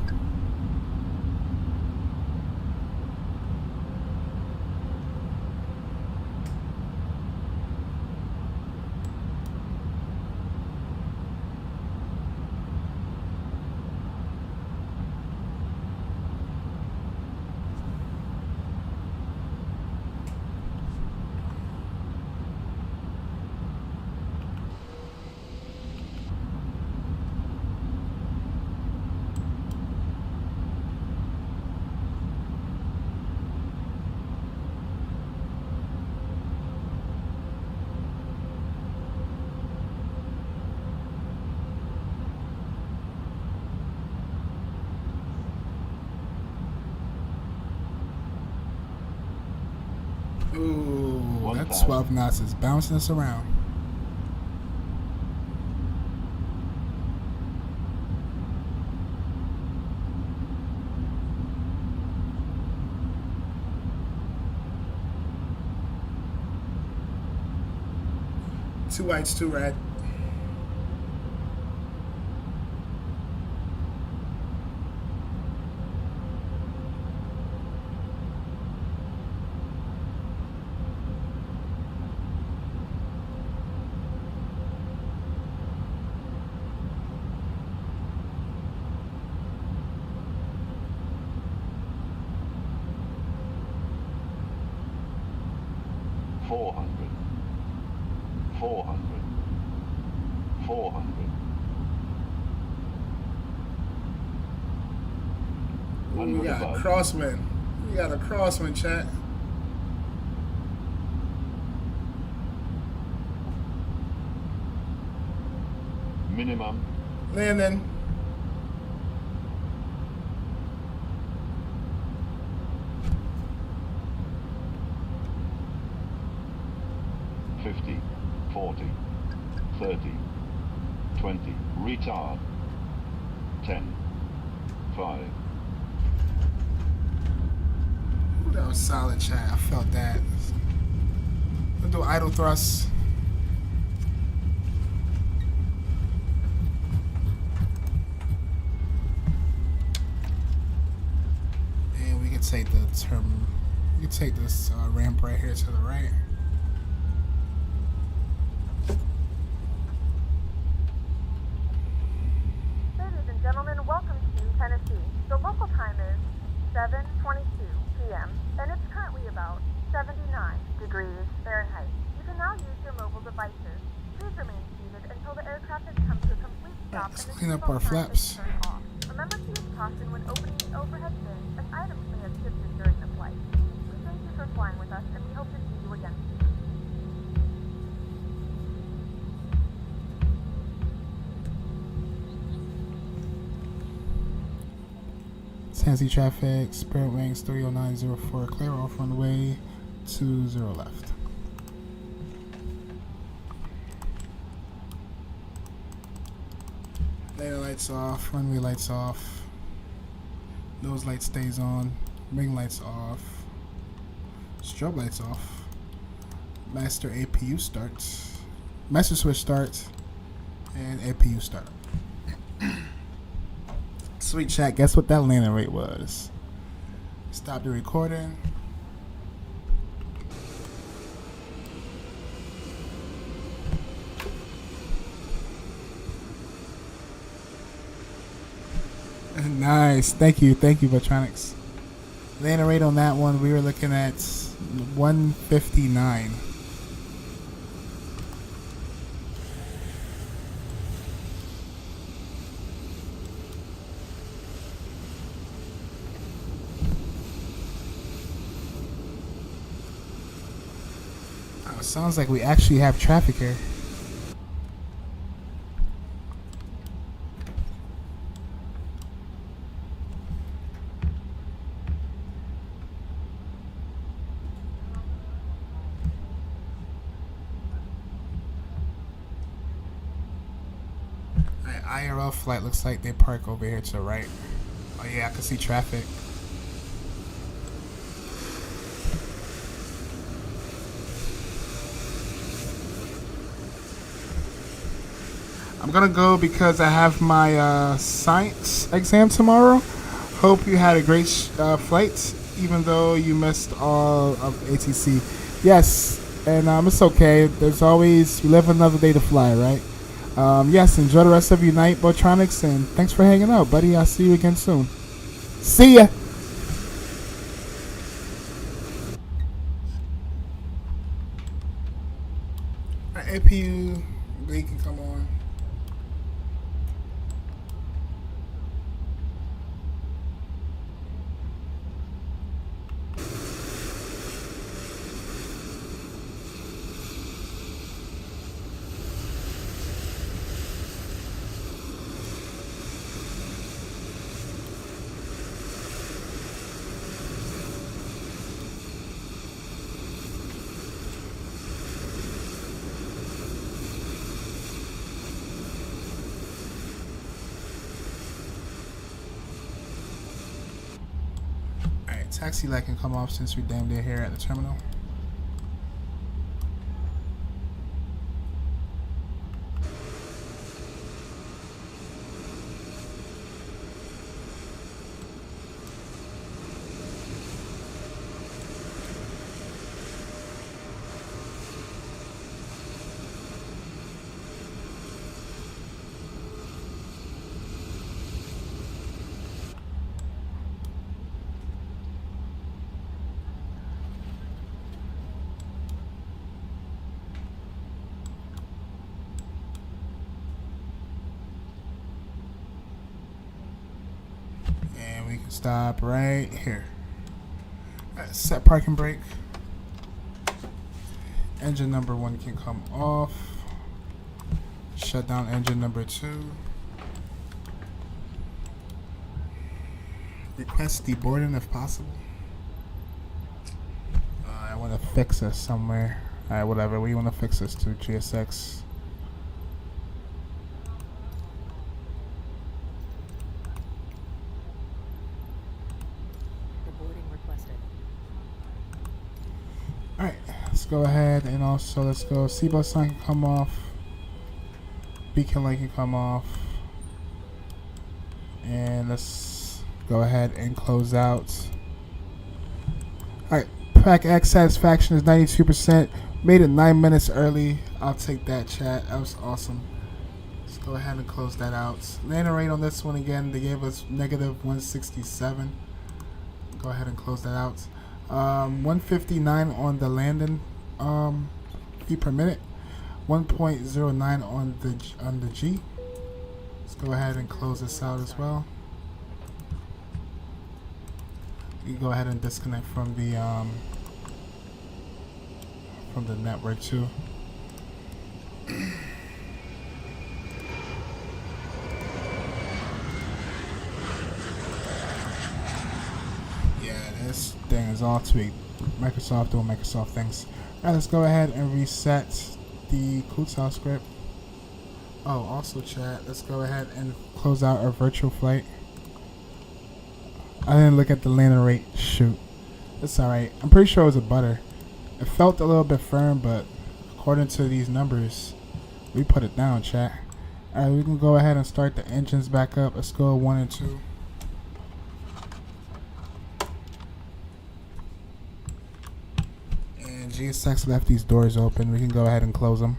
Ooh, that 12 knots is bouncing us around. Two whites, 2 red. Ooh, we got a crosswind. We got a crosswind, chat. Minimum. Landing. 20. Retard. 10. 5. Ooh, that was solid, chat. I felt that. We'll do idle thrust. And we can take the term. We can take this ramp right here to the right. Ladies and gentlemen, welcome to Tennessee. The local time is 7:22 p.m. and it's currently about 79 degrees Fahrenheit. You can now use your mobile devices. Please remain seated until the aircraft has come to a complete stop Let's and the clean up seatbelt our sign flaps. is turned off. Remember to use caution when opening the overhead bins as items may have shifted during the flight. We thank you for flying with us and we hope to see you again soon. Tennessee traffic, Spirit Wings 30904, clear off runway 20 left. Landing lights off, runway lights off, nose light stays on, wing lights off, strobe lights off, master APU starts, master switch starts, and APU start. Sweet chat, guess what that landing rate was? Stop the recording. Nice, thank you, Vetronics. Landing rate on that one, we were looking at 159. Sounds like we actually have traffic here. IRL flight looks like they park over here to the right. Oh yeah, I can see traffic. I'm gonna go because I have my science exam tomorrow. Hope you had a great flight, even though you missed all of ATC. Yes, and it's okay. There's always, we live another day to fly, right? Yes, enjoy the rest of your night, Botronics, and thanks for hanging out, buddy. I'll see you again soon. See ya! APU, they can come on. Taxi light can come off since we're damn near here at the terminal. We can stop right here. Right, set parking brake. Engine number 1 can come off. Shut down engine number 2. Request deboarding if possible. I want to fix us somewhere. Alright, whatever. We want to fix us to GSX. go ahead and also let's go. Seatbelt sign can come off. Beacon light can come off. And let's go ahead and close out. Alright, Pack X satisfaction is 92%. Made it 9 minutes early. I'll take that, chat. That was awesome. Let's go ahead and close that out. Landing rate on this one again, they gave us negative 167. Go ahead and close that out. 159 on the landing feet per minute. 1.09 on the G. Let's go ahead and close this out as well. You can go ahead and disconnect from the network too. Yeah, this thing is all tweaked. Microsoft doing Microsoft things. Alright, let's go ahead and reset the Kutal script. Oh, also chat, let's go ahead and close out our virtual flight. I didn't look at the landing rate. Shoot. It's alright. I'm pretty sure it was a butter. It felt a little bit firm, but according to these numbers, we put it down, chat. Alright, we can go ahead and start the engines back up. Let's go 1 and 2. And GSX left these doors open. We can go ahead and close them.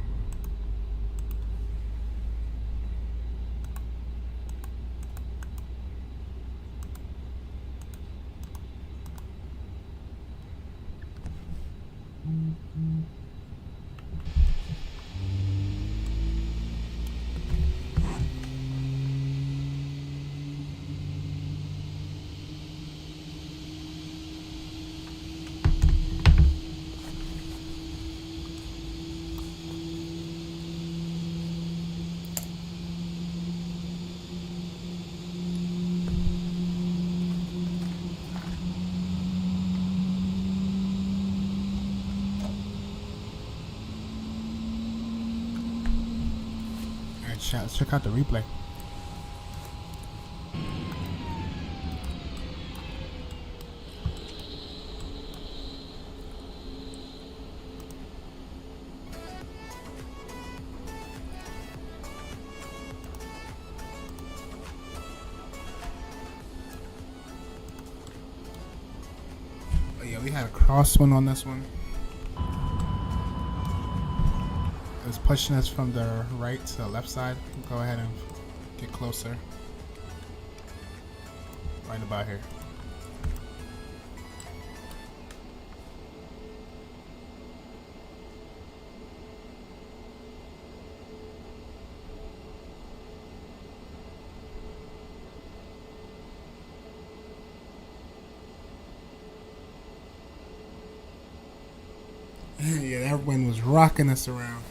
Chat, let's check out the replay. Oh yeah, we had a crosswind on this one. It's pushing us from the right to the left side. Go ahead and get closer. Right about here. Yeah, that wind was rocking us around.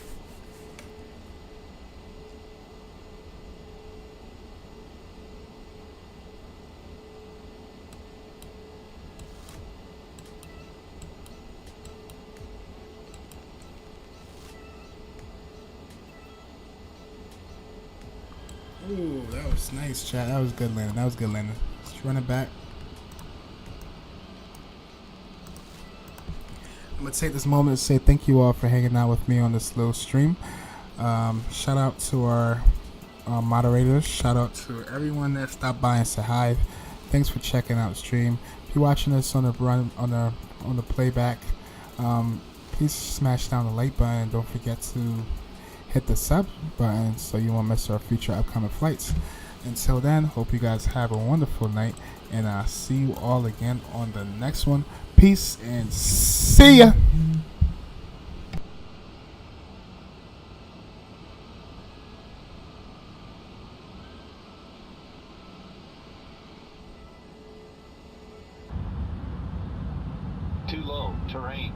Ooh, that was nice, chat. That was good landing. That was good landing. Let's run it back. I'm going to take this moment to say thank you all for hanging out with me on this little stream. Shout out to our moderators. Shout out to everyone that stopped by and said hi. Thanks for checking out the stream. If you're watching this on the run on the playback, please smash down the like button and don't forget to hit the sub button so you won't miss our future upcoming flights. Until then, hope you guys have a wonderful night, and I'll see you all again on the next one. Peace and see ya. Too low, terrain.